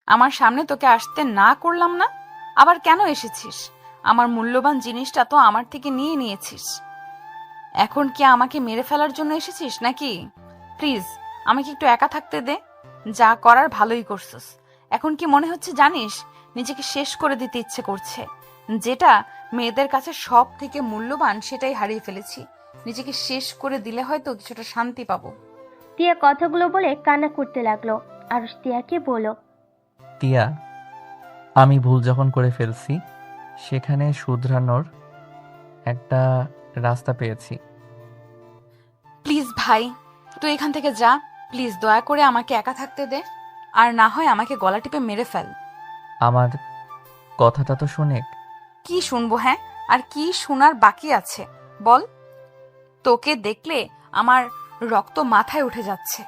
আমার সামনে তোকে আসতে না করলাম না, আবার কেন এসেছিস? আমার মূল্যবান জিনিসটা তো আমার থেকে নিয়ে নিয়েছিস। এখন কি আমাকে মেরে ফেলার জন্য এসেছিস নাকি? প্লিজ আমাকে একটু একা থাকতে দে। যা করার ভালোই করছিস। এখন কি মনে হচ্ছে জানিস, নিজেকে শেষ করে দিতে ইচ্ছে করছে। যেটা মেয়েদের কাছে সব থেকে মূল্যবান সেটাই হারিয়ে ফেলেছি। নিজেকে শেষ করে দিলে হয়তো কিছুটা শান্তি পাবো। টিয়া কথাগুলো বলে কান্না করতে লাগলো। আরুষ টিয়াকে বলল, টিয়া, আমি ভুল যখন করে ফেলছি সেখানে শুধরানোর একটা রাস্তা পেয়েছি। প্লিজ ভাই, তুই এখান থেকে যা। প্লিজ দয়া করে আমাকে একা থাকতে দে। আর না হয় আমাকে গলা টিপে মেরে ফেল। আমার কথাটা তো শোনেক। কি শুনবো? হ্যাঁ, আর কি শোনার বাকি আছে বল। তোকে দেখলে আমার রক্ত মাথায় উঠে যাচ্ছে।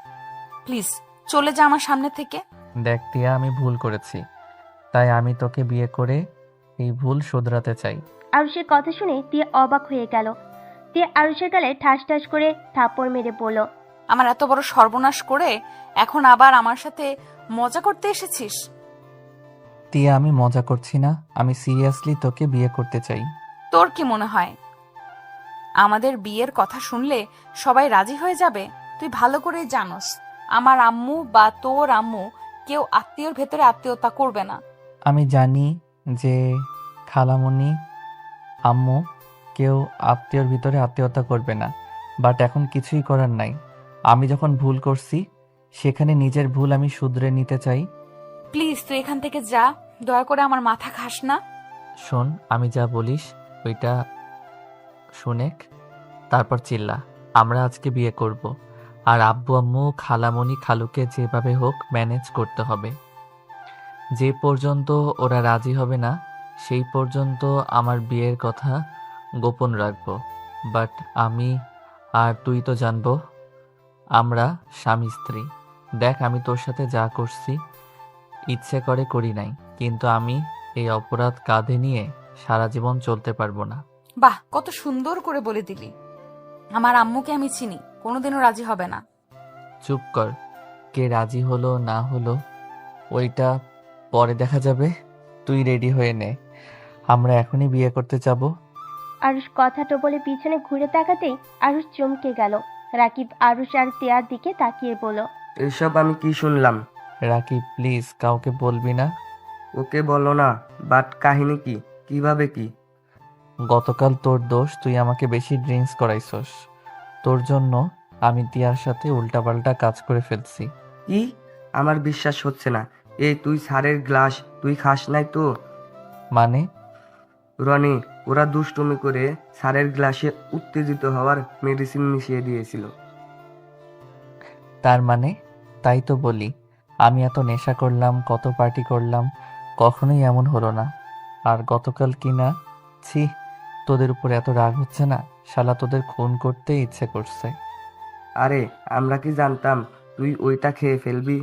প্লিজ চলে যা আমার সামনে থেকে। দেখ টিয়া, আমি ভুল করেছি, তাই আমি তোকে বিয়ে করে এই ভুল শোধরাতে চাই। আরুষের কথা শুনে টিয়া অবাক হয়ে গেল। টিয়া আরুষের গালে ঠাস ঠাস করে থাপ্পড় মেরে বলল, আমার এত বড় সর্বনাশ করে এখন আবার আমার সাথে মজা করতে এসেছিস? টিয়া, আমি মজা করছি না, আমি সিরিয়াসলি তোকে বিয়ে করতে চাই। তোর কি মনে হয় আমাদের বিয়ের কথা শুনলে সবাই রাজি হয়ে যাবে? তুই ভালো করেই জানোস আমার আম্মু বা তোর আম্মু কেউ আত্মীয়র ভেতরে আত্মীয়তা করবে না। আমি জানি যে খালামণি, আম্মু কেউ আত্মীয়র ভিতরে আত্মীয়তা করবে না, বাট এখন কিছুই করার নাই। আমি যখন ভুল করছি সেখানে নিজের ভুল আমি শুধরে নিতে চাই। প্লিজ তুই এখান থেকে যা। দয়া করে আমার মাথা খাস না। শোন, আমি যা বলিস ওইটা শুনেক, তারপর চিল্লা। আমরা আজকে বিয়ে করব, আর আব্বু আম্মু খালামণি খালুকে যেভাবে হোক ম্যানেজ করতে হবে। যে পর্যন্ত ওরা রাজি হবে না সেই পর্যন্ত আমার বিয়ের কথা গোপন রাখবো। বাট আমি আর তুই তো জানবো আমরা স্বামী স্ত্রী। দেখ, আমি তোর সাথে যা করছি ইচ্ছে করে করি নাই, কিন্তু আমি এই অপরাধ কাঁধে নিয়ে সারা জীবন চলতে পারবো না। বাহ, কত সুন্দর করে বলে দিলি। আমার আম্মুকে আমি চিনি, কোনোদিনও রাজি হবে না। চুপ কর। কে রাজি হলো না হলো ওইটা পরে দেখা যাবে। তুই রেডি হয়ে নে, আমরা এখনই বিয়ে করতে যাব। আরুষ কথাটা বলে পিছনে ঘুরে তাকাতেই আরুষ চমকে গেল। রাকিব আরুষ আর টিয়ার দিকে তাকিয়ে বলল, এসব আমি কি শুনলাম? রাকিব, প্লিজ কাউকে বলবি না। ওকে বলো না, বাট কাহিনী কি? কিভাবে কি? গতকাল তোর দোষ, তুই আমাকে বেশি ড্রিঙ্কস করাইছস। তোর জন্য আমি টিয়ার সাথে উল্টাপাল্টা কাজ করে ফেলছি। কি? আমার বিশ্বাস হচ্ছে না। এই তুই সারের গ্লাস তুই খাস নাই তো? মানে? রনি, ওরা দুষ্টুমি করে সারের গ্লাসে উত্তেজিত হওয়ার মেডিসিন মিশিয়ে দিয়েছিল। তার মানে? তাই তো বলি, আমি এত নেশা করলাম, কত পার্টি করলাম, কখনোই এমন হলো না। আর গতকাল কি না, ছি, তোদের উপর এত রাগ হচ্ছে না? শালা তোদের খুন করতে ইচ্ছে করছে। আরে আমরা কি জানতাম তুই ওইটা খেয়ে ফেলবি?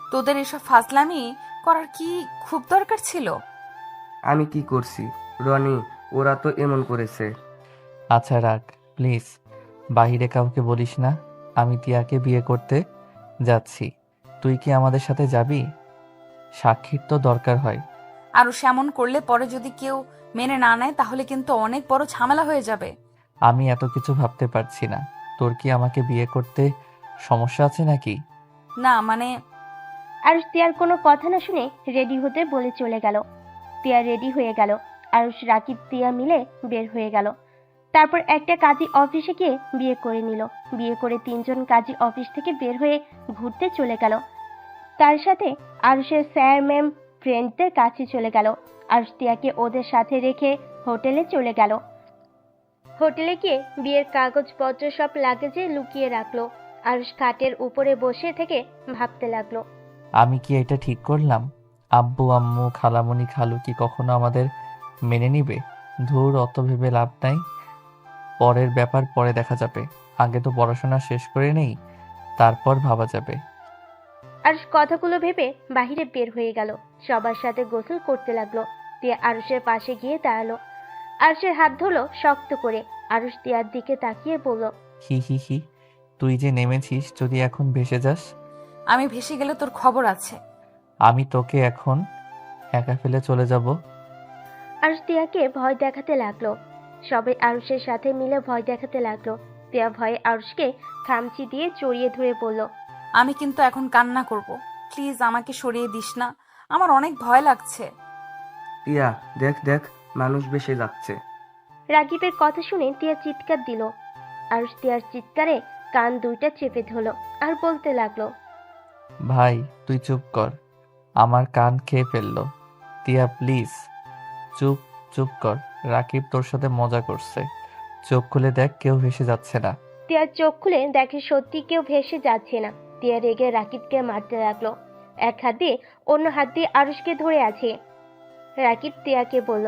তোদের এসব ফাজলামি করার কি খুব দরকার ছিল? আমি কি করছি? রনি, ওরা তো এমন করেছে। আচ্ছা রাখ প্লিজ, বাহিরে কাউকে বলিস না। আমি টিয়াকে বিয়ে করতে যাচ্ছি। তুই কি আমাদের সাথে যাবি? সাক্ষীর তো দরকার হয়। আর এমন করলে পরে যদি কেউ মেনে না নেয় তাহলে কিন্তু অনেক বড় ঝামেলা হয়ে যাবে। আমি এত কিছু ভাবতে পারছি না। তোর কি আমাকে বিয়ে করতে সমস্যা আছে নাকি? না মানে, আরুষ টিয়ার কোনো কথা না শুনে রেডি হতে বলে চলে গেল। টিয়া রেডি হয়ে গেল। আরুষ রাকিব টিয়া মিলে বের হয়ে গেল। তারপর একটা কাজী অফিসে গিয়ে বিয়ে করে নিল। বিয়ে করে তিনজন কাজী অফিস থেকে বের হয়ে ঘুরতে চলে গেল। তার সাথে আরুষের স্যার ম্যাম ফ্রেন্ডদের কাছে চলে গেল। আরুষ টিয়াকে ওদের সাথে রেখে হোটেলে চলে গেল। হোটেলে গিয়ে বিয়ের কাগজপত্র সব লাগেজে লুকিয়ে রাখলো। আরুষ খাটের উপরে বসে থেকে ভাবতে লাগলো, আমি কি এটা ঠিক করলাম? আব্বু আম্মু খালামণি খালু কি কখনো আমাদের মেনে নিবে? ধুর, অত ভেবে লাভ নাই। পরের ব্যাপার পরে দেখা যাবে। আগে তো পড়াশোনা শেষ করে নেই, তারপর ভাবা যাবে। আরুষ কথাগুলো ভেবে বাহিরে বের হয়ে গেল। সবার সাথে গোসল করতে লাগলো। টিয়া আরুষের পাশে গিয়ে দাঁড়ালো। আরুষের হাত ধরলো শক্ত করে। আরুষ টিয়ার দিকে তাকিয়ে বলল, হি হি হি, তুই যে নেমেছিস, যদি এখন ভেসে যাস? আমি ভেসে গেলে তোর খবর আছে। আমি তোকে এখন একা ফেলে চলে যাব? আরুষ তিয়াকে ভয় দেখাতে লাগলো। সবাই আরুষের সাথে মিলে ভয় দেখাতে লাগলো। তিয়া ভয়ে আরুষকে খামচি দিয়ে জড়িয়ে ধরে বলল, আমি কিন্তু এখন কান্না করব। প্লিজ আমাকে সরিয়ে দিস না, আমার অনেক ভয় লাগছে। টিয়া, দেখ দেখ, মানুষ বেশি যাচ্ছে। রাকিবের কথা শুনে তিয়া চিৎকার দিল। আরুষ তিয়ার চিৎকারে কান দুইটা চেপে ধরল আর বলতে লাগলো, ভাই তুই চুপ কর, আমার কান খেয়ে ফেললো। তিয়া প্লিজ চুপ চুপ কর, রাকিব তোর সাথে মজা করছে। চোখ খুলে দেখ, কেউ ভেসে যাচ্ছে না। তিয়ার চোখ খুলে দেখে সত্যি কেউ ভেসে যাচ্ছে না। তিয়া রেগে রাকিবকে মারতে লাগলো। এক হাত দিয়ে অন্য হাত দিয়ে আরুষকে ধরে আছে। রাকিব তিয়াকে বলল,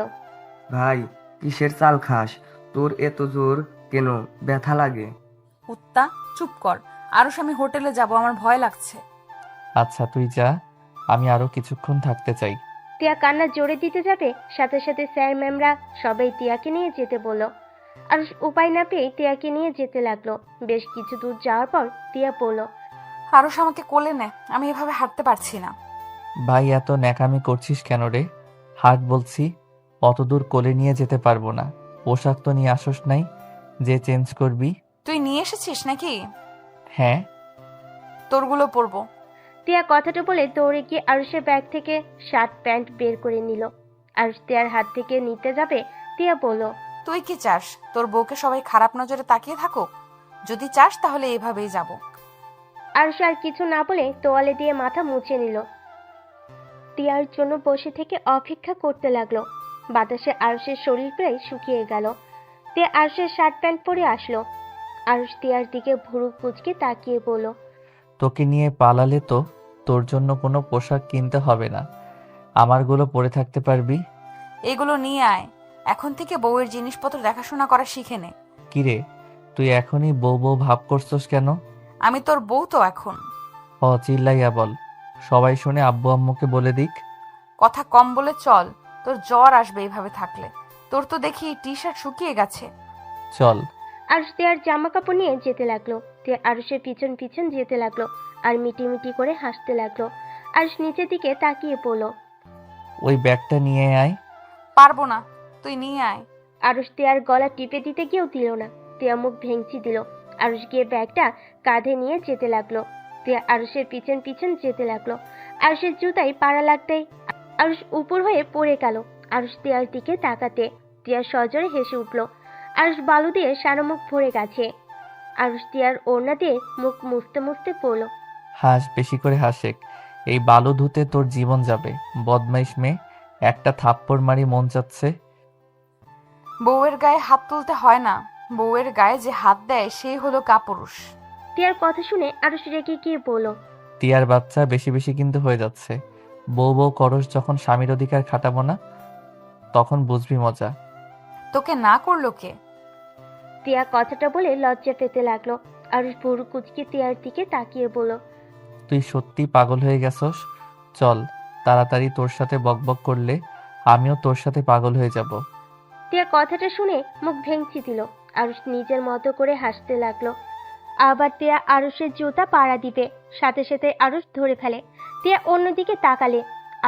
ভাই, কিসের চাল খাস? তোর এত জোর কেন? ব্যথা লাগে? কুত্তা, চুপ কর। আরুষ, আমি হোটেলে যাব, আমার ভয় লাগছে। আচ্ছা তুই যা, আমি আরো কিছুক্ষণ থাকতে চাই। তিয়া কান্না জোরে দিতে যাবে, সাথে সাথে স্যার ম্যামরা সবাই তিয়াকে নিয়ে যেতে বলল। আরুষ উপায় না পেয়ে তিয়াকে নিয়ে যেতে লাগলো। বেশ কিছু দূর যাওয়ার পর তিয়া বলল, আরুষ, আমাকে কোলে নে, আমি এভাবে হাঁটতে পারছি না। ভাই এত ন্যাকামি করছিস কেন রে? হাট বলছি, অত দূর কোলে নিয়ে যেতে পারবো না। পোশাক তো নিয়ে আসোস নাই যে চেঞ্জ করবি? তুই নিয়ে এসেছিস নাকি? হ্যাঁ। তোরগুলো পরবো। তিয়া কথাটা বলে দৌড়ে গিয়ে আরুষের ব্যাগ থেকে শার্ট প্যান্ট বের করে নিল। আরুষ তিয়ার হাত থেকে নিতে যাবে, তিয়া বলল, তুই কি চাস তোর বউকে সবাই খারাপ নজরে তাকিয়ে থাকুক? যদি চাস তাহলে এভাবেই যাব। আরুষ আর কিছু না বলে তোয়ালে দিয়ে মাথা মুছে নিল। তিয়ার জন্য বসে থেকে অপেক্ষা করতে লাগলো। বাতাসে আরুষের শরীর প্রায় শুকিয়ে গেল। তিয়া আরুষের শার্ট প্যান্ট পরে আসলো। আরুষ তিয়ার দিকে ভুরু কুঁচকে তাকিয়ে বলল, তোকে নিয়ে পালালে তো তোর জন্য কোনো পোশাক কিনতে হবে না, আমারগুলো পরে থাকতে পারবি। এগুলো নিয়ে আয়, এখন থেকে বউয়ের জিনিসপত্র দেখাশোনা করা শিখে নে। কিরে, তুই এখনই বউ বউ ভাব করছস কেন? আমি তোর বউ তো এখন। চিল্লাইয়া বল, সবাই শুনে আব্বু আম্মুকে বলে দিক। কথা কম বলে চল, তোর জ্বর আসবে এইভাবে থাকলে। তোর তো দেখি টি শার্ট শুকিয়ে গেছে। চল। আরুষ তিয়ার জামা কাপড় নিয়ে যেতে লাগলো। তিয়া আরুষের পিছন পিছন যেতে লাগলো আর মিটি করে হাসতে লাগলো। আরুষ নিচের দিকে তাকিয়ে পড়ল। ওই ব্যাগটা নিয়ে আয়। পারবো না, তুই নিয়ে আয়। আরুষ তিয়ার গলা টিপে দিতে গিয়েও দিল না। তিয়া মুখ ভেঙচি দিল। আরুষ গিয়ে ব্যাগটা কাঁধে নিয়ে যেতে লাগলো। তিয়া আরুষের পিছন পিছন যেতে লাগলো। আরুষের জুতায় পাড়া লাগতেই আরুষ উপর হয়ে পড়ে গেল। আরুষ তিয়ার দিকে তাকাতে তিয়া সজোরে হেসে উঠল। আরুষ বালু দিয়ে সারা মুখ ভরে গেছে। আরুষ তিয়ার ওড়না দিয়ে মুখ মুছতে মুছতে পড়ল। হাস, বেশি করে হাসেক, এই বালু ধুতে তোর জীবন যাবে। বদমাইশ মেয়ে, একটা থাপ্পড় মারি মন চাচ্ছে। বউয়ের গায়ে হাত তুলতে হয় না, বউয়ের গায়ে যে হাত দেয় সেই হলো কাপুরুষ। তিয়ার কথা শুনে আরুষ রেগে গিয়ে বলল, টিয়ার বাচ্চা, বেশি বেশি কিন্তু হয়ে যাচ্ছে। বউ বউ করস যখন স্বামীর অধিকার খাটাবো না, তখন বুঝবি মজা। তোকে না করলো কে? তিয়া কথাটা বলে লজ্জা পেতে লাগলো। আরুষ ভুরু কুচকে তিয়ার দিকে তাকিয়ে বলল, তুই সত্যি পাগল হয়ে গেছস। চল তাড়াতাড়ি, তোর সাথে বকবক করলে আমিও তোর সাথে পাগল হয়ে যাব। তিয়া কথাটা শুনে মুখ ভেঙচি দিল। আরুষ নিজের মতো করে হাসতে লাগলো। আবার তিয়া আরুষের জুতা পাড়া দিবে, সাথে সাথে আরুষ ধরে ফেলে। তিয়া অন্যদিকে তাকালে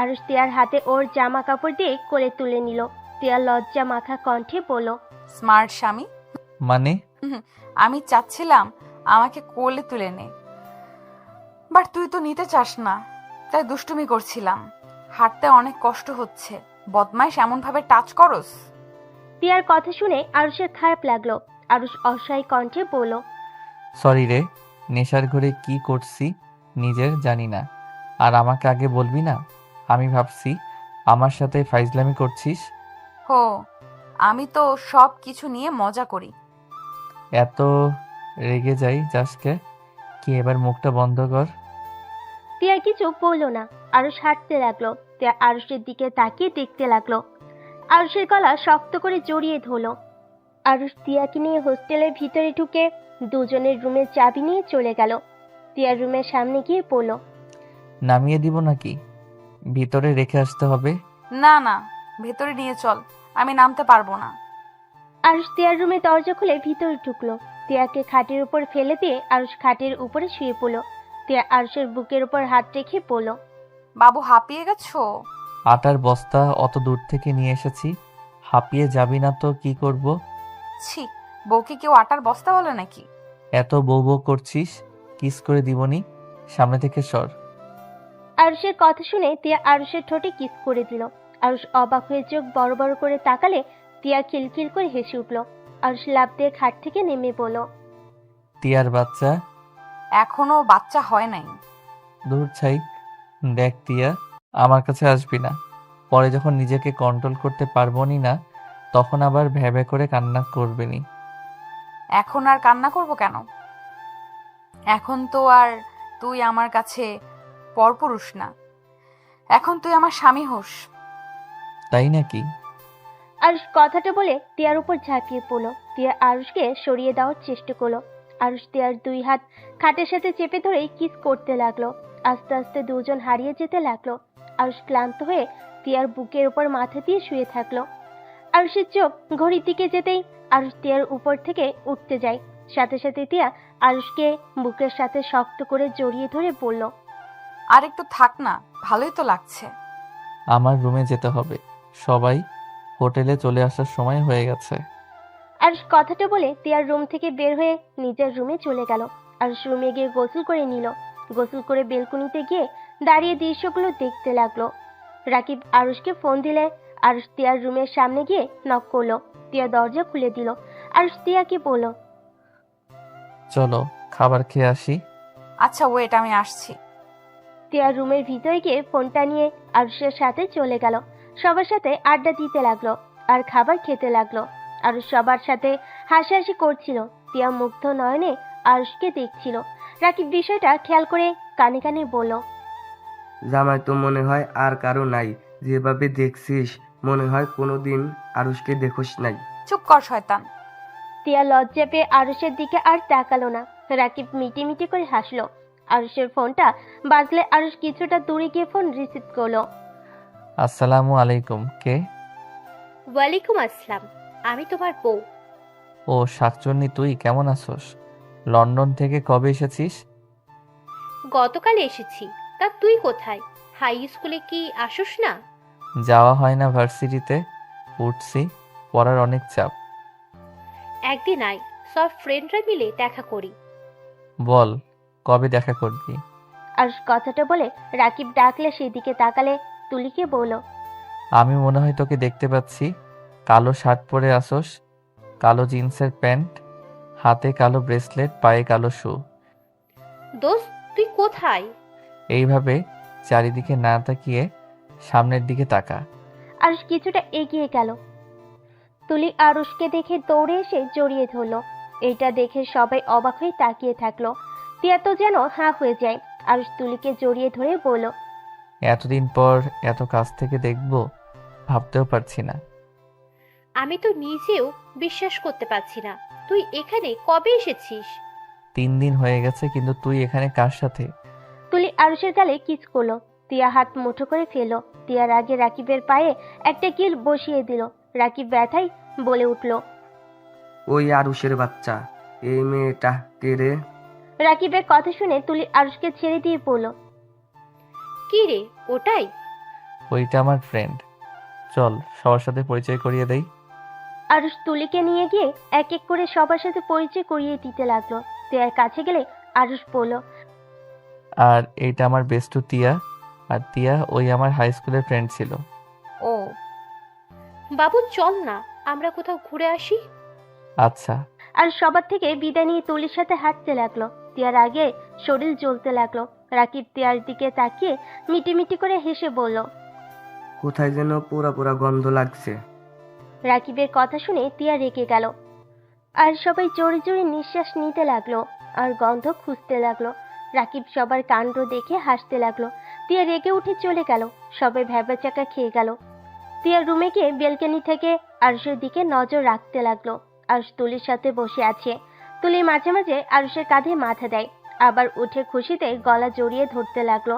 আরুষ তিয়ার হাতে ওর জামা কাপড় দিয়ে কোলে তুলে নিল। তিয়া লজ্জা মাখা কণ্ঠে বলল, স্মার্ট স্বামী। মানে? আমি চাচ্ছিলাম আমাকে কোলে তুলে নে, বাট তুই তো নিতে চাস না, তাই দুষ্টুমি করছিলাম। হাঁটতে অনেক কষ্ট হচ্ছে, বদমাইশ এমন ভাবে টাচ করস। তিয়ার কথা শুনে আরুষের খারাপ লাগলো। আরুষ অসহায় কণ্ঠে বলল, সরি রে, নেশার ঘরে কি করছি নিজের জানি না, আর আমাকে আগে বলবি না? আমি ভাবছি আমার সাথে ফাইজলামি করছিস। হো, আমি তো সব কিছু নিয়ে মজা করি। এত রেগে যাই জাসকে, কি এবার মুখটা বন্ধ কর। তিয়া কিছু বলল না। আরুষ হাঁটতে লাগলো। তিয়া আরুষের দিকে তাকিয়ে দেখতে লাগলো। আরুষের গলা শক্ত করে জড়িয়ে ধরলো। আরুষ তিয়াকে নিয়ে হোস্টেলের ভিতরে ঢুকে দুজনের রুমের চাবি নিয়ে চলে গেল। তিয়ার রুমের সামনে গিয়ে পড়ল। নামিয়ে দিব নাকি ভিতরে রেখে আসতে হবে? না না, ভেতরে নিয়ে চল, আমি নামতে পারবো না। আরুষ তিয়ার রুমে দরজা খুলে ভিতরে ঢুকলো। তিয়াকে খাটের উপর ফেলে দিয়ে আরুষ খাটের উপরে শুয়ে পড়ল। তিয়া আরুষের বুকের উপর হাত রেখে পড়ল। বাবু হাঁপিয়ে গেছো? আটার বস্তা অত দূর থেকে নিয়ে এসেছি, হাঁপিয়ে যাবি না তো কি করব? ছি, বউকে কেউ আটার বস্তা বলে নাকি? এত বউ বউ করছিস, কিস করে দিবনি, সামনে থেকে সর। আরুষের কথা শুনে তিয়া আরুষের ঠোঁটে কিস করে দিল। আরুষ অবাক হয়ে চোখ বড় বড় করে তাকালে তিয়া খিলখিল করে হেসে উঠল। আরুষ লাফ দিয়ে খাট থেকে নেমে পড়ল। টিয়ার বাচ্চা। এখনো বাচ্চা হয় নাই। দূর ছাই। দেখ টিয়া, আমার কাছে আসবি না। পরে যখন নিজেকে কন্ট্রোল করতে পারবনি না, তখন আবার ভ্যাবে করে কান্না করবেনি। এখন আর কান্না করব কেন? এখন তো আর তুই আমার কাছে পরপুরুষ না, এখন তুই আমার স্বামী হোস। তাই নাকি? আরুষ কথাটা বলে তিয়ার উপর ঝাঁপিয়ে পড়ল। তিয়া আরুষকে সরিয়ে দেওয়ার চেষ্টা করলো। আরুষ তিয়ার দুই হাত খাটের সাথে চেপে ধরেই কিস করতে লাগলো। আস্তে আস্তে দুজন হারিয়ে যেতে লাগলো। আরুষ ক্লান্ত হয়ে তিয়ার বুকের উপর মাথা দিয়ে শুয়ে থাকলো। আরুষের চোখ ঘড়ির দিকে যেতেই আরুষ তিয়ার উপর থেকে উঠতে যায়। সাথে সাথে তিয়া আরুষকে বুকের সাথে শক্ত করে জড়িয়ে ধরে বলল, আর একটু থাক না, ভালোই তো লাগছে। আমার রুমে যেতে হবে, সবাই হোটেলে চলে আসার সময় হয়ে গেছে। আরুষ কথাটা বলে তিয়ার রুম থেকে বের হয়ে নিজের রুমে চলে গেল। আরুষ রুমে গিয়ে গোসল করে নিল। গোসল করে বেলকুনিতে গিয়ে দাঁড়িয়ে দৃশ্যগুলো দেখতে লাগলো। রাকিব আরুষকে ফোন দিলে আরুষ তিয়ার রুমের সামনে গিয়ে নক করলো। তিয়া দরজা খুলে দিল। আরুষ তিয়াকে বলল, চলো খাবার খেয়ে আসি। আচ্ছা ওয়েট, আমি আসছি। তিয়ার রুমের ভিতরে গিয়ে ফোনটা নিয়ে আরুষের সাথে চলে গেল। সবার সাথে আড্ডা দিতে লাগলো আর খাবার খেতে লাগলো। আরুষ সবার সাথে হাসাহাসি করছিল। তিয়া মুগ্ধ নয়নে আরুষকে দেখছিল। রাকিব বিষয়টা খেয়াল করে কানে কানে বলল, জামাই তো মনে হয় আর কারো নাই, যেভাবে দেখছিস মনে হয় কোনোদিন আরুষকে দেখোস নাই। চুপ কর শয়তান। তিয়া লজ্জা পেয়ে আরুষের দিকে আর তাকালো না। রাকিব মিটি মিটি করে হাসলো। আরুষের ফোনটা বাজলে আরুষ কিছুটা দূরে গিয়ে ফোন রিসিভ করলো। আসসালামু আলাইকুম। কে? ওয়ালাইকুম আসসালাম, আমি তোমার বউ। ও শাকচুন্নি, তুই কেমন আছোস? লন্ডন থেকে কবে এসেছিস? গতকাল এসেছি। তা তুই কোথায়? হাই স্কুলে কি আসোস না? যাওয়া হয় না ভার্সিটিতে, উঠছি, পড়ার অনেক চাপ। একদিন আয়, সব ফ্রেন্ডরা মিলে দেখা করি। বল, কবে দেখা করবি? আরুষ কথাটা বলে রাকিব ডাকলে সেদিকে তাকালে তুলিকে বলল, আমি মনে হয় তোকে দেখতে পাচ্ছি। কালো শার্ট পরে আসোস, কালো জিন্সের প্যান্ট, হাতে কালো ব্রেসলেট, পায়ে কালো শু। দোস্ত, তুই কোথায়? এইভাবে চারিদিকে না তাকিয়ে সামনের দিকে তাকা। আরুষ কিছুটা এগিয়ে গেল। তুলি আরুষকে দেখে দৌড়ে এসে জড়িয়ে ধরলো। এটা দেখে সবাই অবাক হয়ে তাকিয়ে থাকলো। তিয়া তো যেন হাঁ হয়ে যায়। আরুষ তুলিকে জড়িয়ে ধরে বলল, এতদিন পর এত কাছ থেকে দেখবো ভাবতেও পারছি না। আমি তো নিজেও বিশ্বাস করতে পারছি না। তুই এখানে কবে এসেছিস? 3 দিন হয়ে গেছে, কিন্তু তুই এখানে কার সাথে? তুলি আরুষের গালে কিস করলো। তিয়া হাত মুঠো করে ফেললো। তিয়ার আগে রাকিবের পায়ে একটা কিল বসিয়ে দিল। রাকিব ব্যথায় বলে উঠল, ওই আরুষের বাচ্চা, এই মেয়েটা কে রে? রাকিবের কথা শুনে তুলি আরুষকে ছেড়ে দিয়ে বলল, কি রে, ওটাই? ওইটা আমার ফ্রেন্ড। চল সবার সাথে পরিচয় করিয়ে দেই। আরুষ তুলিকে নিয়ে গিয়ে এক এক করে সবার সাথে পরিচয় করিয়ে দিতে লাগলো। তিয়ার কাছে গেলে আরুষ বলল, আর এইটা আমার বেস্টু তিয়া। আর তিয়া ওই আমার হাই স্কুলের ফ্রেন্ড ছিল। ও বাবু চল না, আমরা কোথাও ঘুরে আসি। আচ্ছা। আর সবার থেকে বিদায় নিয়ে তুলির সাথে হাঁটতে লাগলো। তিয়ার আগে শরীর জ্বলতে লাগলো। রাকিব তিয়ার দিকে তাকিয়ে মিটি মিটি করে হেসে বলল, কোথায় যেন পোড়া পোড়া গন্ধ লাগছে। রাকিবের কথা শুনে তিয়া রেগে গেল। আর সবাই জোরে জোরে নিঃশ্বাস নিতে লাগলো আর গন্ধ খুঁজতে লাগলো। রাকিব সবার কাণ্ড দেখে হাসতে লাগলো। তিয়া রেগে উঠে চলে গেল। সবাই ভ্যাবাচাকা খেয়ে গেল। তিয়া রুমে গিয়ে বেলকনি থেকে আরুষের দিকে নজর রাখতে লাগলো। আরুষ তুলির সাথে বসে আছে। তুলি মাঝে মাঝে আরুষের কাঁধে মাথা দেয়, আবার উঠে খুশিতে গলা জড়িয়ে ধরতে লাগলো।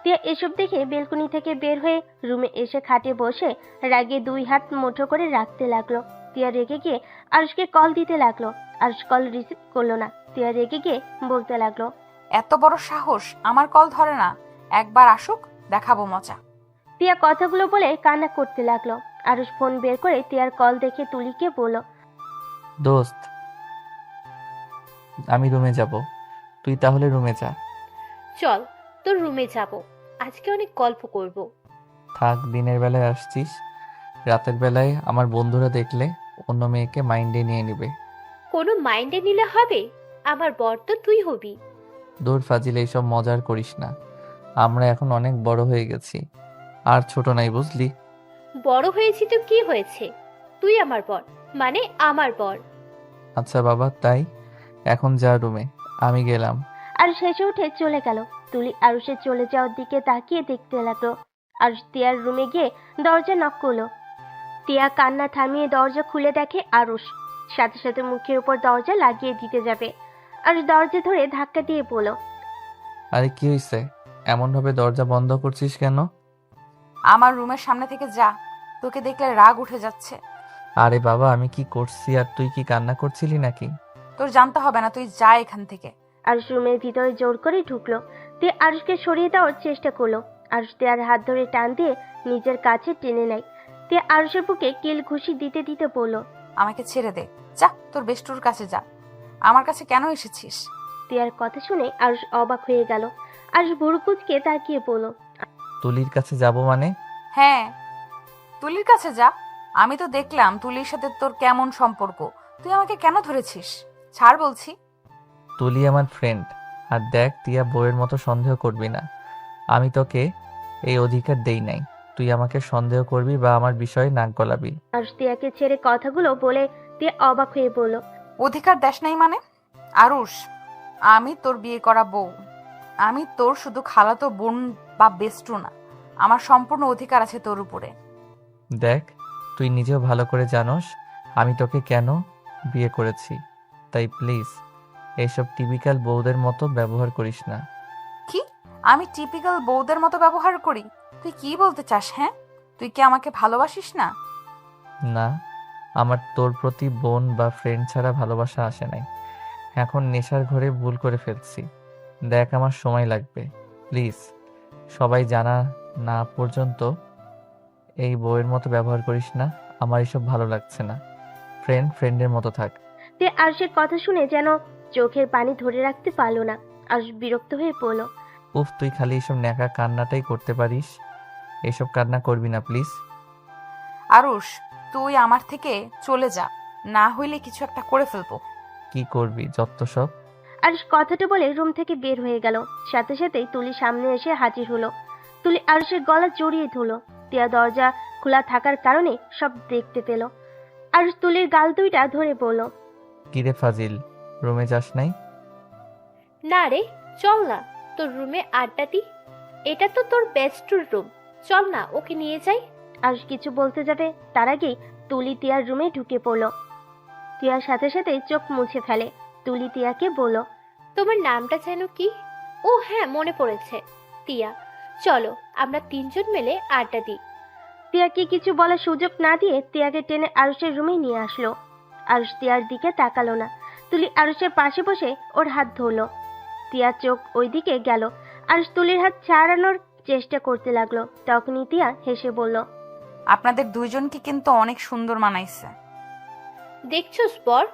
তিয়া এসব দেখে বেলকনি থেকে বের হয়ে রুমে এসে খাটে বসে রাগে দুই হাত মুঠো করে রাখতে লাগলো। তিয়া রেগে গিয়ে আরুষকে কল দিতে লাগলো। আরুষ কল রিসিভ করলো না। তিয়া রেগে গিয়ে বলতে লাগলো, এত বড় সাহস, আমার কল ধরে না। একবার আসুক, দেখাবো মজা। তিয়া কথাগুলো বলে কান্না করতে লাগলো। আরুষ ফোন বের করে তিয়ার কল দেখে তুলিকে বলল, দোস্ত, আমি রুমে যাব, তুই তাহলে রুমে যা। চল তোর রুমে যাব, আজকে অনেক গল্প করব। থাক, দিনের বেলায় আসছিস, রাতের বেলায় আমার বন্ধুরা দেখলে অন্য মেয়েকে মাইন্ডে নিয়ে নিবে। কোনো মাইন্ডে নিলে হবে? আমার বর তো তুই হবি। দূর ফাজিল, এইসব মজার করিস না, আমরা এখন অনেক বড় হয়ে গেছি, আর ছোট নাই বুঝলি। বড় হয়েছি তো কি হয়েছে, তুই আমার বর, মানে আমার বর। আচ্ছা বাবা, তাই এখন যা রুমে, আমি গেলাম। আরুষ হেসে উঠে চলে গেল। তুলি আরুষের চলে যাওয়ার দিকে তাকিয়ে দেখতে লাগলো। আরুষ তিয়ার রুমে গিয়ে দরজা নক করলো। তিয়া কান্না থামিয়ে দরজা খুলে দেখে আরুষ। সাথে সাথে মুখের উপর দরজা লাগিয়ে দিতে যাবে। আরুষ দরজা ধরে ধাক্কা দিয়ে বলল, আরে কি হইছে, এমন ভাবে দরজা বন্ধ করছিস কেন? আমার রুমের সামনে থেকে যা, তোকে দেখলে রাগ উঠে যাচ্ছে। আরে বাবা, আমি কি করছি আর তুই কি কান্না করছিলি নাকি? তোর জানতে হবে না, তুই যা এখান থেকে। আরুষ রুমের ভিতরে জোর করে ঢুকলো। তিয়া আরুষকে সরিয়ে দেওয়ার চেষ্টা করলো। আরুষ তিয়ার হাত ধরে টান দিয়ে নিজের কাছে টেনে নেয়। তিয়া আরুষের বুকে কিল ঘুষি দিতে দিতে বলল, আমাকে ছেড়ে দে, যা তোর বেষ্টুর কাছে যা। আমার কাছে কেন এসেছিস? তিয়ার কথা শুনে আরুষ অবাক হয়ে গেল। আরুষ ভুরু কুঁচকে তাকিয়ে বলল, তুলির কাছে যাব মানে? হ্যাঁ, তুলির কাছে যা। আমি তো দেখলাম তুলির সাথে তোর কেমন সম্পর্ক, তুই আমাকে কেন ধরেছিস? ছাড় বলছি। তুলি আমার ফ্রেন্ড, আর দেখ তিয়া বউয়ের মতো সন্দেহ করবি না, আমি তোকে এই অধিকার দেই নাই তুই আমাকে সন্দেহ করবি বা আমার বিষয়ে নাক গলাবি। আরুষ তিয়াকে ছেড়ে কথাগুলো বলে তিয়া অবাক হয়ে বলল, অধিকার দেশ নাই মানে? আরুষ, আমি তোর বিয়ে করা বউ, আমি তোর শুধু খালাতো বোন বা বেস্টু না, আমার সম্পূর্ণ অধিকার আছে তোর উপরে। দেখ, তুই নিজেও ভালো করে জানোস আমি তোকে কেন বিয়ে করেছি, তাই প্লিজ এইসব টিপিক্যাল বউদের মতো ব্যবহার করিস না। কি? আমি টিপিক্যাল বউদের মতো ব্যবহার করি? তুই কি বলতে চাস? হ্যাঁ, তুই কি আমাকে ভালোবাসিস না? না, আমার তোর প্রতি বোন বা ফ্রেন্ড ছাড়া ভালোবাসা আসে নাই, এখন নেশার ঘরে ভুল করে ফেলছি। দেখ, আমার সময় লাগবে, প্লিজ সবাই জানা না পর্যন্ত এই বউয়ের মতো ব্যবহার করিস না, আমার এসব ভালো লাগছে না, ফ্রেন্ডের মতো থাক। তিয়া আরুষের কথা শুনে যেন চোখের পানি ধরে রাখতে পারলো না। আরুষ বিরক্ত হয়ে বলল, উফ, তুই খালি এসব ন্যাকা কান্নাটাই করতে পারিস, এসব কান্না করবি না প্লিজ। আরুষ, তুই আমার থেকে চলে যা, না হইলে কিছু একটা করে ফেলবো। কি করবি যত সব? আরুষ কথাটা বলে রুম থেকে বের হয়ে গেল। সাথে সাথেই তুলি সামনে এসে হাজির হলো। তুলি আরুষের গলা জড়িয়ে ধরল। তিয়া দরজা খোলা থাকার কারণে সব দেখতে পেল। আরুষ তুলির গাল দুইটা ধরে বলল, কিরে ফাজিল, রুমে যাস নাই? না রে, চল না তোর রুমে আড্ডা দি, এটা তো তোর বেস্টুর রুম, চল না ওকে নিয়ে যাই। আরুষ কিছু বলতে যাবে, তার আগেই তুলি তিয়ার রুমে ঢুকে পড়ল। তিয়ার সাথে সাথে চোখ মুছে ফেলে। তুলি তিয়াকে বলল, তোমার নামটা যেন কি? ও হ্যাঁ, মনে পড়েছে, তিয়া। চলো আমরা তিনজন মিলে আড্ডা দিই। তিয়াকে কিছু বলার সুযোগ না দিয়ে তিয়াকে টেনে আরুষের রুমে নিয়ে আসলো। আরুষ তিয়ার দিকে তাকালো না। তুলি আরুষের পাশে বসে ওর হাত ধরলো। তিয়ার চোখ ওইদিকে গেল। আরুষ তুলির হাত ছাড়ানোর চেষ্টা করতে লাগলো। তখনই তিয়া হেসে বলল, আপনাদের দুইজনকে কিন্তু অনেক সুন্দর মানাইছে। দেখছোস বর,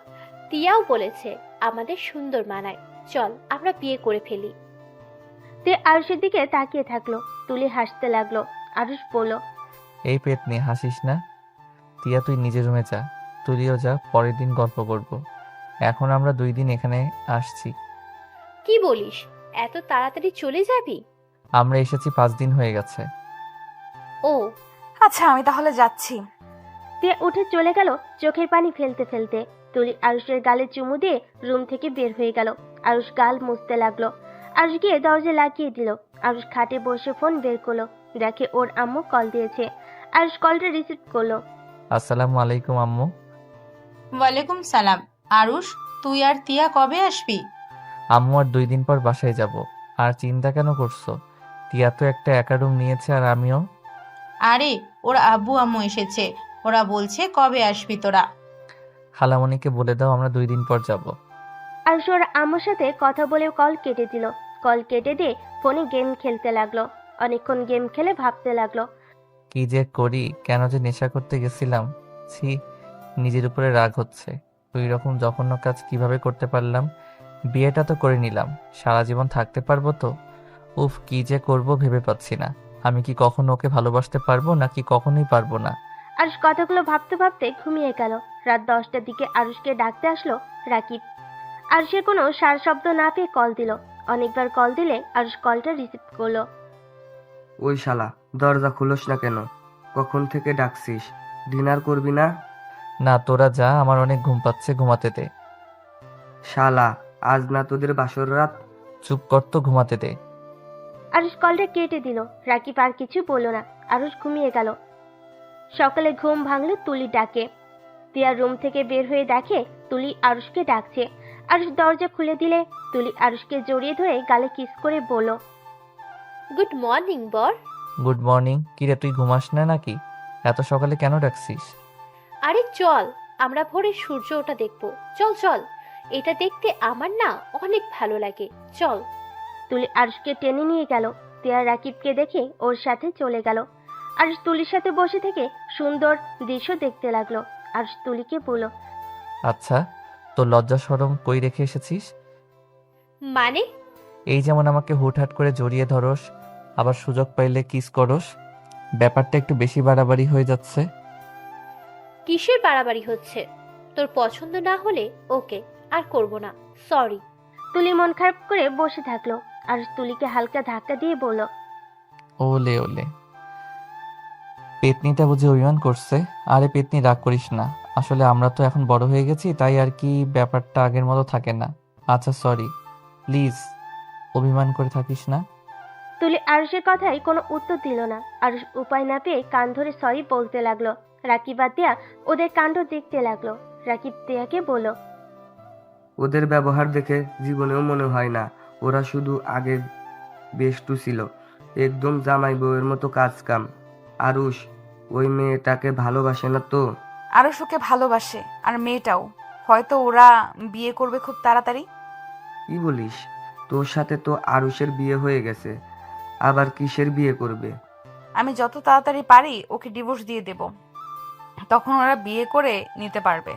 তিয়াও বলেছে আমাদের সুন্দর মানায়, চল আমরা বিয়ে করে ফেলি। তিয়া আরুষের দিকে তাকিয়ে থাকলো। তুলি হাসতে লাগলো। আরুষ বলল, এই পেট নিয়ে হাসিস না, তিয়া তুই নিজের রুমে যা, তুলিও যা, পরের দিন গল্প করব, এখন আমরা 2 দিন এখানে আসছি। কি বলিস, এত তাড়াতাড়ি চলে যাবি? আমরা এসেছি 5 দিন হয়ে গেছে। ও আচ্ছা, আমি তাহলে যাচ্ছি। তিয়া উঠে চলে গেল চোখের পানি ফেলতে ফেলতে। তুলি আরুষের গালে চুমু দিয়ে রুম থেকে বের হয়ে গেল। আরুষ গাল মুছতে লাগলো। আরুষ গিয়ে দরজা লাগিয়ে দিল। আরুষ খাটে বসে ফোন বের করলো। দেখে ওর আম্মু কল দিয়েছে। আরুষ কলটা রিসিভ করলো। আসসালামু আলাইকুম আম্মু। ওয়ালাইকুম সালাম। আরুষ, তুই আর তিয়া কবে আসবি? আম্মু আর 2 দিন পর বাসায় যাব। আর চিন্তা কেন করছো? তিয়া তো একটা একা রুম নিয়েছে আর আমিও। আরে, ওর আব্বু আম্মু এসেছে, ওরা বলছে কবে আসবি তোরা। খালামণিকে বলে দাও আমরা 2 দিন পর যাব। আরুষ ওর আম্মুর সাথে কথা বলে কল কেটে দিল। কল কেটে দিয়ে ফোনে গেম খেলতে লাগলো। অনেকক্ষণ গেম খেলে ভাবতে লাগলো। কি যে করি, কেন যে নেশা করতে গেছিলাম। ছি, নিজের উপরে রাগ হচ্ছে। ওই রকম জঘন্য কাজ কিভাবে করতে পারলাম। বিয়েটা তো করে নিলাম, সারা জীবন থাকতে পারবো তো? উফ, কি যে করব ভেবে পাচ্ছি না। আমি কি কখনো ওকে ভালোবাসতে পারবো, নাকি কখনোই পারবো না? আরুষ কথাগুলো ভাবতে ভাবতে ঘুমিয়ে গেল। রাত 10টার দিকে আরুষকে ডাকতে আসলো রাকিব। আরুষের কোনো সাড়া শব্দ না পেয়ে কল দিল। অনেকবার কল দিলে আরুষ কলটা রিসিভ করলো। ওই শালা, দরজা খুলোস না কেন? কখন থেকে ডাকছিস? ডিনার করবি না? না, তোরা যা, আমার অনেক ঘুম পাচ্ছে, ঘুমাতে দে। শালা, আজ না তোদের বাসর রাত? চুপ কর তো, ঘুমাতে দে। আরুষ কলটা কেটে দিল। রাকিব আর কিছু বলল না। আরুষ ঘুমিয়ে গেল। সকালে ঘুম ভাঙলো তুলি ডাকে। তিয়া রুম থেকে বের হয়ে দেখে তুলি আরুষকে ডাকছে। আরুষ দরজা খুলে দিলে তুলি আরুষকে জড়িয়ে ধরে গালে কিস করে বলল, গুড মর্নিং বর। Good morning. কিরে, তুই ঘুমাস না নাকি? এত সকালে কেন ডাকছিস? আরে চল, আমরা ভোরে সূর্য ওঠা দেখবো। চল চল, এটা দেখতে আমার না অনেক ভালো লাগে। চল। তুলি আরুষকে টেনে নিয়ে গেল। তিয়া রাকিবকে দেখে ওর সাথে চলে গেল। আরুষ তুলির সাথে বসে থেকে সুন্দর দৃশ্য দেখতে লাগলো। আরুষ তুলিকে বলল, আচ্ছা, তোর লজ্জা শরম কই রেখে এসেছিস? মানে? এই যেমন আমাকে হুটহাট করে জড়িয়ে ধরস, আবার সুযোগ পাইলে কিস করস। ব্যাপারটা একটু বেশি বাড়াবাড়ি হয়ে যাচ্ছে। কিসের বাড়াবাড়ি হচ্ছে? তোর পছন্দ না হলে ওকে, আর করব না, সরি। তুলি মন খারাপ করে বসে থাকলো। আরুষ তুলিকে হালকা ধাক্কা দিয়ে বলল, ওলে ওলে, পেতনিটা বুঝি অভিমান করছে। আরে পেতনি, রাগ করিস না। আসলে আমরা তো এখন বড় হয়ে গেছি, তাই আর কি ব্যাপারটা আগের মতো থাকে না। আচ্ছা সরি, প্লিজ অভিমান করে থাকিস না। তুলি আরুষের কথায় কোনো উত্তর দিল না। আরুষ উপায় না পেয়ে কান ধরে সরি বলতে লাগলো। রাকিব আর তিয়া ওদের কাণ্ড দেখতে লাগলো। রাকিব তিয়াকে বলল, ওদের ব্যবহার দেখে জীবনেও মনে হয় না ওরা শুধু আগে বেষ্টু ছিল, একদম জামাই বউয়ের মতো কাজ কাম। আরুষ ওই মেয়েটাকে ভালোবাসে না তো? আরুষ ওকে ভালোবাসে, আর মেয়েটাও। হয়তো ওরা বিয়ে করবে খুব তাড়াতাড়ি। কি বলিস? তোর সাথে তো আরুষের বিয়ে হয়ে গেছে, আবার কিসের বিয়ে করবে? আমি যত তাড়াতাড়ি পারি ওকে ডিভোর্স দিয়ে দেব, তখন ওরা বিয়ে করে নিতে পারবে।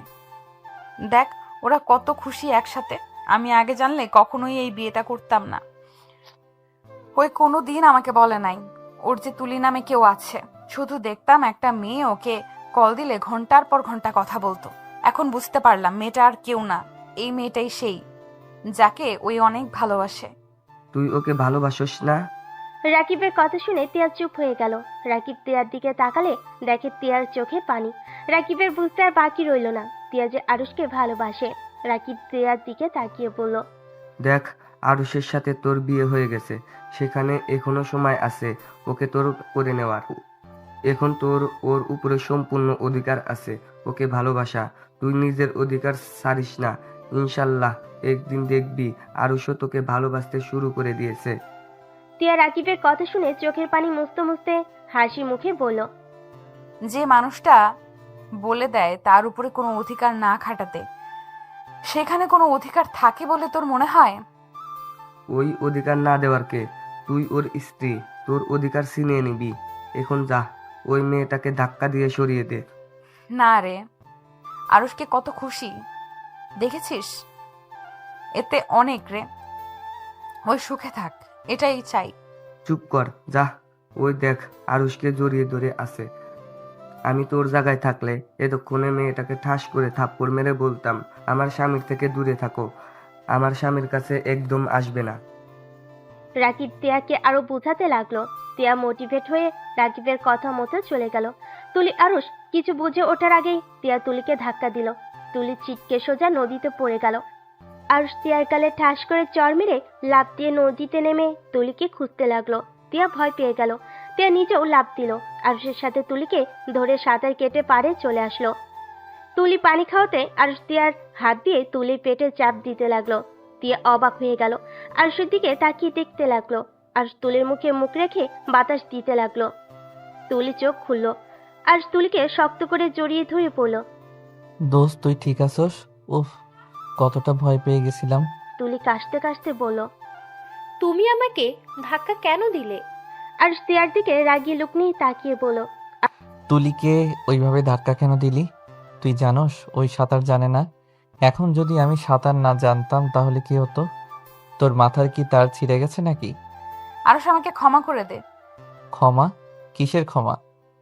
দেখ ওরা কত খুশি একসাথে। আমি আগে জানলে কখনোই এই বিয়েটা করতাম না। ওই কোনো দিন আমাকে বলে নাই ওর যে তুলি নামে কেউ আছে। শুধু দেখতাম একটা মেয়ে ওকে কল দিলে ঘন্টার পর ঘন্টা কথা বলতো। এখন বুঝতে পারলাম মেয়েটা আর কেউ না, এই মেয়েটাই সেই যাকে ওই অনেক ভালোবাসে। তুই ওকে ভালোবাসোস না? রাকিবের কথা শুনে তিয়া চুপ হয়ে গেল। রাকিব তিয়ার দিকে তাকালে দেখে তিয়ার চোখে পানি। রাকিবের বুঝতে আর বাকি রইল না তিয়া যে আরুষকে ভালোবাসে। রাকিব তিয়ার দিকে তাকিয়ে বলল, দেখ, আরুষের সাথে তোর বিয়ে হয়ে গেছে, সেখানে এখনো সময় আছে ওকে তোর করে নেওয়ার। এখন তোর ওর উপরে সম্পূর্ণ অধিকার আছে ওকে ভালোবাসা। তুই নিজের অধিকার ছাড়িস না। ইনশাল্লাহ একদিন দেখবি আরুষও তোকে ভালোবাসতে শুরু করে দিয়েছে। তিয়া রাকিবের কথা শুনে চোখের পানি মুছতে মুছতে হাসি মুখে বলল, যে মানুষটা বলে দেয় তার উপরে কোনো অধিকার না খাটাতে, সেখানে কোনো অধিকার থাকে বলে তোর মনে হয়? ওই অধিকার না দেওয়ার কে? তুই ওর স্ত্রী, তোর অধিকার ছিনিয়ে নিবি। এখন যা, ওই মেয়েটাকে ধাক্কা দিয়ে সরিয়ে দে। না রে, আরুষকে কত খুশি দেখেছিস? এতে অনেক রে। ওই সুখে থাক, এটাই চাই। চুপ কর, যা। ওই দেখ, আরুষকে জড়িয়ে ধরে আছে। আমি তোর জায়গায় থাকলে এতক্ষণে মেয়েটাকে ঠাস করে থাপ্পড় মেরে বলতাম, আমার স্বামীর থেকে দূরে থাকো, আমার স্বামীর কাছে একদম আসবে না। রাকিব তিয়াকে আরো বোঝাতে লাগলো। তিয়া মোটিভেট হয়ে রাকিবের কথা মতো চলে গেল। তুলি আরুষ কিছু বুঝে ওঠার আগেই তিয়া তুলিকে ধাক্কা দিল। তুলি ছিটকে সোজা নদীতে পড়ে গেল। আরুষ তিয়ার গালে ঠাস করে চড় মেরে লাফ দিয়ে নদীতে নেমে তুলিকে খুঁজতে লাগলো। তিয়া ভয় পেয়ে গেল। তিয়া নিজেও লাফ দিল। আরুষের সাথে তুলিকে ধরে সাঁতার কেটে পাড়ে চলে আসলো। তুলি পানি খাওয়াতে আরুষ তিয়ার হাত দিয়ে তুলির পেটে চাপ দিতে লাগলো। তিয়া অবাক হয়ে গেল। আরুষের দিকে তাকিয়ে দেখতে লাগলো। আরুষ তুলির মুখে মুখ রেখে বাতাস দিতে লাগলো। তুলি চোখ খুললো। আরুষ তুলিকে শক্ত করে জড়িয়ে ধরে পড়ল। দোস্ত, তুই ঠিক আছোস? উফ, কতটা ভয় পেয়ে গেছিলাম। তুলি কাশতে কাশতে বলল, তুমি আমাকে ধাক্কা কেন দিলে? আরুষ তিয়ার দিকে রাগি লুক নিয়ে তাকিয়ে বলল, তুলিকে ওইভাবে ধাক্কা কেন দিলি? তুই জানোস ওই সাঁতার জানে না। এখন যদি আমি সাঁতার না জানতাম তাহলে কি হতো? তোর মাথার কি তার ছিঁড়ে গেছে নাকি? আরশ আমাকে ক্ষমা করে দে। ক্ষমা? কিসের ক্ষমা?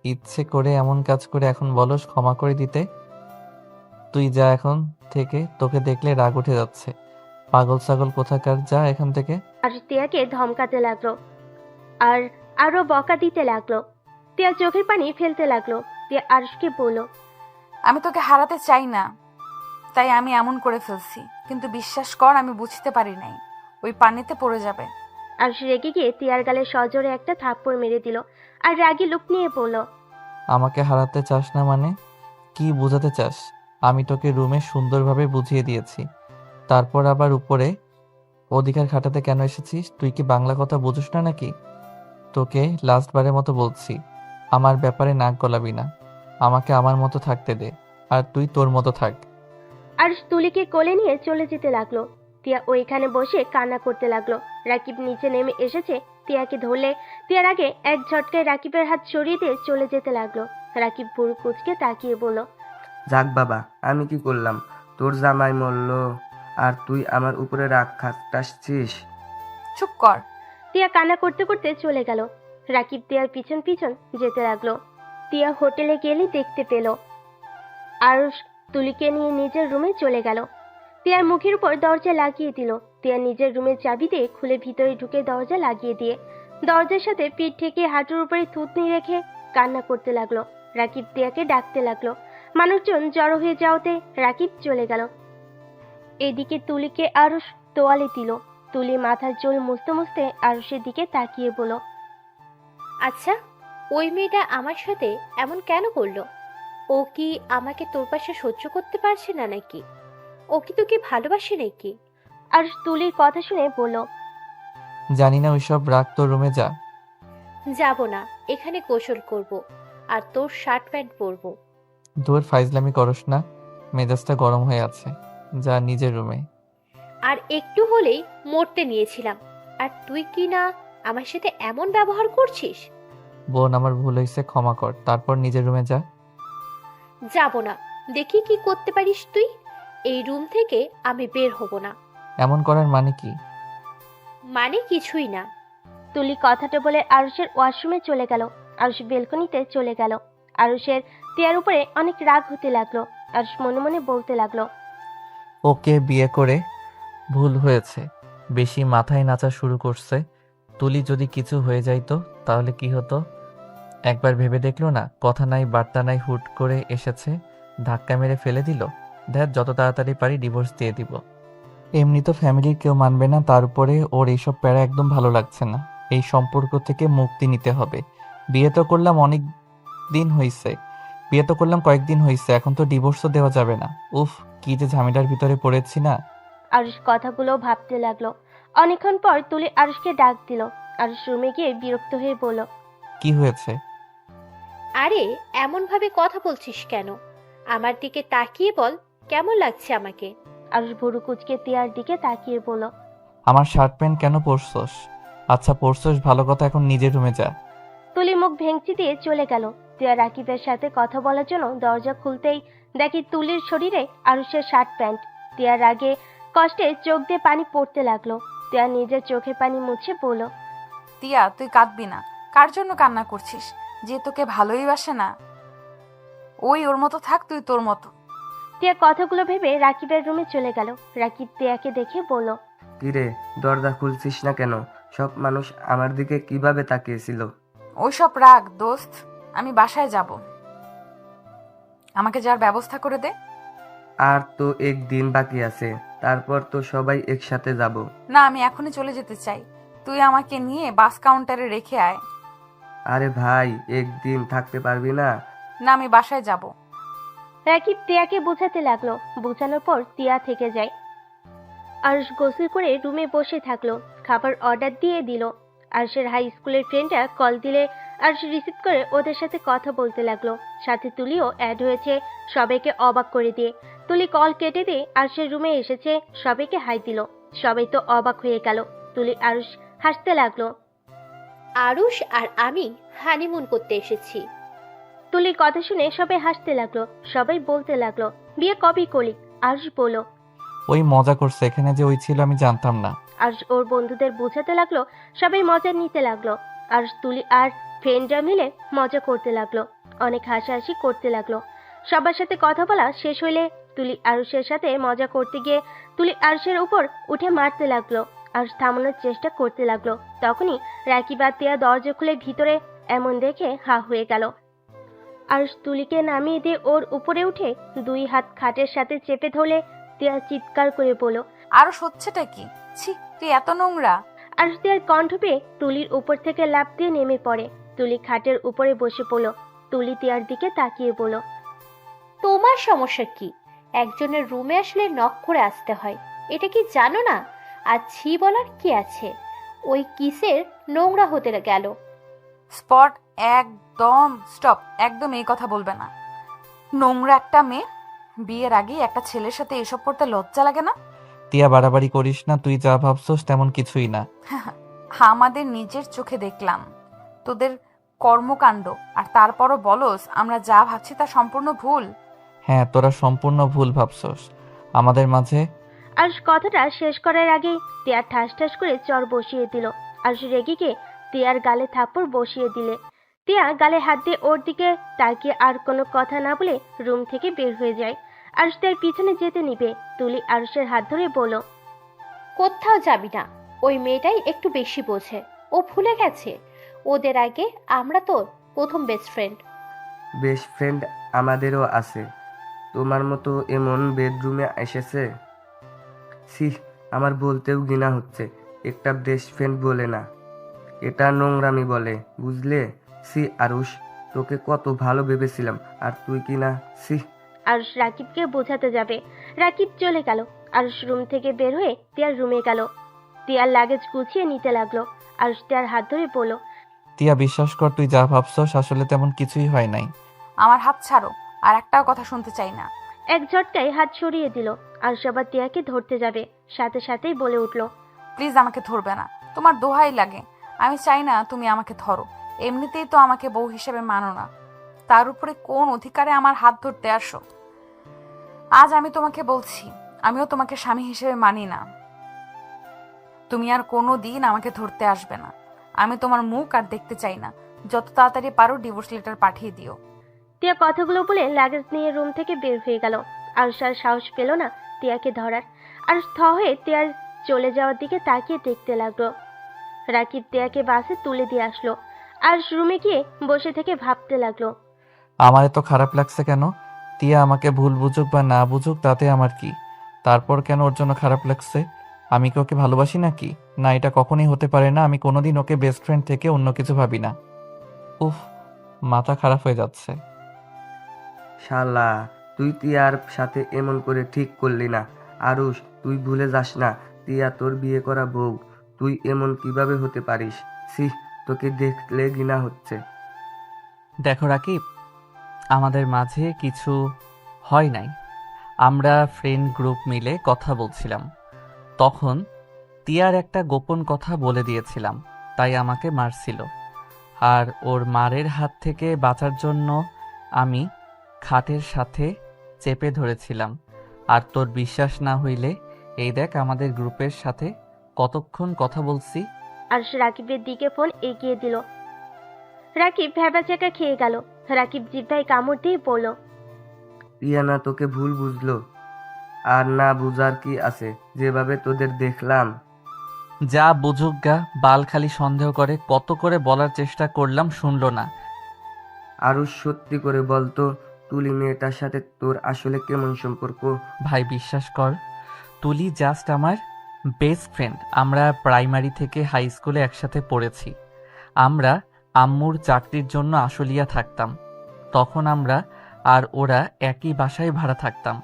ইচ্ছে করে এমন কাজ করে এখন বলস ক্ষমা করে দিতে? তুই যা এখন থেকে, তোকে দেখলে রাগ উঠে যাচ্ছে। পাগল ছাগল কোথাকার, যা এখান থেকে। আরুষ তিয়াকে ধমকাতে লাগলো আর আরো বকা দিতে লাগলো। তিয়া চোখের পানি ফেলতে লাগলো। তিয়া আরুষকে বলল, আমি তোকে হারাতে চাই না, তাই আমি এমন করে ফেলছি, কিন্তু বিশ্বাস কর আমি বুঝতে পারি নাই ওই পানিতে পড়ে যাবে। আরুষ রেগে গিয়ে তিয়ার গালে সজোরে একটা থাপ্পড় মেরে দিল আর রাগী লুক নিয়ে বলল, আমাকে হারাতে চাস না মানে? কি বোঝাতে চাস? আমি তোকে রুমে সুন্দরভাবে বুঝিয়ে দিয়েছি, তারপর আবার উপরে অধিকার খাটাতে কেন এসেছিস? তুই কি বাংলা কথা বুঝিস না নাকি? তোকে লাস্টবারের মতো বলছি, আমার ব্যাপারে নাক গলাবি না। আমাকে আমার মতো থাকতে দে, আর তুই তোর মতো থাক। আরুষ তুলিকে কোলে নিয়ে চলে যেতে লাগলো। তিয়া ওইখানে বসে কান্না করতে লাগলো। রাকিব নিচে নেমে এসেছে, তিয়াকে ধরলে তিয়ার আগে এক ঝটকায় রাকিবের হাত সরিয়ে দিয়ে চলে যেতে লাগলো। রাকিব ভুরু কুচকে তাকিয়ে বলল, যাক বাবা, আমি কি করলাম? তোর জামাই মরল আর তুই আমার উপরে রাগ খাটাচ্ছিস? চুপ কর। তিয়া কান্না করতে করতে চলে গেল। রাকিব তিয়ার পিছন পিছন যেতে লাগলো। তিয়া হোটেলে গেলে দেখতে পেল আরুষ তুলিকে নিয়ে নিজের রুমে চলে গেল। তিয়ার মুখের উপর দরজা লাগিয়ে দিল। তিয়া নিজের রুমের চাবি দিয়ে খুলে ভিতরে ঢুকে দরজা লাগিয়ে দিয়ে দরজার সাথে পিঠ ঠেকে হাঁটুর উপরে থুতনি রেখে কান্না করতে লাগলো। রাকিব তিয়াকে ডাকতে লাগলো। মানুষজন জড়ো হয়ে যাওয়াতে রাকিব চলে গেল। এদিকে তুলিকে আরুষ তোয়ালে দিল। তুলি মাথার চুল মুছতে মুছতে আরুষের দিকে তাকিয়ে বলল, আচ্ছা, ওই মেয়েটা আমার সাথে এমন কেন করলো? ও কি আমাকে তোর পাশে সহ্য করতে পারছে না নাকি? ও কি তোকে ভালোবাসে নাকি? আরুষ তুলির কথা শুনে বলল, জানি না, ওইসব রাগ, তোর রুমে যা। যাব না, এখানে গোসল করব আর তোর শার্ট প্যান্ট পরবো। দূর ফাইজলামি করস না, মেজাজটা গরম হয়ে আছে। যা নিজের রুমে। আর একটু হলেই মরতে নিয়েছিলাম, আর তুই কি না আমার সাথে এমন ব্যবহার করছিস? বোন, আমার ভুল হয়েছে, ক্ষমা কর। তারপর নিজের রুমে যা। যাব না, দেখি কি করতে পারিস তুই। এই রুম থেকে আমি বের হব না। এমন করার মানে কি? মানে কিছুই না। তুলি কথাটা বলে আরুষের ওয়াশরুমে চলে গেল। আরুষ বেলকনিতে চলে গেল। আরুষের তিয়ার উপরে অনেক রাগ হতে লাগলো। আরুষ মনে মনে বলতে লাগলো, ওকে বিয়ে করে ভুল হয়েছে, বেশি মাথায় নাচা শুরু করছে। তুলি যদি কিছু হয়ে যাইতো তাহলে কি হতো? একবার ভেবে দেখলো না? কথা নাই বার্তা নাই, হুট করে এসেছে, ধাক্কা মেরে ফেলে দিল। দেখ, যত তাড়াতাড়ি পারি ডিভোর্স দিয়ে দিব। এমনি তো ফ্যামিলির কেউ মানবে না, তার উপরে ওর এইসব প্যারা একদম ভালো লাগছে না। এই সম্পর্ক থেকে মুক্তি নিতে হবে। বিয়ে তো করলাম অনেক দিন হইছে, বিয়ে তো করলাম কয়েকদিন হইছে, এখন তো ডিভোর্সও দেওয়া যাবে না। উফ, কি যে ঝামেলার ভিতরে পড়েছি না। আরুষ কথাগুলো ভাবতে লাগলো। অনেকক্ষণ পর তুলি আরুষকে ডাক দিল। আরুষ রুমে গিয়ে বিরক্ত হয়ে বলল, কি হয়েছে? আরে এমন ভাবে কথা বলছিস কেন? আমার দিকে তাকিয়ে বল, কেমন লাগছে আমাকে? আরুষ ভুরু কুচকে তিয়ার দিকে তাকিয়ে বলল, আমার শার্ট প্যান্ট কেন পরছস? আচ্ছা পরছস, ভালো কথা, এখন নিজের রুমে যা। তুলি মুখ ভেঙচি দিয়ে চলে গেল। তিয়া রাকিবের সাথে কথা বলার জন্য দরজা খুলতেই দেখি তুলির শরীরে আরুষের শার্ট প্যান্ট। তিয়ার আগে কষ্টে চোখ দিয়ে পানি পড়তে লাগলো। তিয়া নিজের চোখে পানি মুছে বলল, তিয়া, তুই কাঁদবি না। কার জন্য কান্না করছিস? যে তোকে ভালোই বাসে না। ওই ওর মতো থাক, তুই তোর মতো। তিয়া কথাগুলো ভেবে রাকিবের রুমে চলে গেল। রাকিব তিয়াকে দেখে বলল, কিরে, দরজা খুলছিস না কেন? সব মানুষ আমার দিকে কিভাবে তাকিয়েছিল? ওইসব রাগ দোস্ত, আমি বাসায় যাব। আমাকে যার ব্যবস্থা করে দে। আর তো একদিন বাকি আছে, তারপর তো সবাই একসাথে যাব। না, আমি এখনই চলে যেতে চাই। তুই আমাকে নিয়ে বাস কাউন্টারে রেখে আয়। আরে ভাই, একদিন থাকতে পারবি না? না, আমি বাসায় যাব। রাকিব তিয়াকে বোঝাতে লাগলো। বোঝানোর পর তিয়া থেকে যায়। আরুষ গোসল করে রুমে বসে থাকলো। খাবার অর্ডার দিয়ে দিল। আরুষের হাই স্কুলের ফ্রেন্ডরা কল দিলে আরুষ রিসিভ করে ওদের সাথে কথা বলতে লাগলো। সাথে তুলিও অ্যাড হয়েছে, সবাইকে অবাক করে দিয়ে। তুলি কল কেটে দিয়ে আরুষের রুমে এসেছে, সবাইকে হাই দিল। সবাই তো অবাক হয়ে গেল। তুলি আরুষ হাসতে লাগলো। আরুষ আর আমি হানিমুন করতে এসেছি। তুলির কথা শুনে সবাই হাসতে লাগলো, সবাই বলতে লাগলো, বিয়ে কবে করলি? আরুষ বলল। ওই মজা করছে, এখানে যে ওই ছিল আমি জানতাম না। আরুষ ওর বন্ধুদের বোঝাতে লাগলো, সবাই মজা নিতে লাগলো। আরুষ, তুলি আর ফ্রেন্ডরা মিলে মজা করতে লাগলো, অনেক হাসাহাসি করতে লাগলো। সবার সাথে কথা বলা শেষ হইলে তুলি আরুষের সাথে মজা করতে গিয়ে তুলি আরুষের উপর উঠে মারতে লাগলো। আরুষ থামানোর চেষ্টা করতে লাগলো। তখনই রাকিব আর তিয়া দরজা খুলে ভিতরে এমন দেখে হা হয়ে গেল। আরুষ তুলিকে নামিয়ে দিয়ে ওর উপরে উঠে 2 হাত খাটের সাথে চেপে ধরলে তিয়া চিৎকার করে বলল। আরো হচ্ছেটা কি? ছি, তুই এত নোংরা। আরুষ তিয়ার কণ্ঠ পেয়ে তুলির উপর থেকে লাফ দিয়ে নেমে পড়ে। তুলি খাটের উপরে বসে পড়ল। তুলি তিয়ার দিকে তাকিয়ে বলল। তোমার সমস্যা কি? একজনের রুমে আসলে নক করে আসতে হয়, এটা কি জানো না? আর ছি বলার কি আছে? ওই কিসের নোংরা হতে গেল। স্পট, একদম স্টপ, একদম এই কথা বলবে না। নোংরা একটা মেয়ে, বিয়ের আগেই একটা ছেলের সাথে এসব করতে লজ্জা লাগে না? তিয়া বাড়াবাড়ি করিস না, তুই যা ভাবছস তেমন কিছুই না। আমাদের নিজের চোখে দেখলাম তোদের কর্মকাণ্ড, আর তারপরও বলস আমরা যা ভাবছি তা সম্পূর্ণ ভুল। হ্যাঁ, তোরা সম্পূর্ণ ভুল ভাবছস। আমাদের মাঝে আরুষ কথাটা শেষ করার আগেই তিয়ার ঠাস ঠাস করে চর বসিয়ে দিল। আরুষ রেগে গিয়ে তিয়ার গালে থাপ্পড় বসিয়ে দিলে। তিয়া গালে হাত দিয়ে ওর দিকে তাকিয়ে আর কোনো কথা না বলে রুম থেকে বের হয়ে যায়। আরুষ তিয়ার পিছনে যেতে নিবে, তুলি আরুষের হাত ধরে বলল। কোথাও যাবি না, ওই মেয়েটাই একটু বেশি বোঝে। ও ভুলে গেছে ওদের আগে আমরা তোর প্রথম বেস্ট ফ্রেন্ড। বেস্ট ফ্রেন্ড আমাদেরও আছে, তোমার মতো এমন বেডরুমে এসেছে। সি, আমার বলতেও ঘৃণা হচ্ছে। একটা বেস্ট ফ্রেন্ড বলে না, এটা নোংরামি বলে, বুঝলে? সি আরুষ, তোকে কত ভালো ভেবেছিলাম, আর তুই কি না, সি। আরুষ রাকিবকে বোঝাতে যাবে, রাকিব চলে গেল। আরুষ রুম থেকে বের হয়ে তিয়ার রুমে গেল। তিয়ার লাগেজ গুছিয়ে নিতে লাগলো। আরুষ তিয়ার হাত ধরে বলল। তিয়া বিশ্বাস কর, তুই যা ভাবছস আসলে তেমন কিছুই হয় নাই। আমার হাত ছাড়ো, আর একটাও কথা শুনতে চাই না। এক ঝটকায় হাত সরিয়ে দিল। আরুষ আবার তিয়াকে ধরতে যাবে, সাথে সাথেই বলে উঠল। প্লিজ আমাকে ধরবে না, তোমার দোহাই লাগে। আমি চাই না তুমি আমাকে ধরো, এমনিতেই তো আমাকে বউ হিসেবে মানো না, তার উপরে কোন অধিকারে আমার হাত ধরতে আসো? আজ আমি তোমাকে বলছি, আমিও তোমাকে স্বামী হিসেবে মানি না। তুমি আর কোনো দিন আমাকে ধরতে আসবে না। আমি তোমার মুখ আর দেখতে চাই না। যত তাড়াতাড়ি পারো ডিভোর্স লেটার পাঠিয়ে দিও। তিয়া কথাগুলো বলে লাগেজ নিয়ে রুম থেকে বের হয়ে গেল। আরুষ আর সাহস পেল না তিয়াকে ধরার। আরুষ থ হয়ে তিয়ার চলে যাওয়ার দিকে তাকিয়ে দেখতে লাগলো। রাকিব তিয়াকে বাসে তুলে দিয়ে আসলো। আরুষ রুমে গিয়ে বসে থেকে ভাবতে লাগলো। আমার এত খারাপ লাগছে কেন? তিয়া আমাকে ভুল বুঝুক বা না বুঝুক তাতে আমার কি? তারপর কেন ওর জন্য খারাপ লাগছে? আমি কি ওকে ভালোবাসি নাকি? না, এটা কখনোই হতে পারে না। আমি কোনোদিন ওকে বেস্ট ফ্রেন্ড থেকে অন্য কিছু ভাবি না। উফ, মাথা খারাপ হয়ে যাচ্ছে। শালা, তুই তিয়ার সাথে এমন করে ঠিক করলি না। আরুষ, তুই ভুলে যাস না, তিয়া তোর বিয়ে করা বউ। তুই এমন কিভাবে হতে পারিস? সি, তোকে দেখলে ঘৃণা হচ্ছে। দেখো রাকিব, আমাদের মাঝে কিছু হয় নাই। আমরা ফ্রেন্ড গ্রুপ মিলে কথা বলছিলাম, তখন তিয়ার একটা গোপন কথা বলে দিয়েছিলাম, তাই আমাকে মারছিল। আর ওর মারের হাত থেকে বাঁচার জন্য আমি খাটের সাথে চেপে ধরেছিলাম। আর তোর বিশ্বাস না হইলে এই দেখ আমাদের গ্রুপের সাথে কতক্ষণ কথা বলছি। আরুষ রাকিবের দিকে ফোন এগিয়ে দিল। রাকিব ভ্যাবাচাকা খেয়ে গেল। রাকিব জিহ্বায় কামড় দিয়ে বলল। তিয়া না তোকে ভুল বুঝলো, আর না বুঝার কি আছে, যেভাবে তোদের দেখলাম। যা বুঝুক গা, বাল খালি সন্দেহ করে। কত করে বলার চেষ্টা করলাম, শুনলো না। আরুষ, সত্যি করে বলতো, তুলি মেয়েটার সাথে তোর আসলে কেমন সম্পর্ক? ভাই বিশ্বাস কর, তুলি জাস্ট আমার বেস্ট ফ্রেন্ড। আমরা প্রাইমারি থেকে হাই স্কুলে একসাথে পড়েছি। আমরা আম্মুর চাকরির জন্য আশুলিয়া থাকতাম। তখন আমরা আর ওরা একই বাসায় ভাড়া থাকতাম,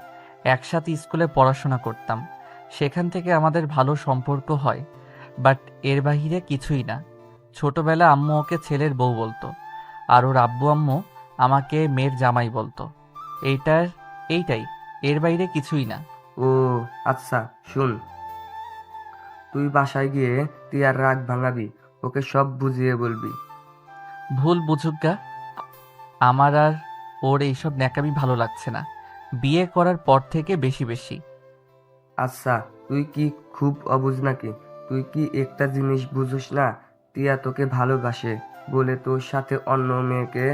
একসাথে স্কুলে পড়াশোনা করতাম। সেখান থেকে আমাদের ভালো সম্পর্ক হয়, বাট এর বাহিরে কিছুই না। ছোটবেলা আম্মু ওকে ছেলের বউ বলতো, আর ওর আব্বু আম্মু আমাকে মেয়ের জামাই বলতো। এইটাই, এর বাইরে কিছুই না। ও আচ্ছা, শুন, তুই বাসায় গিয়ে তিয়ার রাগ ভাঙাবি। ওকে সব বুঝিয়ে বলবি। ভুল বুঝুক গা, আমার আর ওর এইসব ন্যাকামি ভালো লাগছে না, বিয়ে করার পর থেকে বেশি বেশি। আচ্ছা, তুই কি খুব অবুঝ নাকি? তুই কি একটা জিনিস বুঝিস না? টিয়া তোকে ভালোবাসে বলে তোর সাথে অন্য মেয়েকে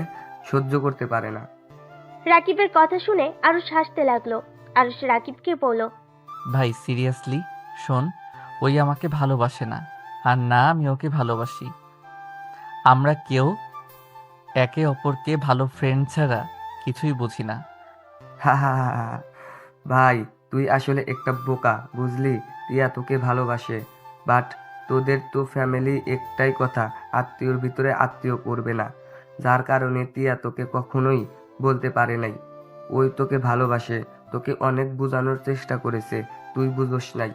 সহ্য করতে পারে না। রাকিবের কথা শুনে আরুষ হাসতে লাগলো। আরুষ রাকিবকে বলল, ভাই সিরিয়াসলি শোন, ওই আমাকে ভালোবাসে না, আর না আমি ওকে ভালোবাসি। আমরা কেউ একে অপরকে ভালো ফ্রেন্ড ছাড়া কিছুই বুঝি না। হা হা হা হা। ভাই, তুই আসলে একটা বোকা, বুঝলি? টিয়া তোকে ভালোবাসে, বাট তোদের তো ফ্যামিলি একটাই কথা, আত্মীয়র ভিতরে আত্মীয় করবে না, যার কারণে টিয়া তোকে কখনোই বলতে পারে নাই ওই তোকে ভালোবাসে। তোকে অনেক বোঝানোর চেষ্টা করেছে, তুই বুঝোস নাই।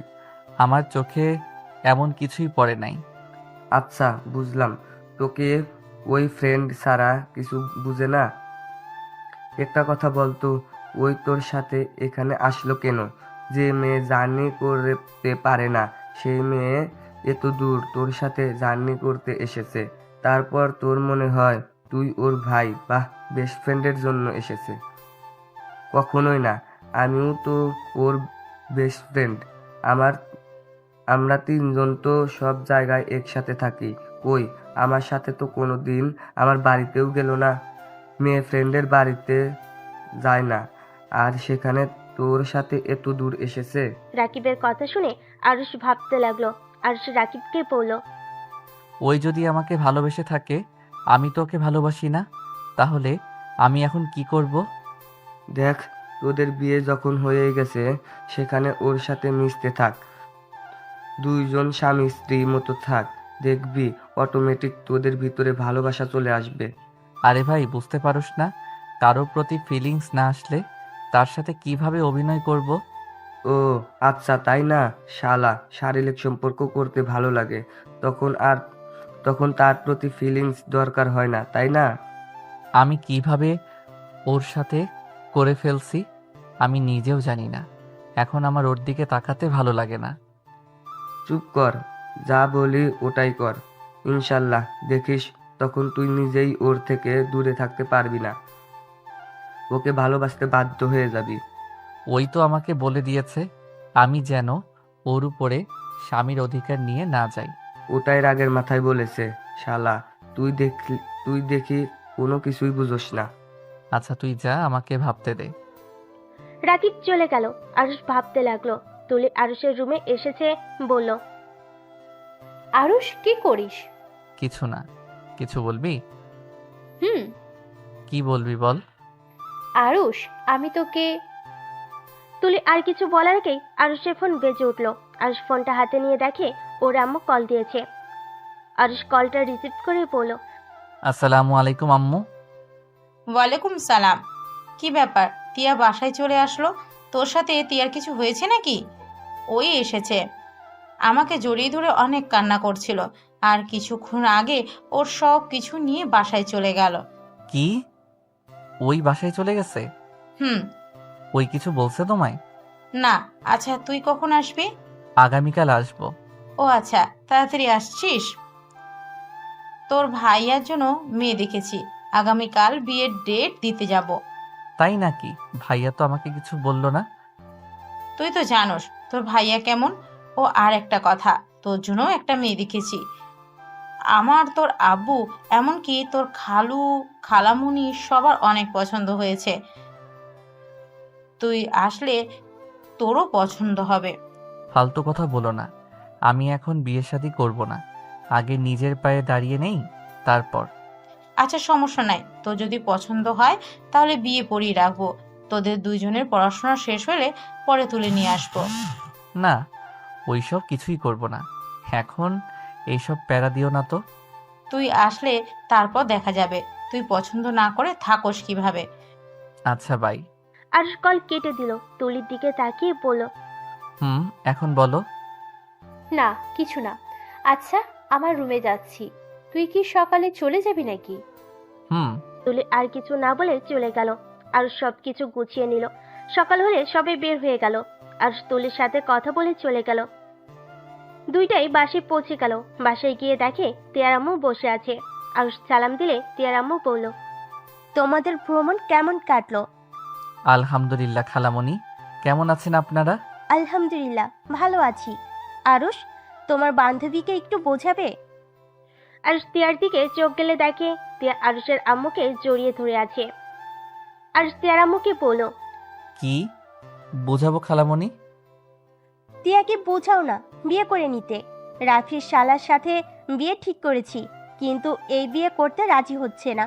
আমার চোখে এমন কিছুই পড়ে নাই। আচ্ছা বুঝলাম, তোকে ওই ফ্রেন্ড ছাড়া কিছু বুঝে না। একটা কথা বলতো, ওই তোর সাথে এখানে আসলো কেন? যে মেয়ে জার্নি করতে পারে না, সেই মেয়ে এত দূর তোর সাথে জার্নি করতে এসেছে, তারপর তোর মনে হয় তুই ওর ভাই বা বেস্ট ফ্রেন্ডের জন্য এসেছে? কখনোই না। আমিও তো ওর বেস্ট ফ্রেন্ড। আমার আমরা তিনজন তো সব জায়গায় একসাথে থাকি। কই, আমার সাথে তো কোনো দিন আমার বাড়িতেও গেল না, মেয়ে ফ্রেন্ডের বাড়িতে যায় না, আর সেখানে তোর সাথে এত দূর এসেছে। রাকিবের কথা শুনে আরুষ ভাবতে লাগলো। আরুষ রাকিবকে বলল, ওই যদি আমাকে ভালোবেসে থাকে, আমি তো ওকে ভালোবাসি না, তাহলে আমি এখন কি করব? দেখ, তোদের বিয়ে যখন হয়ে গেছে, সেখানে ওর সাথে মিশতে থাক, দুইজন স্বামী স্ত্রীর মতো থাক, দেখবি অটোমেটিক তোদের ভিতরে ভালোবাসা চলে আসবে। আরে ভাই বুঝতে পারোস না, কারোর প্রতি ফিলিংস না আসলে তার সাথে কিভাবে অভিনয় করব? ও আচ্ছা, তাই না? শালা, শারীরিক সম্পর্ক করতে ভালো লাগে, তখন তার প্রতি ফিলিংস দরকার হয় না, তাই না? আমি কিভাবে ওর সাথে করে ফেলছি আমি নিজেও জানি না, এখন আমার ওর দিকে তাকাতে ভালো লাগে না। চুপ কর, যা বলি ওটাই কর। ইনশাল্লাহ দেখিস, তখন তুই নিজেই ওর থেকে দূরে থাকতে পারবি না, ওকে ভালোবাসতে বাধ্য হয়ে যাবি। ওই তো আমাকে বলে দিয়েছে আমি যেন ওর উপরে স্বামীর অধিকার নিয়ে না যাই। ওটাই রাগের মাথায় বলেছে। শালা, তুই দেখি কোনো কিছুই বুঝোস না। আচ্ছা তুই যা, আমাকে ভাবতে দে। রাকিব চলে গেল। আরুষ ভাবতে লাগলো। তুলি আরুষের রুমে এসেছে, বলল, আরুষ, কি করিস? কিছু না। কিছু বলবি? হুম। কি বলবি বল। আরুষ, আমি তোকে তুলি আর কিছু বলার আগেই আরুষের ফোন বেজে উঠলো। আরুষ ফোনটা হাতে নিয়ে দেখে ওর আম্মু কল দিয়েছে। আরুষ কলটা রিসিভ করে বলল, আসসালামু আলাইকুম আম্মু। ওয়ালাইকুম সালাম। কি ব্যাপার, তিয়া বাসায় চলে আসলো? তোর সাথে তিয়ার কিছু হয়েছে নাকি? ওই এসেছে, আমাকে জড়িয়ে ধরে অনেক কান্না করছিল, আর কিছুক্ষণ আগে ওর সব কিছু নিয়ে বাসায় চলে গেল। কি, ওই বাসায় চলে গেছে? হুম। ওই কিছু বলছে তোমায়? না। আচ্ছা তুই কখন আসবি? আগামীকাল আসবো। ও আচ্ছা, তাড়াতাড়ি আসছিস? তোর ভাইয়ার জন্য মেয়ে দেখেছি, আগামীকাল বিয়ের ডেট দিতে যাব। তাই নাকি? ভাইয়া তো আমাকে কিছু বললো না। তুই তো জানোস তোর ভাইয়া কেমন। ও আর একটা কথা, তোর জন্য একটা মেয়ে দেখেছি। আমার, তোর আব্বু, এমনকি তোর খালু, খালামুনি সবার অনেক পছন্দ হয়েছে। তুই আসলে তোরও পছন্দ হবে। ফালতু কথা বলো না, আমি এখন বিয়ে শাদী করব না, আগে নিজের পায়ে দাঁড়িয়ে নেই তারপর। আচ্ছা সমস্যা নাই, তোর যদি পছন্দ হয় তাহলে বিয়ে পড়িয়ে রাখবো। তোদের দুইজনের পড়াশোনা শেষ হলে পরে তুলে নিয়ে আসবো। না, ওইসব কিছুই করব না, এখন এইসব প্যারা দিও না তো। তুই আসলে তারপর দেখা যাবে তুই পছন্দ না করে থাকোস কিভাবে। আচ্ছা বাই। আরুষ কল কেটে দিল। তুলির দিকে তাকিয়ে বলল, এখন বলো। না, কিছু না। আচ্ছা, আমার রুমে যাচ্ছি, তুই কি সকালে চলে যাবি নাকি? তুলি আর কিছু না বলে চলে গেল। আরুষ সবকিছু গুছিয়ে নিল। সকাল হলে সবাই বের হয়ে গেল। আরুষ তুলির সাথে কথা বলে চলে গেল। দুইটাই বাসায় পৌঁছে গেল। বাসায় গিয়ে দেখে তিয়ার আম্মু বসে আছে। আরুষ সালাম দিলে তিয়ার আম্মু বলল, তোমাদের ভ্রমণ কেমন কাটলো? আলহামদুলিল্লাহ খালামণি, কেমন আছেন আপনারা? আলহামদুলিল্লাহ ভালো আছি। আরুষ, তোমার বান্ধবীকে একটু বোঝাবে? আরুষ তিয়ার দিকে চোখ গেলে দেখে তিয়া আরুষের আম্মুকে জড়িয়ে ধরে আছে। আরুষ তিয়ার আম্মুকে বলল, কি বোঝাবো খালামণি? তিয়াকে বোঝাও না বিয়ে করে নিতে। রাফির শালার সাথে বিয়ে ঠিক করেছি, কিন্তু এই বিয়ে করতে রাজি হচ্ছে না।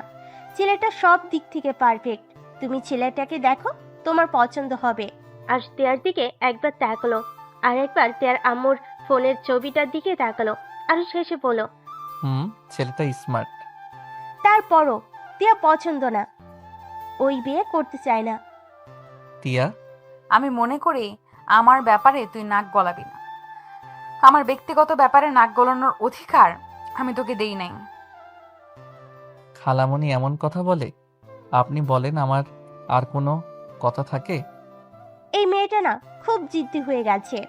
ছেলেটা সব দিক থেকে পারফেক্ট। তুমি ছেলেটাকে দেখো, তোমার পছন্দ হবে। আর তিয়ার দিকে একবার তাকালো, আর একবার তিয়ার আম্মুর ফোনের ছবিটার দিকে তাকালো। আর শেষে বলল, ছেলেটা স্মার্ট। তারপরও তিয়া পছন্দ না, ওই বিয়ে করতে চায় না। টিয়া, আমি মনে করি আমার ব্যাপারে তুই নাক গলাবি না। আমার ব্যক্তিগত ব্যাপারে নাক গলানোর অধিকার আমি তোকে দেই নাই। খালামণি এমন কথা বলে? আপনি বলেন, আমার আর কোনো কথা থাকে? এই মেয়েটা না খুব জিদ্দি হয়ে গেছে।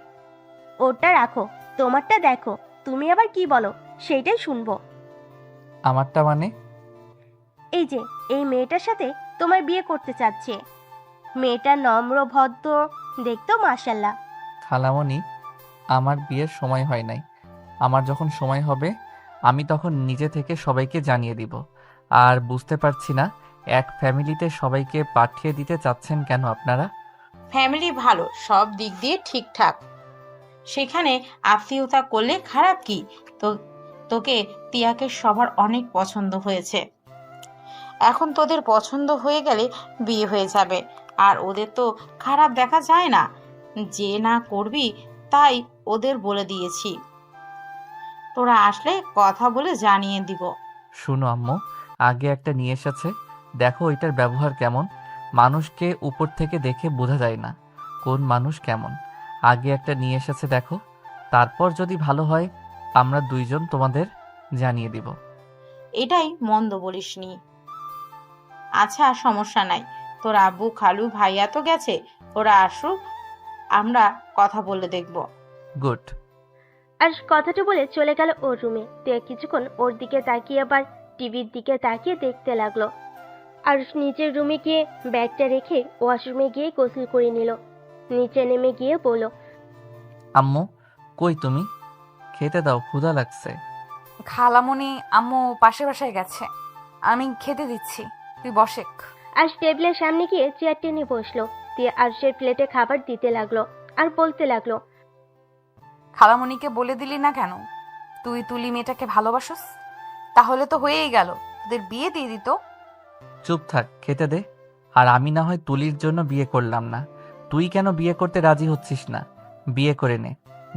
ওটা রাখো, তোমারটা দেখো। তুমি আবার কি বলো সেইটাই শুনবো। আমারটা মানে? এই যে এই মেয়েটার সাথে তোমার বিয়ে করতে চাচ্ছে। মেয়েটা নম্র ভদ্র, দেখতো মাশাল্লাহ। খালামণি, আমার বিয়ের সময় হয় নাই। আমার যখন সময় হবে আমি তখন নিজে থেকে সবাইকে জানিয়ে দিব। আর বুঝতে পারছি না, এক ফ্যামিলিতে সবাইকে পাঠিয়ে দিতে চাচ্ছেন কেন আপনারা? ফ্যামিলি ভালো, সব দিক দিয়ে ঠিকঠাক, সেখানে আত্মীয়তা করলে খারাপ কি? তো তোকে তিয়াকে সবার অনেক পছন্দ হয়েছে। এখন তোদের পছন্দ হয়ে গেলে বিয়ে হয়ে যাবে। আর ওদের তো খারাপ দেখা যায় না। যে না করবি তাই ওদের বলে দিয়েছি, তোরা আসলে কথা বলে জানিয়ে দিব। শুনো আম্মু, আগে একটা নিয়ে এসেছে, দেখো এটার ব্যবহার কেমন। মানুষকে উপর থেকে দেখে বোঝা যায় না কোন মানুষ কেমন। আগে একটা নিয়ে এসেছে দেখো, তারপর যদি ভালো হয় আমরা দুইজন তোমাদের জানিয়ে দিব। এটাই মন্দ বলিসনি। আচ্ছা, সমস্যা নাই। তোর আব্বু খালু ভাইয়া তো গেছে, ওরা আসুক, আমরা কথা বলে দেখব। গুড। আর কথাটা বলে চলে গেল ওর রুমে। তিয়া কিছুক্ষণ ওর দিকে তাকিয়ে আবার টিভির দিকে তাকিয়ে দেখতে লাগলো। আর নিচের রুমে গিয়ে ব্যাগটা রেখে ওয়াশরুমে গিয়ে গোসল করে নিল। নিচে নেমে গিয়ে বলল, আম্মু কই তুমি? খেতে দাও, ক্ষুধা লাগছে। খালামণি আম্মু পাশের বাসায় গেছে, আমি খেতে দিচ্ছি, তুই বসেক। আজ টেবিলের সামনে গিয়ে চেয়ার টেনে বসলো। তিয়া আরশের প্লেটে খাবার দিতে লাগলো আর বলতে লাগলো, খালামণিকে বলে দিলি না কেন তুই তুলি মেয়েটাকে ভালোবাসস? তাহলে তো হয়েই গেল, তোদের বিয়ে দিয়ে দিত। চুপ থাক, খেতে দে। আর আমি না হয় তুলির জন্য বিয়ে করলাম না, তুই কেন বিয়ে করতে রাজি হচ্ছিস না? বিয়ে করে নে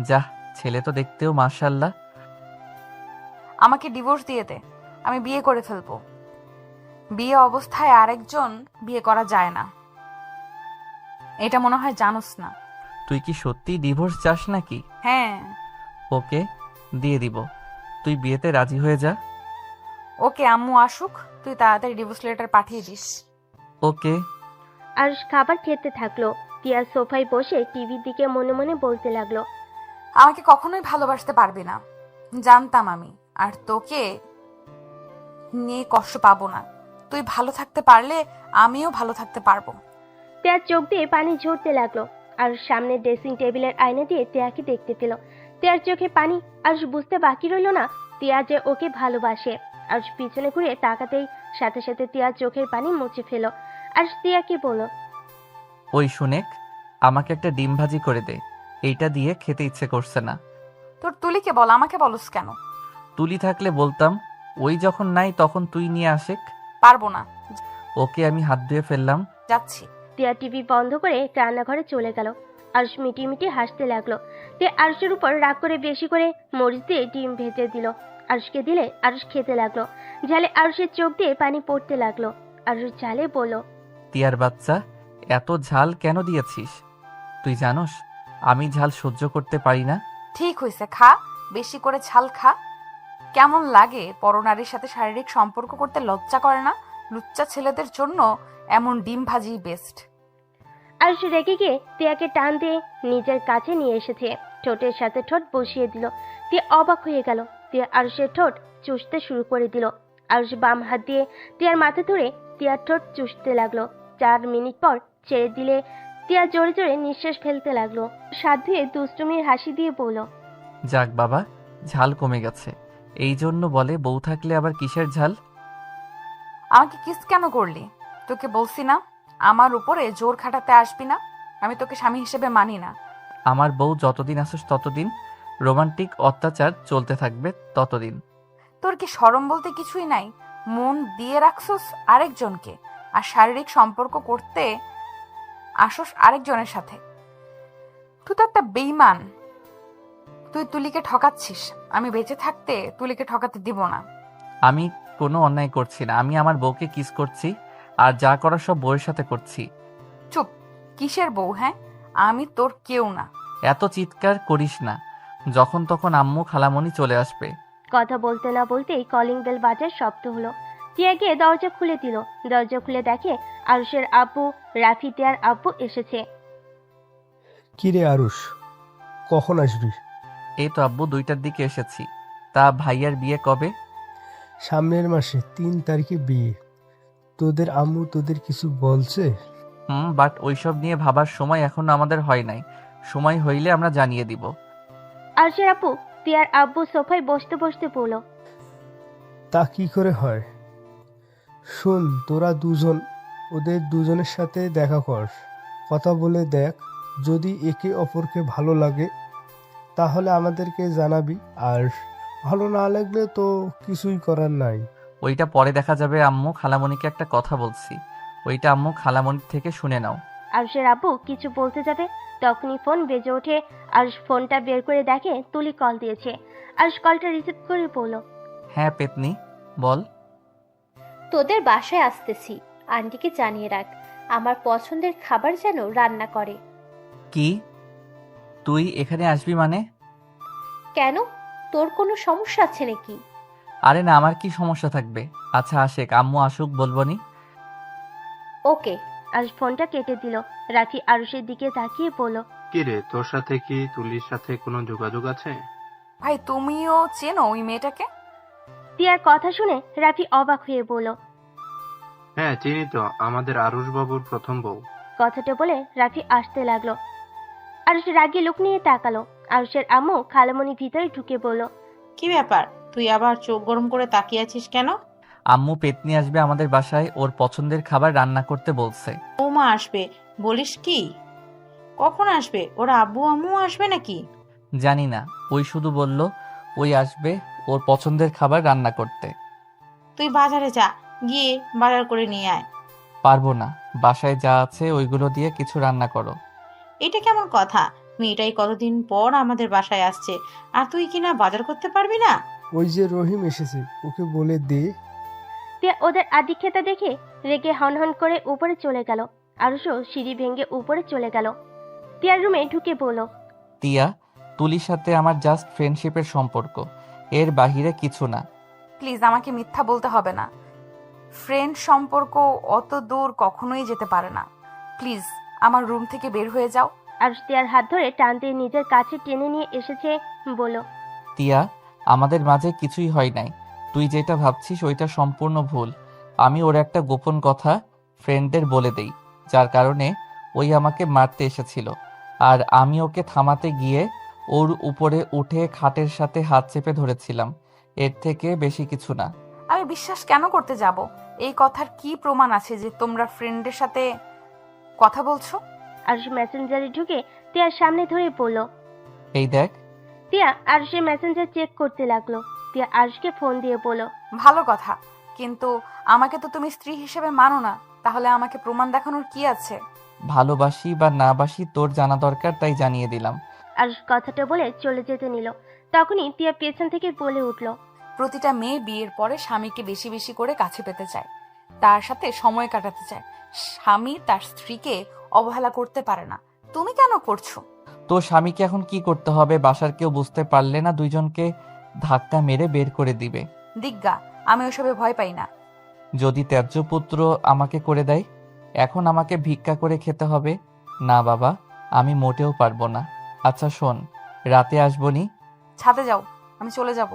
যা, ছেলে তো দেখতেও মাশাআল্লাহ। আমাকে ডিভোর্স দিয়ে দে, আমি বিয়ে করে ফেলবো। বিয়ে অবস্থায় আরেকজন বিয়ে করা যায় না, এটা মনে হয় জানোস না। তুই কি সত্যি ডিভোর্স চাস নাকি? হ্যাঁ। ওকে, দিয়ে দিব, তুই বিয়েতে রাজি হয়ে যা। ওকে, আম্মু আসুক, তুই তাড়াতাড়ি ডিভোর্স লেটার পাঠিয়ে দিস। ওকে। আরশ খাবার খেতে থাকলো। তিয়া সোফায় বসে টিভির দিকে মনে মনে বলতে লাগলো, আমাকে কখনোই ভালোবাসতে পারবি না, জানতাম আমি। আর তোকে নিয়ে কষ্ট পাবো না। তুই ভালো থাকতে পারলে আমিও ভালো থাকতে পারবো। তিয়ার চোখ দিয়ে পানি ঝরতে লাগলো। আর সামনে ড্রেসিং টেবিলের আয়না দিয়ে তিয়াকে দেখতে পেল। তিয়ার চোখে পানি। আর বুঝতে বাকি রইল না তিয়া যে ওকে ভালোবাসে। আর পিছনে ঘুরে তাকাতেই সাথে সাথে তিয়ার চোখের পানি মুছে ফেল। আর তিয়াকে বলল, ওই শুনেক, আমাকে একটা ডিম ভাজি করে দে, এইটা দিয়ে খেতে ইচ্ছে করছে না। তোর তুলিকে বল, আমাকে বলস কেন? তুলি থাকলে বলতাম, ওই যখন নাই তখন তুই নিয়ে আসেক। পারবো না। ওকে, আমি হাত ধুয়ে ফেললাম। যাচ্ছি। তিয়া টিভি বন্ধ করে রান্নাঘরে চলে গেল। আরশ মিটি মিটি হাসতে লাগলো। তিয়া আরশের উপর রাগ করে বেশি করে মরিচ দিয়ে ডিম ভেজে দিল। আরশকে দিলে আরশ খেতে লাগলো। ঝালে আরশের চোখ দিয়ে পানি পড়তে লাগলো। আরশ ঝালে বলল, তিয়ার বাচ্চা, এত ঝাল কেন দিয়েছিস? তুই জানোস আমি ঝাল সহ্য করতে পারি না। ঠিক হয়েছে, খা, বেশি করে ঝাল খা। কেমন লাগে পরনারীর সাথে শারীরিক সম্পর্ক করতে? লজ্জা করে না? লুচ্চা ছেলেদের জন্য এমন ডিম ভাজি বেস্ট। আরশ রেগে গিয়ে তিয়াকে টান দিয়ে নিজের কাছে নিয়ে এসেছে। ঠোঁটের সাথে ঠোঁট বসিয়ে দিল। তিয়া অবাক হয়ে গেল। তিয়া আরুষের ঠোঁট চুষতে শুরু করে দিল। আরুষ বাম হাত দিয়ে তিয়ার মাথা ধরে তিয়ার ঠোঁট চুষতে লাগলো। 4 মিনিট পর ছেড়ে দিলে তিয়া জোরে জোরে নিঃশ্বাস ফেলতে লাগলো। সাধ ধুয়ে দুষ্টুমির হাসি দিয়ে বলল, যাক বাবা, ঝাল কমে গেছে। এই জন্য বলে বউ থাকলে আবার কিসের ঝাল। আমাকে কিস কেন করলি? তোকে বলছি না আমার উপরে জোর খাটাতে আসবি না। আমি তোকে স্বামী হিসেবে মানি না। আমার বউ যতদিন আসুস ততদিন রোমান্টিক অত্যাচার চলতে থাকবে ততদিন। তোর কি শরম বলতে কিছুই নাই? মন দিয়ে রাখছস আরেকজনকে, আর শারীরিক সম্পর্ক করতে আসস আরেকজনের সাথে। তুই তো একটা বেঈমান। তুই তুলিকে ঠকাচ্ছিস। আমি বেঁচে থাকতে তুলিকে ঠকাতে দিব না। আমি কোনো অন্যায় করছি না। আমি আমার বউকে কিস করছি, আর যা করার সব বউয়ের সাথে করছি। চুপ। কিসের বউ? হ্যাঁ, আমি তোর কেউ না। এত চিৎকার করিস না, যখন তখন আম্মু খালামণি চলে আসবে। কথা বলতে না বলতেই কলিং বেল বাজার শব্দ হলো। টিয়া গিয়ে দরজা খুলে দিল। দরজা খুলে দেখে আরুষের আব্বু, রাফি টিয়ার আব্বু এসেছে। কিরে আরুষ, কখন আসবি? এই তো আব্বু 2টার দিকে এসেছি। তা ভাইয়ার বিয়ে কবে? সামনের মাসে 3 তারিখে বিয়ে। তোদের আম্মু তোদের কিছু বলছে? বাট ওইসব নিয়ে ভাবার সময় এখনো আমাদের হয় নাই। সময় হইলে আমরা জানিয়ে দিব। আরুষের আব্বু টিয়ার আব্বু সোফায় বসতে বসতে বলল, তা কি করে হয়? শোন, তোরা দুজন ওদের দুজনের সাথে দেখা কর, কথা বলে দেখ। যদি একে অপরকে ভালো লাগে তাহলে আমাদেরকে জানাবি, আর ভালো না লাগলে তো কিছুই করার নাই। ওইটা পরে দেখা যাবে আম্মু। খালামণিকে একটা কথা বলছি, ওইটা আম্মু খালামণির থেকে শুনে নাও। আরুষের আব্বু কিছু বলতে যাবে তখনই ফোন বেজে ওঠে। আরুষ ফোনটা বের করে দেখে তুলি কল দিয়েছে। আরুষ কলটা রিসিভ করে বলল, হ্যাঁ পেতনি, বল। তোদের বাসায় আসতেছি, আন্টিকে জানিয়ে রাখ আমার পছন্দের খাবার যেন রান্না করে। কি, তুই এখানে আসবি মানে? কেন, তোর কোনো সমস্যা আছে নাকি? আরে না, আমার কি সমস্যা থাকবে? আচ্ছা আশেক, আম্মু আসুক বলবনি। ওকে। আরুষ ফোনটা কেটে দিল। রাফি আরুষের দিকে তাকিয়ে বলল, কিরে, তোর সাথে কি তুলির সাথে কোনো যোগাযোগ আছে? ভাই, তুমিও চেনো ওই মেয়েটাকে? টিয়ার কথা শুনে রাফি অবাক হয়ে বলল, হ্যাঁ চিনি তো, আমাদের আরুষ বাবুর প্রথম বউ। কথাটা বলে রাফি আসতে লাগলো। আরুষ রাগে লোক নিয়ে তাকালো। আরুষের আম্মু খালামণি ভিতরে ঢুকে বলল, কি ব্যাপার, তুই আবার চোখ গরম করে তাকিয়ে আছিস কেন? আম্মু পেতনি আসবে আমাদের বাসায়, ওর পছন্দের খাবার রান্না করতে বলছে। বৌমা আসবে বলিস কি? কখন আসবে? ওর আব্বু আম্মু আসবে নাকি? জানি না, ওই শুধু বলল ওই আসবে ওর পছন্দের খাবার রান্না করতে। তুই বাজারে যা, গিয়ে বাজার করে নিয়ে আয়। পারবো না, বাসায় যা আছে ওইগুলো দিয়ে কিছু রান্না করো। এটা কেমন কথা? মেয়েটাই কতদিন পর আমাদের বাসায় আসছে, আর তুই কিনা বাজার করতে পারবি না? ওই যে রহিম এসেছে, ওকে বলে দে। টিয়া ওদের আদিক্ষেতা দেখে রেগে হনহন করে উপরে চলে গেল। আরুষও সিঁড়ি ভেঙে উপরে চলে গেল। টিয়ার রুমে ঢুকে বলল, তিয়া, তুলির সাথে আমার জাস্ট ফ্রেন্ডশিপের সম্পর্ক, এর বাহিরে কিছু না। প্লিজ, আমাকে মিথ্যা বলতে হবে না। ফ্রেন্ড সম্পর্ক অত দূর কখনোই যেতে পারে না। প্লিজ আমার রুম থেকে বের হয়ে যাও। আরুষ টিয়ার হাত ধরে টান দিয়ে নিজের কাছে টেনে নিয়ে এসেছে। বলল, তিয়া, আমাদের মাঝে কিছুই হয় নাই। তুই যেটা ভাবছিস ওইটা সম্পূর্ণ ভুল। আমি ওর একটা গোপন কথা ফ্রেন্ডদের বলে দেই, যার কারণে ওই আমাকে মারতে এসেছিল, আর আমি ওকে থামাতে গিয়ে ওর উপরে উঠে খাটের সাথে হাত চেপে ধরেছিলাম। এর থেকে বেশি কিছু না। আমি বিশ্বাস কেন করতে যাব? এই কথার কি প্রমাণ আছে যে তোমরা ফ্রেন্ডের সাথে কথা বলছো? আরুষ মেসেঞ্জারে ঢুকে টিয়ার সামনে ধরে বলল। এই দেখ। টিয়া আরুষের মেসেঞ্জার চেক করতে লাগলো। টিয়া আরুষকে ফোন দিয়ে বলল, ভালো কথা, কিন্তু আমাকে তো তুমি স্ত্রী হিসেবে মানো না। তাহলে আমাকে প্রমাণ দেখানোর কি আছে? ভালোবাসি বা না বাসি তোর জানা দরকার, তাই জানিয়ে দিলাম। আরুষ কথাটা বলে চলে যেতে নিল। তখনই টিয়া পেছন থেকে বলে উঠল, প্রতিটা মেয়ে বিয়ের পরে স্বামীকে বেশি বেশি করে কাছে পেতে চায়, তার সাথে সময় কাটাতে চায়। স্বামী তার স্ত্রীকে অবহেলা করতে পারে না। তুমি কেন করছো? তো স্বামীকে এখন কি করতে হবে? বাসার কেউ বুঝতে পারলে না দুইজনকে ধাক্কা মেরে বের করে দিবে। দিগ্গা, আমি ওসবে ভয় পাই না। যদি ত্যায্য পুত্র আমাকে করে দেয়, এখন আমাকে ভিক্ষা করে খেতে হবে? না বাবা, আমি মোটেও পারবো না। আচ্ছা শোন, রাতে আসবনি। ছাদে যাও, আমি চলে যাব।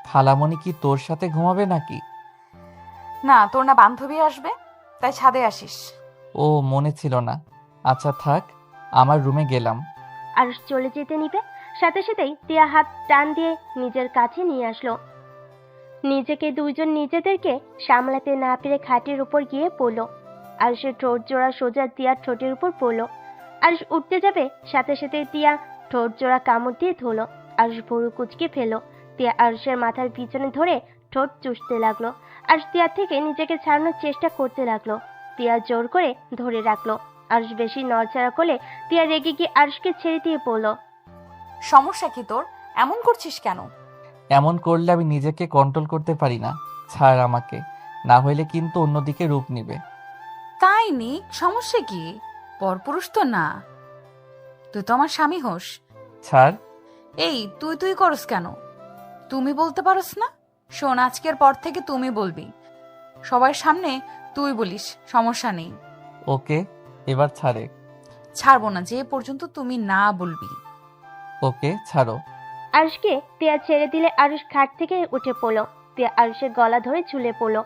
খালামণি কি তোর সাথে ঘুমাবে নাকি? না, তোর না বান্ধবী আসবে, তাই ছাদে আসিস। ও, মনে ছিল না। আচ্ছা থাক, আমার রুমে গেলাম। আরুষ চলে যেতে নিবে, সাথে সাথেই তিয়া হাত টান দিয়ে নিজের কাছে নিয়ে আসলো। নিজেকে দুইজন নিজেদেরকে সামলাতে না পেরে খাটের উপর গিয়ে পড়লো। আরুষের ঠোঁট জোড়া সোজা তিয়ার ঠোঁটের উপর পড়লো। আরুষ উঠতে যাবে, সাথে সাথে তিয়া ঠোঁট জোড়া কামড় দিয়ে ধরলো। আরুষ ভুরু কুচকে ফেললো। তিয়া আরুষের মাথার পিছনে ধরে ঠোঁট চুষতে লাগলো। আরুষ তিয়ার থেকে নিজেকে ছাড়ানোর চেষ্টা করতে লাগলো। তিয়া জোর করে ধরে রাখলো। আরুষ বেশি নড়চড়া করলে তিয়া রেগে গিয়ে আরুষকে ছেড়ে দিয়ে পড়লো। সমস্যা কি তোর? এমন করছিস কেন? এমন করলে আমি নিজেকে কন্ট্রোল করতে পারি না। ছাড় আমাকে, না হইলে কিন্তু অন্যদিকে রূপ নিবে। তাই নিক, সমস্যা কি? পরপুরুষ তো না, তুই তো আমার স্বামী হোস। ছাড়। এই তুই তুই করস কেন? তুমি বলতে পারস না? শোন, আজকের পর থেকে তুমি বলবি, সবার সামনে তুই বলিস, সমস্যা নেই। ওকে, এবার ছাড়ে। ছাড়বো না যে পর্যন্ত তুমি না বলবি। ওকে, ছাড়ো। আরুষকে তিয়া ছেড়ে দিলে আরুষ খাট থেকে উঠে পড়লো। তিয়া আরুষের গলা ধরে ঝুলে পড়লো।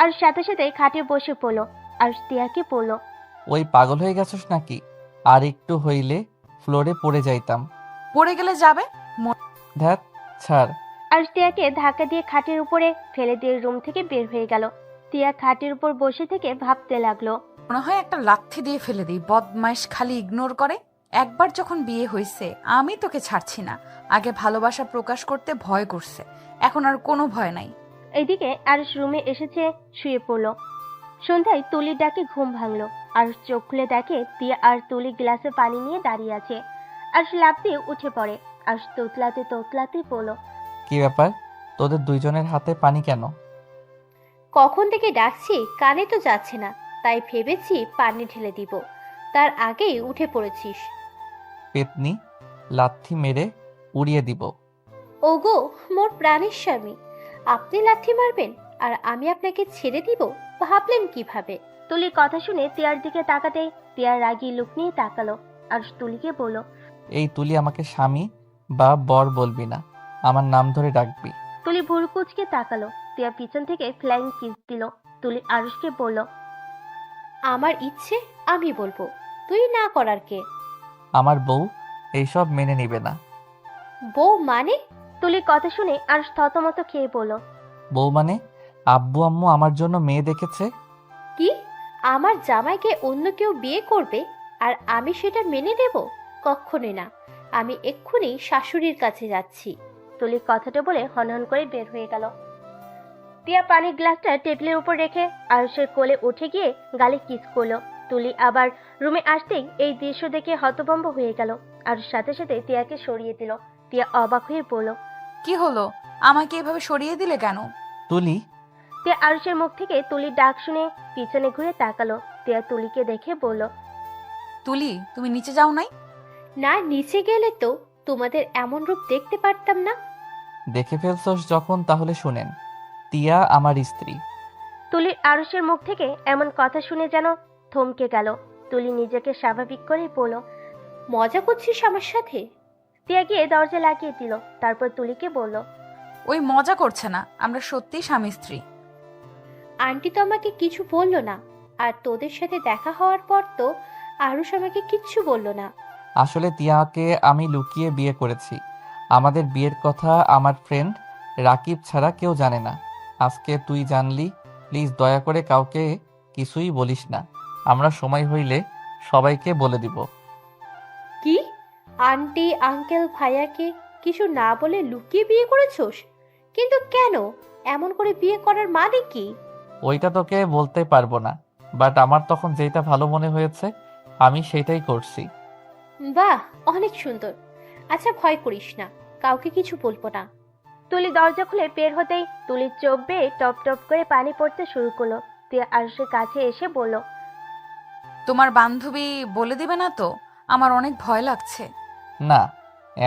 আরুষ সাথে সাথে খাটে বসে পড়লো। আরুষ তিয়াকে পড়লো। ওই পাগল হয়ে গেছস নাকি? আর একটু হইলে ফ্লোরে পড়ে যাইতাম। পড়ে গেলে যাবে। ধ্যাত, ছাড়। আরুষ তিয়াকে ধাক্কা দিয়ে খাটের উপরে ফেলে দিয়ে রুম থেকে বের হয়ে গেল। তিয়া খাটের উপর বসে থেকে ভাবতে লাগলো। মনে হয় একটা লাথি দিয়ে ফেলে দিই, বদমাইশ খালি ইগনোর করে। একবার যখন বিয়ে হয়েছে আমি তোকে ছাড়ছি না। আগে ভালোবাসা প্রকাশ করতে ভয় করছে, এখন আর কোনো ভয় নাই। এদিকে আরুষ রুমে এসেছে, শুয়ে পড়লো। সন্ধ্যায় তুলির ডাকে ঘুম ভাঙলো। আরুষ চোখ খুলে দেখে তিয়া আর তুলি গ্লাসে পানি নিয়ে দাঁড়িয়ে আছে। আরুষ লাফ দিয়ে উঠে পড়ে। আরুষ তোতলাতে তোতলাতে পড়লো। কি ব্যাপার, তোদের দুইজনের হাতে পানি কেন? কখন থেকে ডাকছি, কানে তো যাচ্ছে না, তাই ভেবেছি পানি ঢেলে দিব, তার আগেই উঠে পড়েছিস। পেতনি, লাথি মেরে উড়িয়ে দিব। ওগো মোর প্রাণের স্বামী, আপনি লাথি মারবেন আর আমি আপনাকে ছেড়ে দিব? ভাবলেন কিভাবে? তুলির কথা শুনে তিয়ার দিকে তাকাতে তিয়ার রাগী লুক নিয়ে তাকালো। আরুষ তুলিকে বলল। এই তুলি, আমাকে স্বামী বা বর বলবি না, আমার নাম ধরে ডাকবি। তুলি ভুরু কুচকে তাকালো। তিয়া পিছন থেকে ফ্লাইং কিস দিল। তুলি আরুষকে বলল। আমার ইচ্ছে আমি বলবো, তুই না করার কে? আমার বউ এইসব মেনে নিবে না। বউ মানে? তুলির কথা শুনে আরুষ থতমত খেয়ে বলল। বউ মানে আব্বু আম্মু আমার জন্য মেয়ে দেখেছে। কি? আমার জামাইকে অন্য কেউ বিয়ে করবে আর আমি সেটা মেনে নেব? কখনোই না। আমি এক্ষুনি শাশুড়ির কাছে যাচ্ছি। তুলি কথাটা বলে হনহন করে বের হয়ে গেল। তিয়া পানির গ্লাসটা টেবিলের উপর রেখে আরুষের কোলে উঠে গিয়ে গালে কিস করলো। তুলি আবার রুমে আসতেই এই দৃশ্য দেখে হতভম্ব হয়ে গেল। আরুষ সাথে সাথে তিয়াকে সরিয়ে দিল। তিয়া অবাক হয়ে পড়ল। কি হলো? আমাকে এভাবে সরিয়ে দিলে কেন? তুলি, তিয়া আরুষের মুখ থেকে তুলির ডাক শুনে পিছনে ঘুরে তাকালো। তিয়া তুলিকে দেখে বলল। তুলি, তুমি নিচে যাও নাই? না, নিচে গেলে তো তোমাদের এমন রূপ দেখতে পারতাম না। দেখে ফেলছস যখন, তাহলে শুনেন, তিয়া আমার স্ত্রী। তুলির আরুষের মুখ থেকে এমন কথা শুনে যেন থমকে গেল। তুলি নিজেকে স্বাভাবিক করে বলল। মজা করছিস আমার সাথে? তিয়া গিয়ে দরজা লাগিয়ে দিল। তারপর তুলিকে বলল। ওই মজা করছে না, আমরা সত্যি স্বামী স্ত্রী। আন্টি তো আমাকে কিছু বললো না, আর তোদের সাথে দেখা হওয়ার পর তো আরুষ আমাকে কিচ্ছু বললো না। আসলে তিয়াকে আমি লুকিয়ে বিয়ে করেছি। আমাদের বিয়ের কথা আমার ফ্রেন্ড রাকিব ছাড়া কেউ জানে না। আজকে তুই জানলি, প্লিজ দয়া করে কাউকে কিছুই বলিস না। আমরা সময় হইলে সবাইকে বলে দিব। কি? আন্টি আঙ্কেল ভাইয়াকে কিছু না বলে লুকিয়ে বিয়ে করেছোস? কিন্তু কেন? এমন করে বিয়ে করার মানে কি? ওইটা তোকে বলতে পারবো না, বাট আমার তখন যেটা ভালো মনে হয়েছে আমি সেটাই করছি। বাহ, অনেক সুন্দর। আচ্ছা ভয় করিস না, কাউকে কিছু বলবো না। তুলি দরজা খুলে বের হতেই তুলির চোখ বেয়ে টপ টপ করে পানি পড়তে শুরু করলো। তিয়া আরুষের কাছে এসে বলল। তোমার বান্ধবী বলে দিবে না তো? আমার অনেক ভয় লাগছে। না,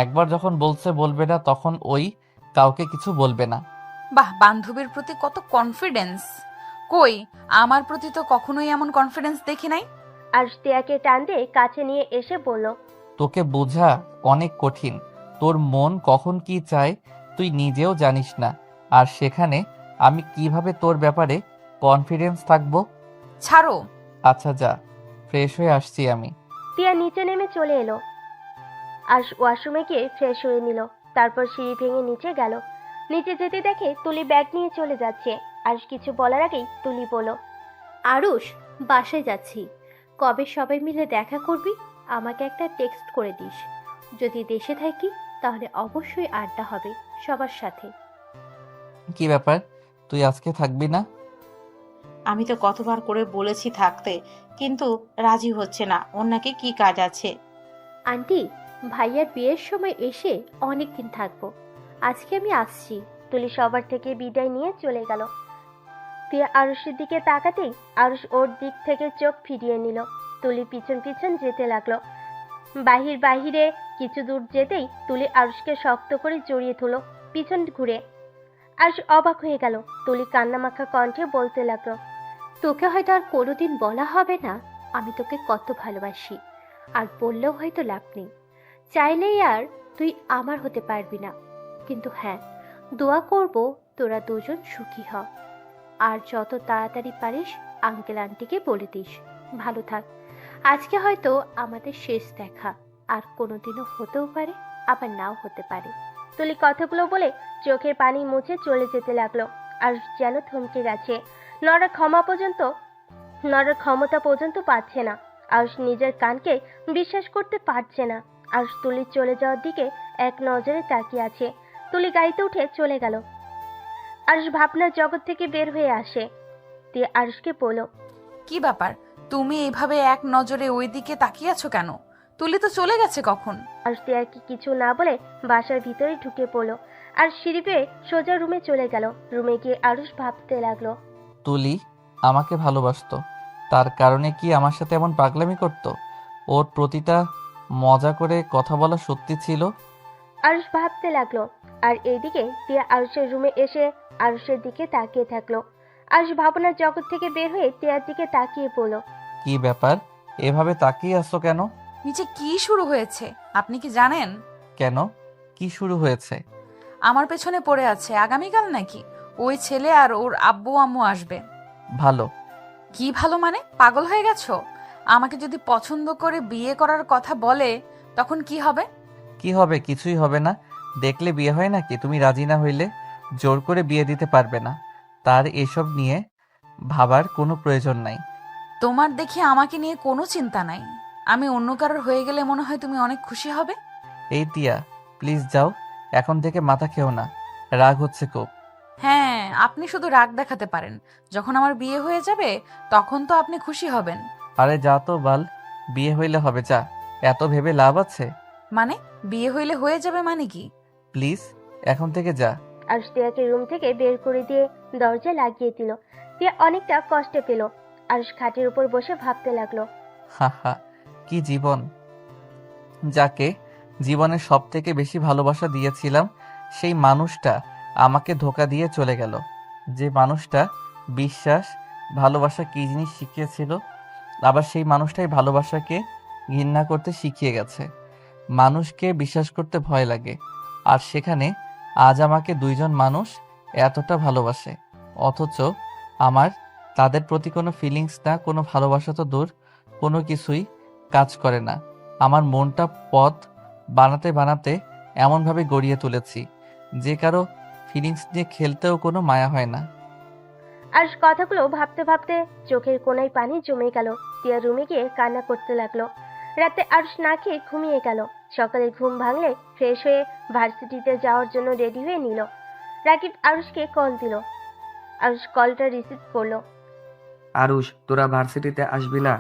একবার যখন বলছে বলবে না, তখন ওই কাউকে কিছু বলবে না। বাহ, বান্ধবীর প্রতি কত কনফিডেন্স! কই, আমার প্রতি তো কখনোই এমন কনফিডেন্স দেখি নাই। আরুষ তিয়াকে টান দিয়ে কাছে নিয়ে এসে বলল। তোকে বোঝা অনেক কঠিন। তোর মন কখন কি চায় তুই নিজেও জানিস না, আর সেখানে আমি কিভাবে তোর ব্যাপারে কনফিডেন্স থাকবো? ছাড়ো। আচ্ছা যা, ফ্রেশ হয়ে আসছি আমি। তিয়া নিচে নেমে চলে এলো আর ওয়াশরুমে গিয়ে ফ্রেশ হয়ে নিল। তারপর সিঁড়ি ভেঙে নিচে গেল। নিচে যেতে দেখে তুলি ব্যাগ নিয়ে চলে যাচ্ছে। আর কিছু বলার আগেই তুলি বলল, আরুষ, বাসায় যাচ্ছি। কবে সবাই মিলে দেখা করবি? আমাকে একটা টেক্সট করে দিস। যদি দেশে থাকি তাহলে অবশ্যই আড্ডা হবে সবার সাথে। কি ব্যাপার, তুই আজকে থাকবি না? আমি তো কতবার করে বলেছি থাকতে, কিন্তু রাজি হচ্ছে না। ওর নাকি কি কাজ আছে। আন্টি, ভাইয়ার বিয়ের সময় এসে অনেক দিন থাকবো। আজকে আমি আসছি। তুলি সবার থেকে বিদায় নিয়ে চলে গেল। তিয়া আরুষের দিকে তাকাতেই আরুষ ওর দিক থেকে চোখ ফিরিয়ে নিল। তুলি পিছন পিছন যেতে লাগলো। বাহিরে কিছু দূর যেতেই তুলি আরুষকে শক্ত করে জড়িয়ে ধরল পিছন ঘুরে। আরুষ অবাক হয়ে গেল। তুলি কান্নামাখা কণ্ঠে বলতে লাগলো, তোকে হয়তো আর কোনোদিন বলা হবে না আমি তোকে কত ভালোবাসি, আর বললেও হয়তো লাভ নেই। চাইলেই আর তুই আমার হতে পারবি না, কিন্তু হ্যাঁ, দোয়া করব তোরা দুজন সুখী হ। আর যত তাড়াতাড়ি পারিস আঙ্কেল আন্টিকে বলে দিস ভালো থাক। আজকে হয়তো আমাদের শেষ দেখা, আর কোনোদিনও হতেও পারে আবার নাও হতে পারে। তুলি কথাগুলো বলে চোখের পানি মুছে চলে যেতে লাগলো। আর যেন থমকে গেছে। নড়ার ক্ষমতা পর্যন্ত পাচ্ছে না। আরুষ নিজের কানকে বিশ্বাস করতে পারছে না। আরুষ তুলির চলে যাওয়ার দিকে এক নজরে তাকিয়ে আছে। তুলি গাড়িতে উঠে চলে গেল। আরুষ ভাবনার জগৎ থেকে বের হয়ে আসে। দিয়ে আরুষকে বলল, কি ব্যাপার, তুমি এইভাবে এক নজরে ওই দিকে তাকিয়ে আছো কেন? তুলি তো চলে গেছে কখন। আরুষ দিয়ে আর কিছু না বলে বাসার ভিতরে ঢুকে পড়লো। আর সিঁড়ি পেয়ে সোজা রুমে চলে গেল। রুমে গিয়ে আরুষ ভাবতে লাগলো, তুলি আমাকে ভালোবাসতো, তার কারণে কি আমার সাথে এমন পাগলামি করতো? ওর প্রতিটা মজা করে কথা বলা সত্যি ছিল? আরুষ ভাবতে লাগলো। আর এইদিকে টিয়া আরুষের রুমে এসে আরুষের দিকে তাকিয়ে থাকলো। আরুষ ভাবনার জগৎ থেকে বের হয়ে টিয়ার দিকে তাকিয়ে পড়ল। কি ব্যাপার, এভাবে তাকিয়ে আসছো কেন? নিচে কি শুরু হয়েছে আপনি কি জানেন? কেন, কি শুরু হয়েছে? আমার পেছনে পড়ে আছে। আগামীকাল নাকি ওই ছেলে আর ওর আব্বু আম্মু আসবে। ভালো। কি ভালো মানে, পাগল হয়ে গেছো? আমাকে যদি পছন্দ করে বিয়ে করার কথা বলে তখন কি হবে? কি হবে? কিছুই হবে না। দেখলে বিয়ে হয় নাকি? তুমি রাজি না হইলে জোর করে বিয়ে দিতে পারবে না। তার এসব নিয়ে ভাবার কোনো প্রয়োজন নাই। তোমার দেখি আমাকে নিয়ে কোনো চিন্তা নাই। আমি অন্য কারোর হয়ে গেলে মনে হয় তুমি অনেক খুশি হবে। এই টিয়া, প্লিজ যাও, এখন থেকে মাথা খেও না, রাগ হচ্ছে খুব। হ্যাঁ, আপনি শুধু রাগ দেখাতে পারেন। যখন আমার বিয়ে হয়ে যাবে তখন তো আপনি খুশি হবেন। আরে যা তো বাল, বিয়ে হইলে হবে, যা, এত ভেবে লাভ আছে? মানে বিয়ে হইলে হয়ে যাবে মানে কি? প্লিজ এখন থেকে যা। আরুষ টিয়াকে রুম থেকে বের করে দিয়ে দরজা লাগিয়ে দিল। টিয়া অনেকটা কষ্টে পেল। আরুষ খাটের উপর বসে ভাবতে লাগলো, হা হা, কি জীবন! যাকে জীবনের সব থেকে বেশি ভালোবাসা দিয়েছিলাম সেই মানুষটা আমাকে ধোকা দিয়ে চলে গেল। যে মানুষটা বিশ্বাস ভালোবাসা কি জিনিস শিখিয়েছিল, আবার সেই মানুষটাই ভালোবাসাকে ঘৃণা করতে শিখিয়ে গেছে। মানুষকে বিশ্বাস করতে ভয় লাগে, আর সেখানে আজ আমাকে দুইজন মানুষ এতটা ভালোবাসে, অথচ আমার তাদের প্রতি কোনো ফিলিংস না, কোনো ভালোবাসা তো দূর, কোনো কিছুই কাজ করে না। আমার মনটা পথ বানাতে বানাতে এমনভাবে গড়িয়ে তুলেছি যে কারো ফিলিংস নিয়ে খেলতেও কোনো মায়া হয় না। আরুষ কথাগুলো ভাবতে ভাবতে চোখের কোনায় পানি জমে গেল। টিয়া রুমে গিয়ে কান্না করতে লাগলো। রাতে আরুষ না খেয়ে ঘুমিয়ে গেল। সকালে ঘুম ভাঙলে ফ্রেশ হয়ে ভার্সিটিতে যাওয়ার জন্য রেডি হয়ে নিল। রাকিব আরুষকে কল দিল। আরুষ কলটা রিসিভ করলো। আরুষ, তোরা ভার্সিটিতে আসবি না?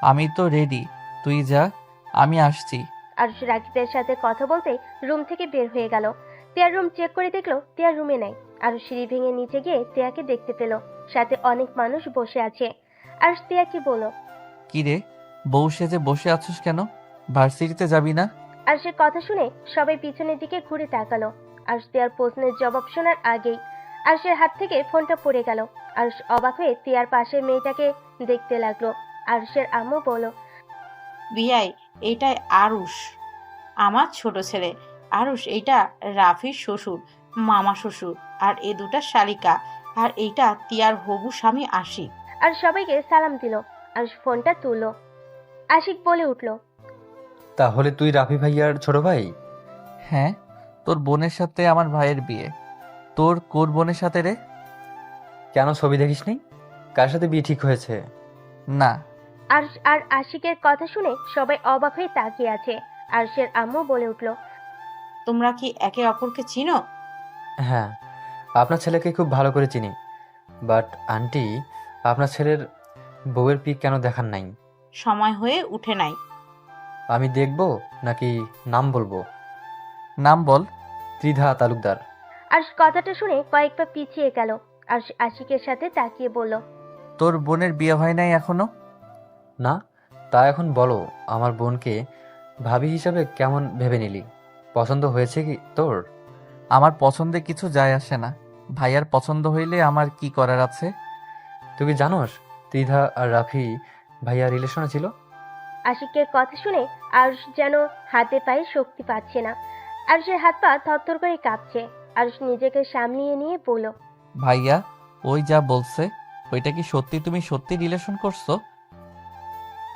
আমি তো রেডি, তুই যা, আমি আসছি। আরুষ রাকিবের সাথে কথা বলতে রুম থেকে বের হয়ে গেল। টিয়ার রুম চেক করে দেখলো টিয়ার রুমে নাই। আরুষ সিঁড়ি ভেঙে নিচে গিয়ে টিয়াকে দেখতে পেল। সাথে অনেক মানুষ বসে আছে। আরুষ টিয়াকে বলল, কি রে, বউ সেজে বসে আছিস কেন? ভার্সিটিতে যাবি না? আরুষের কথা শুনে সবাই পিছনের দিকে ঘুরে তাকালো। আরুষ টিয়ার প্রশ্নের জবাব শোনার আগেই আরুষের হাত থেকে ফোনটা পড়ে গেল। আরুষ অবাক হয়ে টিয়ার পাশের মেয়েটাকে দেখতে লাগলো। আরুষের আম্মু বলল, বিয়াই, এইটাই আরুষ, আমার ছোট ছেলে। আরুষ, এইটা রাফির শ্বশুর, মামা শ্বশুর, আর এ দুটা শালিকা, আর এইটা তিয়ার হবু স্বামী আশিক। আর সবাইকে সালাম দিল। আর ফোনটা তুললো। আশিক বলে উঠল, তাহলে তুই রাফি ভাইয়ার ছোট ভাই? হ্যাঁ, তোর বোনের সাথে আমার ভাইয়ের বিয়ে। তোর কোর বোনের সাথে রে? কেন ছবি দেখিসনি? কার সাথে বিয়ে ঠিক হয়েছে? না। আর আর আশিকের কথা শুনে সবাই অবাক হয়ে তাকিয়ে আছে। আরশের আম্মু বলে উঠল, তোমরা কি একে অপরকে চিনো? হ্যাঁ, আপনার ছেলেকে খুব ভালো করে চিনি। বাট আন্টি, আপনার ছেলের বউয়ের পিক কেন দেখান নাই? সময় হয়ে উঠে নাই। আমি দেখবো নাকি নাম বলবো? নাম বল। ত্রিধা তালুকদার। আর কথাটা শুনে কয়েক পা পিছিয়ে গেল। আর আশিকের সাথে তাকিয়ে বলল, তোর বোনের বিয়ে হয় নাই এখনো? না, তা এখন বলো, আমার বোনকে ভাবি হিসাবে কেমন ভেবে নিলি? পছন্দ হয়েছে কি তোর? আমার পছন্দে কিছু যায় আসে না। ভাইয়ার পছন্দ হইলে আমার কি করার আছে? তুই কি জানোস ত্রিধা আর রাফি ভাইয়া রিলেশনে ছিল? আশিকের কথা শুনে আরুষ যেন হাতে পায়ে শক্তি পাচ্ছে না। আরুষের হাত পা থরথর করে কাঁপছে। আরুষ নিজেকে সামলিয়ে নিয়ে বলল, ভাইয়া ওই যা বলছে, ওইটা কি সত্যি? তুমি সত্যি রিলেশন করছো?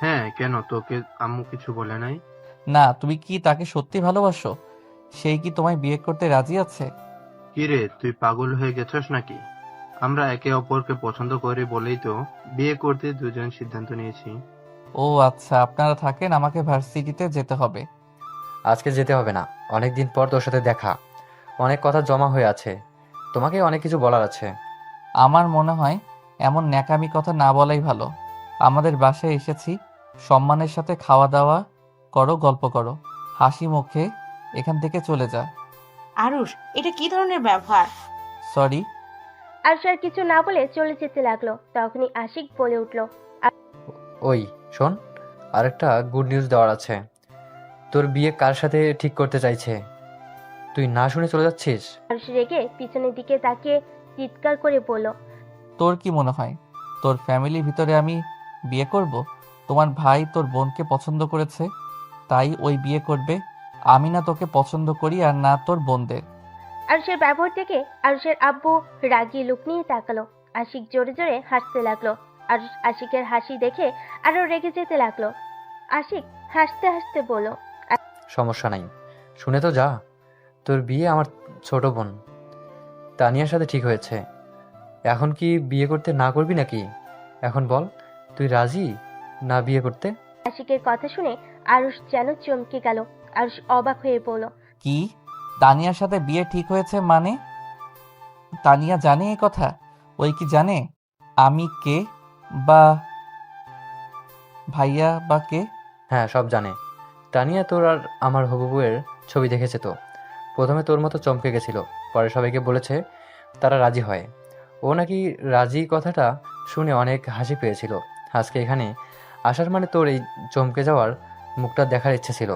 হ্যাঁ, কেন, তোকে আম্মু কিছু বলে নাই? না, তুমি কি তাকে সত্যি ভালোবাসো? সেই কি তোমায় বিয়ে করতে রাজি আছে? কি রে, তুই পাগল হয়ে গেছস নাকি? আমরা একে অপরকে পছন্দ করি বলেই তো বিয়ে করতে দুজন সিদ্ধান্ত নিয়েছি। ও আচ্ছা, আপনারা থাকেন, আমাকে ভার্সিটিতে যেতে হবে। আজকে যেতে হবে না, অনেকদিন পর তোর সাথে দেখা, অনেক কথা জমা হয়ে আছে, তোমাকে অনেক কিছু বলার আছে। আমার মনে হয় এমন ন্যাকামি কথা না বলাই ভালো। আমাদের বাসায় এসেছি, সম্মানের সাথে খাওয়া দাওয়া করো, গল্প করো, হাসি মুখে এখান থেকে চলে যা। আরুষ, এটা কি ধরনের ব্যবহার? সরি। আরুষ আর কিছু না বলে চলে যেতে লাগলো। তখনই আশিক বলে উঠল, ওই শোন, আরেকটা গুড নিউজ দেওয়ার আছে। তোর বিয়ে কার সাথে ঠিক করতে চাইছে তুই না শুনে চলে যাচ্ছিস? আরুষ রেগে পিছনের দিকে তাকিয়ে চিৎকার করে বলল, তোর কি মনে হয় তোর ফ্যামিলির ভিতরে আমি বিয়ে করব? তোমার ভাই তোর বোনকে পছন্দ করেছে, তাই ওই বিয়ে করবে। আমি না তোকে পছন্দ করি, আর না তোর বোনদের। আরুষের ব্যবহার দেখে আরুষের আব্বু রাগী লুক নিয়ে তাকালো। আশিক জোরে জোরে হাসতে লাগলো। আরুষ আশিকের হাসি দেখে আরো রেগে যেতে লাগলো। আশিক হাসতে হাসতে বলল, সমস্যা নাই, শুনে তো যা। তোর বিয়ে আমার ছোট বোন তানিয়ার সাথে ঠিক হয়েছে। এখন কি বিয়ে করতে না করবি নাকি? এখন বল, তুই রাজি না বিয়ে করতে? আশিকের কথা শুনে আরুষ যেন চমকে গেল। আরুষ অবাক হয়ে বলল, কি? তানিয়ার সাথে বিয়ে ঠিক হয়েছে মানে? তানিয়া জানে এই কথা? ওই কি জানে আমি কে, বা ভাইয়া বা কে? হ্যাঁ, সব জানে। তানিয়া তোর আর আমার হবু বউয়ের ছবি দেখেছে তো। প্রথমে তোর মতো চমকে গেছিল, পরে সবাইকে বলেছে, তারা রাজি হয়। ও নাকি রাজি কথাটা শুনে অনেক হাসি পেয়েছিল। আজকে এখানে আসার মানে তোর এই চমকে যাওয়ার মুখটা দেখার ইচ্ছে ছিল।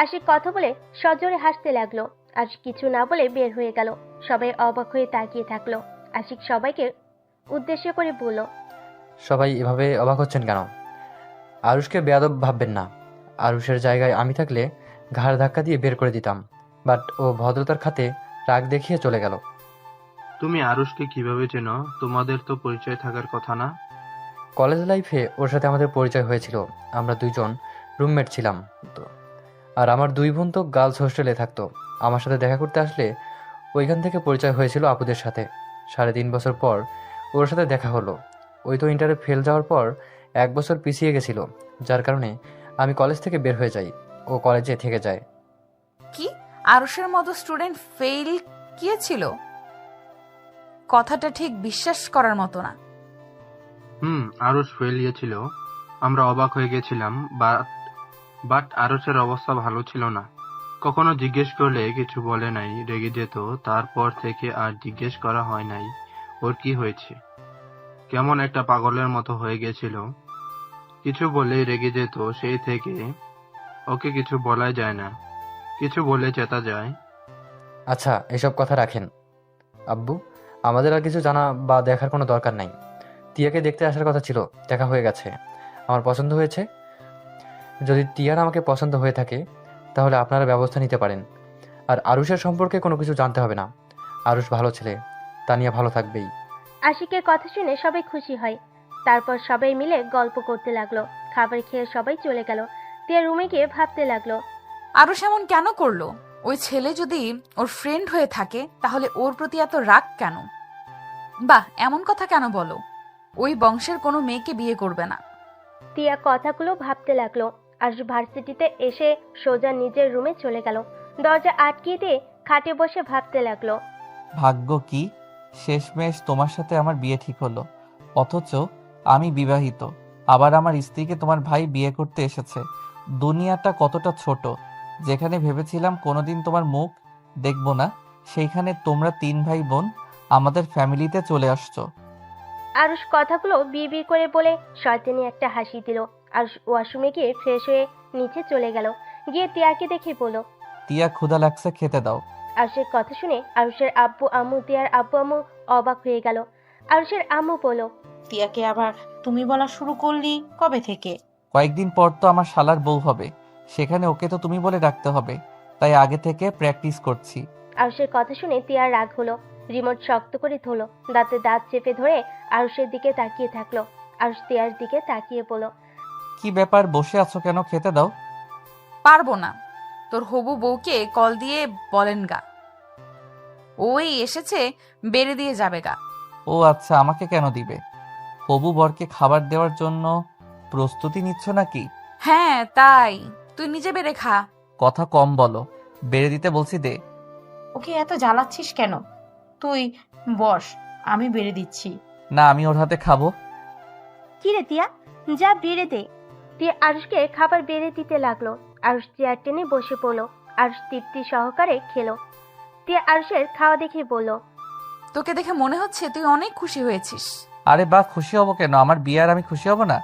আশিক কথা বলে সজোরে হাসতে লাগলো। আর কিছু না বলে বের হয়ে গেল। সবাই অবাক হয়ে তাকিয়ে থাকলো। আশিক সবাইকে উদ্দেশ্য করে বলল, সবাই এভাবে অবাক হচ্ছেন কেন? আরুষকে বেয়াদব ভাববেন না। আরুষের জায়গায় আমি থাকলে ঘাড় ধাক্কা দিয়ে বের করে দিতাম, বাট ও ভদ্রতার খাতে রাগ দেখিয়ে চলে গেল। তুমি আরুষকে কিভাবে চেনো? তোমাদের তো পরিচয় থাকার কথা না? কলেজ লাইফে ওর সাথে আমাদের পরিচয় হয়েছিল। আমরা দুইজন রুমমেট ছিলাম তো। আর আমার দুই বোন তো গার্লস হোস্টেলে থাকতো। আমার সাথে দেখা করতে আসলে ওইখান থেকে পরিচয় হয়েছিল আপুদের সাথে। 3.5 বছর পর ওর সাথে দেখা হলো। ওই তো ইন্টারে ফেল যাওয়ার পর 1 বছর পিছিয়ে গেছিল, যার কারণে আমি কলেজ থেকে বের হয়ে যাই, ও কলেজে থেকে যায়। কি? আরুষের মতো স্টুডেন্ট ফেল গিয়েছিল? কথাটা ঠিক বিশ্বাস করার মতো না। আরুষ ফেল গিয়েছিল। আমরা অবাক হয়ে গেছিলাম, বাট আরুষের অবস্থা ভালো ছিল না। কখনো জিজ্ঞেস করলে কিছু বলে নাই, রেগে যেত। তারপর থেকে আর জিজ্ঞেস করা হয় নাই ওর কি হয়েছে। কেমন একটা পাগলের মতো হয়ে গেছিল, কিছু বললেই রেগে যেত। সেই থেকে ওকে কিছু বলাই যায় না, কিছু বলে চেতা যায়। আচ্ছা, এসব কথা রাখেন আব্বু, আমাদের আর কিছু জানা বা দেখার কোনো দরকার নাই। টিয়াকে দেখতে আসার কথা ছিল, দেখা হয়ে গেছে, আমার পছন্দ হয়েছে। যদি টিয়ার আমাকে পছন্দ হয়ে থাকে তাহলে আপনারা ব্যবস্থা নিতে পারেন। আর আরুষের সম্পর্কে কোনো কিছু জানতে হবে না। আরুষ ভালো ছেলে, তানিয়া ভালো থাকবেই। আশিকের কথা শুনে সবাই খুশি হয়। তারপর সবাই মিলে গল্প করতে লাগলো। খাবার খেয়ে সবাই চলে গেল। তিয়া রুমে গিয়ে ভাবতে লাগলো। আরুষ এমন কেন করলো? ওই ছেলে যদি ওর ফ্রেন্ড হয়ে থাকে তাহলে ওর প্রতি এত রাগ কেন? বাহ, এমন কথা কেন বলো? ওই বংশের কোনো মেয়েকে বিয়ে করবে না। তিয়া কথাগুলো ভাবতে লাগলো। আর ভার্সিটিতে এসে সোজা নিজের রুমে চলে গেল। দরজা আটকিয়ে দিয়ে খাটে বসে ভাবতে লাগলো। ভাগ্য কি, শেষমেশ তোমার সাথে আমার বিয়ে ঠিক হলো। অথচ আমি বিবাহিত, আবার আমার স্ত্রীকে তোমার ভাই বিয়ে করতে এসেছে। দুনিয়াটা কতটা ছোট। যেখানে ভেবেছিলাম কোনোদিন তোমার মুখ দেখব না, সেইখানে তোমরা 3 ভাই বোন আমাদের ফ্যামিলিতে চলে আসছো। আরুষ কথাগুলো বিড়বিড় করে বলে শয়তানি একটা হাসি দিল। আর ওয়াশরুমে গিয়ে ফ্রেশ হয়ে নিচে চলে গেল। গিয়ে তিয়াকে দেখে বলল। তিয়া, ক্ষুধা লাগছে, খেতে দাও। আরুষের কথা শুনে আরুষের আব্বু আম্মু, তিয়ার আব্বু আম্মু অবাক হয়ে গেল। আরুষের আম্মু বলল। তিয়াকে আবার তুমি বলা শুরু করলি কবে থেকে? কয়েকদিন পর তো আমার শালার বউ হবে, সেখানে ওকে তো তুমি বলে ডাকতে হবে, তাই আগে থেকে প্র্যাকটিস করছি। আরুষের কথা শুনে তিয়ার রাগ হলো। রিমোট শক্ত করে ধরলো। দাঁতে দাঁত চেপে ধরে আরুষের দিকে তাকিয়ে থাকলো। আরুষ তিয়ার দিকে তাকিয়ে বলল। কি ব্যাপার, বসে আছো কেন? খেতে দাও। পারবো না। তোর হবু বউকে কল দিয়ে বলেন গা, ওই এসেছে, বেড়ে দিয়ে যাবে গা। ও আচ্ছা, আমাকে কেন দিবে? হবু বরকে খাবার দেওয়ার জন্য প্রস্তুতি নিচ্ছ নাকি? হ্যাঁ তাই, তুই নিজে বেড়ে খা। কথা কম বলো, বেড়ে দিতে বলছি, দে। ওকে এত জ্বালাচ্ছিস কেন? তুই বস, আমি বেড়ে দিচ্ছি। না, আমি ওর হাতে খাবো। কি রে তিয়া, যা বেড়ে দে। তিয়া আরুষকে খাবার বেড়ে দিতে লাগলো। আরুষ চেয়ার টেনে বসে পড়লো। আরুষ তৃপ্তি সহকারে খেলো। তিয়া আরুষের খাওয়া দেখে বলল। তোকে দেখে মনে হচ্ছে তুই অনেক খুশি হয়েছিস। আরে বাহ, খুশি হব কেন? আমার বিয়ে আর আমি খুশি হব না?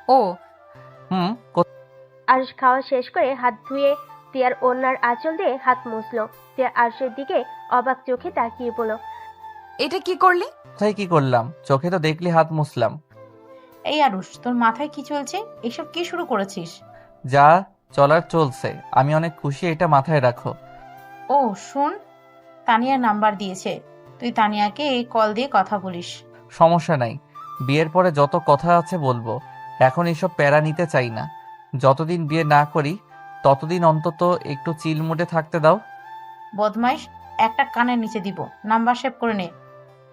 ও হুম। আরুষ খাওয়া শেষ করে হাত ধুয়ে তিয়ার ওড়নার আঁচল দিয়ে হাত মুছলো। তিয়া আরুষের দিকে অবাক চোখে তাকিয়ে বলল। এটা কি করলি? কোথায় কি করলাম? চোখে তো দেখলি হাত মুছলাম। এই আরুষ, তোর মাথায় কি চলছে? এসব কি শুরু করেছিস? যা চলার চলছে, আমি অনেক খুশি, এটা মাথায় রাখো। ও শোন, তানিয়ার নাম্বার দিয়েছে, তুই তানিয়াকে এই কল দিয়ে কথা বলিস। সমস্যা নাই, বিয়ের পরে যত কথা আছে বলবো, এখন এসব প্যারা নিতে চাই না। যতদিন বিয়ে না করি ততদিন অন্তত একটু চিল মুডে থাকতে দাও। বদমাইশ, একটা কানের নিচে দিব, নাম্বার সেভ করে নে।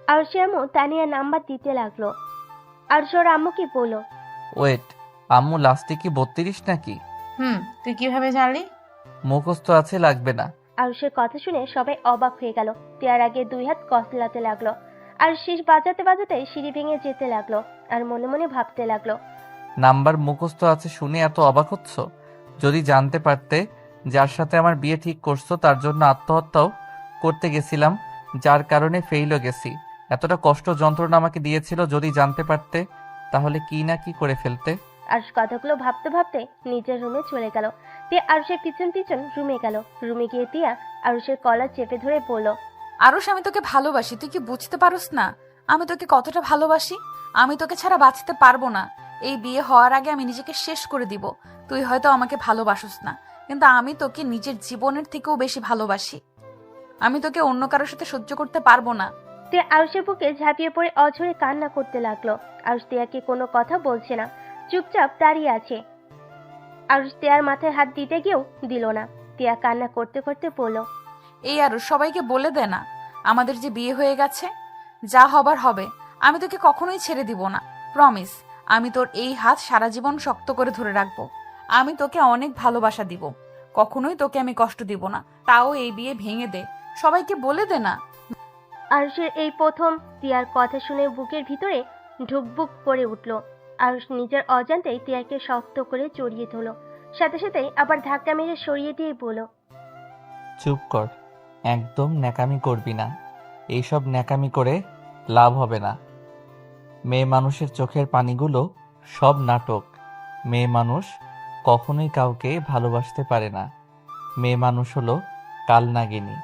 আরুষের আম্মু তানিয়ার নাম্বার দিতে লাগলো। আরুষ ওর আম্মুকে বলল। ওয়েট, আম্মু লাস্টে কি 32 নাকি? তুই কিভাবে জানলি? মুখস্থ আছে, লাগবে না। আরুষের কথা শুনে সবাই অবাক হয়ে গেল। তিয়ার আগে 2 হাত কসলাতে লাগলো। আর শীষ বাজাতে বাজাতে সিঁড়ি ভেঙে যেতে লাগলো। আর মনে মনে ভাবতে লাগলো। নাম্বার মুখস্থ আছে শুনে এত অবাক হচ্ছ? যদি জানতে পারতে যার সাথে আমার বিয়ে ঠিক করছো তার জন্য আত্মহত্যাও করতে গেছিলাম, যার কারণে ফেইলও গেছি, এতটা কষ্ট যন্ত্রণা আমাকে দিয়েছিল, যদি জানতে পারতে তাহলে কি না কি করে ফেলতে। আরুষ কথাগুলো ভাবতে ভাবতে নিজের রুমে চলে গেল। তিয়া আরুষের পিছন পিছন রুমে গেল। রুমে গিয়ে তিয়া আরুষের কলার চেপে ধরে বলল। আরুষ, আমি তোকে ভালোবাসি, তুই কি বুঝতে পারোস না আমি তোকে কতটা ভালোবাসি? আমি তোকে ছাড়া বাঁচতে পারবো না। এই বিয়ে হওয়ার আগে আমি নিজেকে শেষ করে দিব। তুই হয়তো আমাকে ভালোবাসোস না, কিন্তু আমি তোকে নিজের জীবনের থেকেও বেশি ভালোবাসি। আমি তোকে অন্য কারোর সাথে সহ্য করতে পারবো না। তিয়া আরুষের বুকে ঝাঁপিয়ে পড়ে অঝরে কান্না করতে লাগলো। আরুষ তিয়াকে কোনো কথা বলছে না, চুপচাপ দাঁড়িয়ে আছে। আরুষ তিয়ার মাথায় হাত দিতে গিয়েও দিল না। তিয়া কান্না করতে করতে বলল। এই আরুষ, সবাইকে বলে দে না আমাদের যে বিয়ে হয়ে গেছে। যা হবার হবে, আমি তোকে কখনোই ছেড়ে দিব না, প্রমিস। আমি তোর এই হাত সারা জীবন শক্ত করে ধরে রাখবো। আমি তোকে অনেক ভালোবাসা দিব, কখনোই তোকে আমি কষ্ট দিব না। তাও এই বিয়ে ভেঙে দে, সবাইকে বলে দে না। আরুষের এই প্রথম তিয়ার কথা শুনে বুকের ভিতরে ঢুকবুক করে উঠল। আরুষ নিজের অজান্তেই তিয়াকে শক্ত করে জড়িয়ে ধরল। সাথে সাথে আবার ধাক্কা মেরে সরিয়ে দিয়ে বলল। চুপ কর, একদম ন্যাকামি করবি না। এইসব ন্যাকামি করে লাভ হবে না। মেয়ে মানুষের চোখের পানিগুলো সব নাটক। মেয়ে মানুষ কখনোই কাউকে ভালোবাসতে পারে না। মেয়ে মানুষ হলো কালনাগিনী,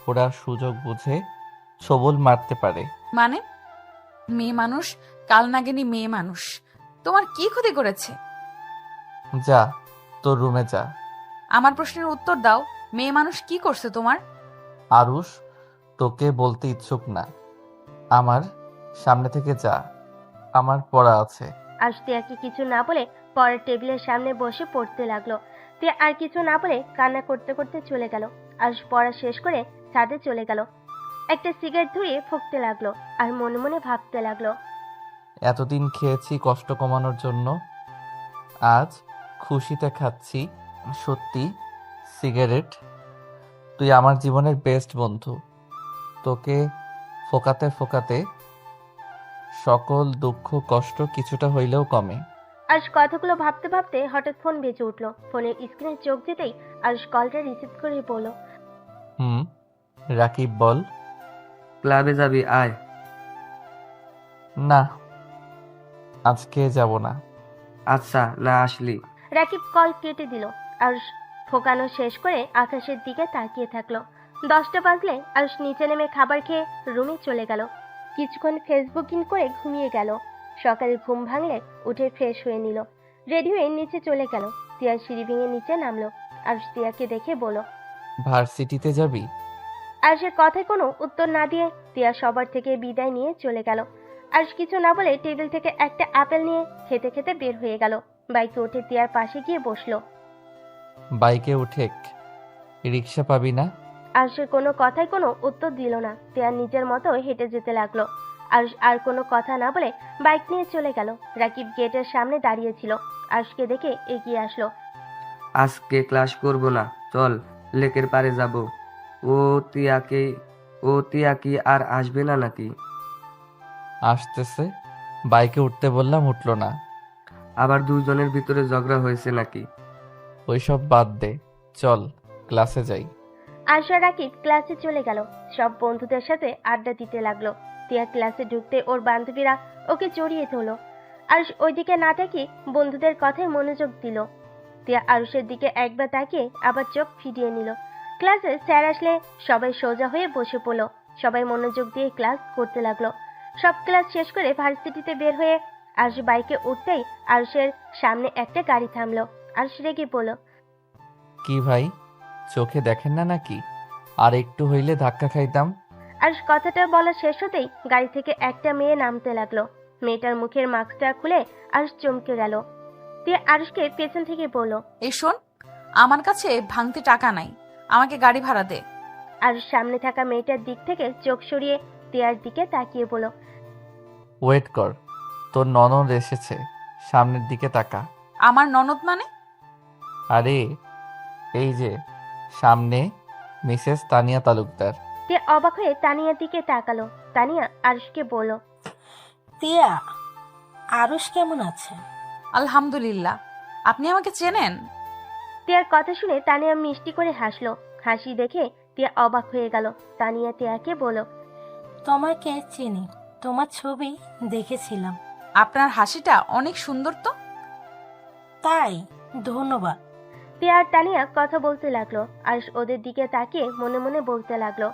ওরা সুযোগ বুঝে ছবল মারতে পারে। মানে মেয়ে মানুষ কালনাগিনী? মেয়ে মানুষ তোমার কি ক্ষতি করেছে? যা তোর রুমে যা। আমার প্রশ্নের উত্তর দাও। মেয়ে মানুষ কি করছে তোমার? আরুষ, তোকে বলতে ইচ্ছুক না। আমার সামনে থেকে যা, আমার পড়া আছে। আজ তিয়াকে কিছু না বলে পরের টেবিলের সামনে বসে পড়তে লাগলো। তিয়া আর কিছু না বলে কান্না করতে করতে চলে গেল। আজ পড়া শেষ করে ছাদে চলে গেল। একটা সিগারেট ধরিয়ে ফুঁকতে লাগলো আর মনে মনে ভাবতে লাগলো। এতদিন খেয়েছি কষ্ট কমানোর জন্য, আজ খুশিতে খাচ্ছি। সত্যি সিগারেট, তুই আমার জীবনের বেস্ট বন্ধু। তোকে ফোকাতে ফোকাতে সকল দুঃখ কষ্ট কিছুটা হইলেও কমে। আজ কথাগুলো ভাবতে ভাবতে হঠাৎ ফোন বেজে উঠলো। ফোনের স্ক্রিনে চোখ যেতেই আজ কলটা রিসিভ করে বলল, রাকিব বল। ক্লাবে যাবি? আয়। না, আজকে যাব না। আচ্ছা, না আসলি? রাকিব কল কেটে দিল। আর ফোকানো শেষ করে আকাশের দিকে তাকিয়ে থাকলো। 10টা বাজলে আরুষ নিচে নেমে খাবার খেয়ে রুমে চলে গেল। কিছুক্ষণ ফেসবুকিং করে ঘুমিয়ে গেল। সকালে ঘুম ভাঙলে উঠে ফ্রেশ হয়ে নিল। রেডি হয়ে নিচে চলে গেল। তিয়া সিঁড়ি ভেঙে নিচে নামলো। আরুষ তিয়াকে দেখে বলল, ভার্সিটিতে যাবি? আরুষের কথায় কোনো উত্তর না দিয়ে তিয়া সবার থেকে বিদায় নিয়ে চলে গেল। আরুষ কিছু না বলে টেবিল থেকে একটা আপেল নিয়ে খেতে খেতে বের হয়ে গেল। বাইকে উঠে তিয়ার পাশে গিয়ে বসলো। বাইকে উঠে রিক্সা পাবি না? আরুষের কোনো কথায় কোনো উত্তর দিল না। তিয়া নিজের মতো হেঁটে যেতে লাগলো। আরুষ আর কোনো কথা না বলে বাইক নিয়ে চলে গেল। রাকিব গেটের সামনে দাঁড়িয়েছিল। আরুষকে দেখে এগিয়ে আসলো। আজকে ক্লাস করব না, চল লেকের পাড়ে যাব। ও তিয়া কি আর আসবে না নাকি? আসতেছে। বাইকে উঠতে বললাম, উঠলো না। আবার দুজনের ভিতরে ঝগড়া হয়েছে নাকি? ওইসব বাদ দে, চল ক্লাসে যাই। আরুষ আর রাকিব ক্লাসে চলে গেল। সব বন্ধুদের সাথে আড্ডা দিতে লাগলো। তিয়া ক্লাসে ঢুকতে ওর বান্ধবীরা ওকে জড়িয়ে ধরলো। আরুষ ওইদিকে না তাকিয়ে বন্ধুদের কথায় মনোযোগ দিল। তিয়া আরুষের দিকে একবার তাকিয়ে আবার চোখ ফিরিয়ে নিল। ক্লাসে স্যার আসলে সবাই সোজা হয়ে বসে পড়লো। সবাই মনোযোগ দিয়ে ক্লাস করতে লাগলো। সব ক্লাস শেষ করে ভার্সিটিতে বের হয়ে আরুষ বাইকে উঠতেই আরুষের সামনে একটা গাড়ি থামলো। আরুষ রেগে বলল, কি ভাই, চোখে দেখেন না নাকি? আর একটু হইলে ধাক্কা খাইতাম। আরুষ কথাটা বলা শেষ হতেই গাড়ি থেকে একটা মেয়ে নামতে লাগলো। মেয়েটার মুখের মাস্কটা খুলে আরুষ চমকে গেল। তিয়া আরুষকে পেছন থেকে বলল, এই শোন, আমার কাছে ভাঙতি টাকা নাই, আমাকে গাড়ি ভাড়া দে। আরুষ সামনে থাকা মেয়েটার দিক থেকে চোখ সরিয়ে তিয়ার দিকে তাকিয়ে বলল, ওয়েট কর, তোর ননদ এসেছে, সামনের দিকে তাকা। আমার ননদ মানে? আরে এই যে সামনে মিসেস তানিয়া তালুকদার। তিয়া অবাক হয়ে তানিয়ার দিকে তাকালো। তানিয়া আরুষকে বলল, তিয়া, আরুষ কেমন আছে? আলহামদুলিল্লাহ। আপনি আমাকে চেনেন? তিয়ার কথা শুনে তানিয়া মিষ্টি করে হাসলো। হাসি দেখে তিয়া অবাক হয়ে গেল। তানিয়া তিয়াকে বলল, তোমাকে চিনি, তোমার ছবি দেখেছিলাম। আপনার হাসিটা অনেক সুন্দর তো। তাই? ধন্যবাদ। তিয়া আর তানিয়া কথা বলতে লাগলো। আরুষ ওদের দিকে তাকিয়ে মনে মনে বলতে লাগলো,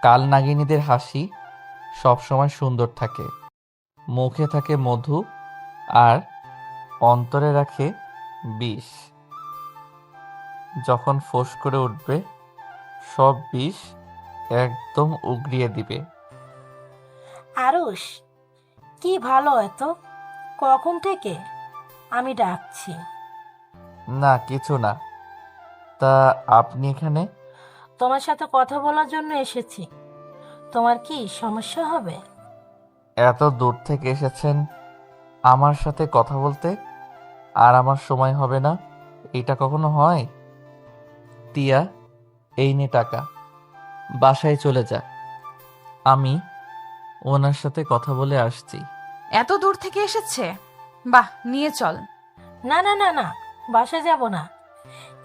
কাল নাগিনীদের হাসি সব সময় সুন্দর থাকে, মুখে থাকে মধু আর অন্তরে রাখে বিষ। যখন ফোঁস করে উঠবে সব বিষ একদম উগরিয়ে দিবে। আরুষ কি ভালো এত, কখন থেকে আমি ডাকছি। না কিছু না। তা আপনি এখানে? তোমার সাথে কথা বলার জন্য এসেছি। তোমার কি সমস্যা হবে? এত দূর থেকে এসেছেন আমার সাথে কথা বলতে, আর আমার সময় হবে না, এটা কখনো হয়? তিয়া, এই নে টাকা, বাসায় চলে যা, আমি ওনার সাথে কথা বলে আসছি। এত দূর থেকে এসেছে, বাহ, নিয়ে চল। না না না না, বাসা যাব না,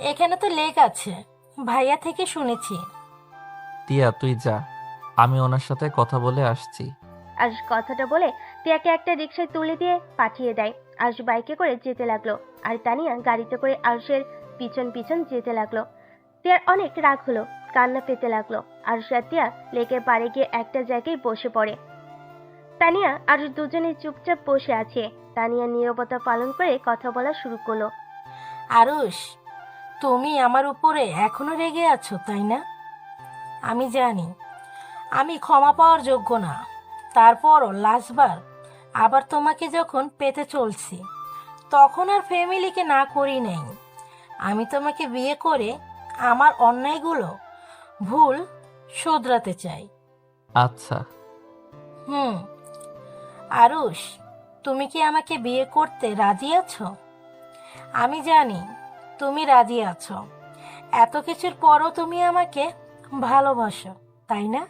এখানে তো লেক আছে, ভাইয়া থেকে শুনেছি। তিয়া তুই যা, আমি ওনার সাথে কথা বলে আসছি। আরুষ কথাটা বলে তিয়াকে একটা রিকশায় তুলে দিয়ে পাঠিয়ে দেয়। আরুষ বাইকে করে যেতে লাগলো আর তানিয়া গাড়িতে করে আরুষের পিছন পিছন যেতে লাগলো। তিয়ার অনেক রাগ হলো, কান্না পেতে লাগলো। আরুষ আর তিয়া লেকের পাড়ে গিয়ে একটা জায়গায় বসে পড়ে। তানিয়া আরুষ দুজনে চুপচাপ বসে আছে। তানিয়া নীরবতা পালন করে কথা বলা শুরু করলো। আরুষ, তুমি আমার উপরে এখনো রেগে আছো, তাই না? আমি জানি আমি ক্ষমা পাওয়ার যোগ্য না, তারপরও লাস্টবার আবার তোমাকে যখন পেতে চলছি তখন আর ফ্যামিলিকে না করি নাই। আমি তোমাকে বিয়ে করে আমার অন্যায়গুলো ভুল শোধরাতে চাই। আচ্ছা। হুম। আরুষ, তুমি কি আমাকে বিয়ে করতে রাজি আছো? আমি জানি তুমি রাজি আছো। এত কিছুর পরও তুমি আমাকে ভালোবাসো, তাই না?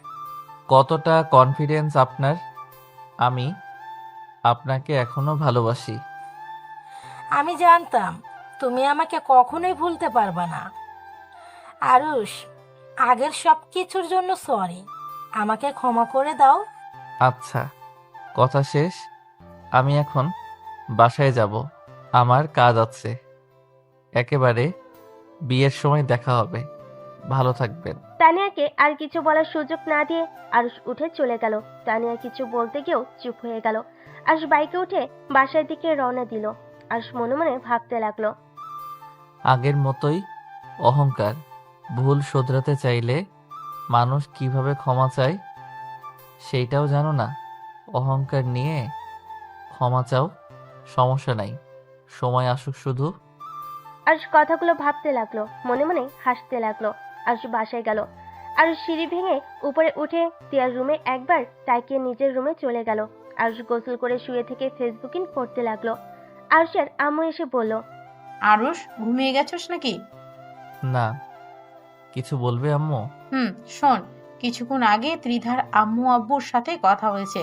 কতটা কনফিডেন্স আপনার? আমি আপনাকে এখনো ভালোবাসি। আমি জানতাম তুমি আমাকে কখনোই ভুলতে পারবে না। আরুষ, আগের সব কিছুর জন্য সরি, আমাকে ক্ষমা করে দাও। আচ্ছা, কথা শেষ। আমি এখন বাসায় যাব, আমার কাজ আছে। একেবারে বিয়ের সময় দেখা হবে। ভালো থাকবেন। তানিয়াকে আর কিছু বলার সুযোগ না দিয়ে আরুষ উঠে চলে গেল। তানিয়া কিছু বলতে গিয়েও চুপ হয়ে গেল। আরুষ বাইকে উঠে বাসার দিকে রওনা দিল। আরুষ মনে মনে ভাবতে লাগলো, আগের মতোই অহংকার। ভুল শোধরাতে চাইলে মানুষ কিভাবে ক্ষমা চায় সেইটাও জানো না। অহংকার নিয়ে ক্ষমা চাও, সমস্যা নাই, সময় আসুক শুধু। আরুষ কথাগুলো ভাবতে লাগলো, মনে মনে হাসতে লাগলো। আরুষ বাসায় গেল। আরুষ সিঁড়ি ভেঙে উপরে উঠে তিয়ার রুমে একবার তাকিয়ে নিজের রুমে চলে গেল। আরুষ গোসল করে শুয়ে থেকে ফেসবুকিং করতে লাগলো। আরুষের আম্মু এসে বলল, আরুষ, ঘুমিয়ে গেছোস নাকি? না, কিছু বলবে আম্মু? শোন, কিছুক্ষণ আগে ত্রিধার আম্মু আব্বুর সাথে কথা হয়েছে,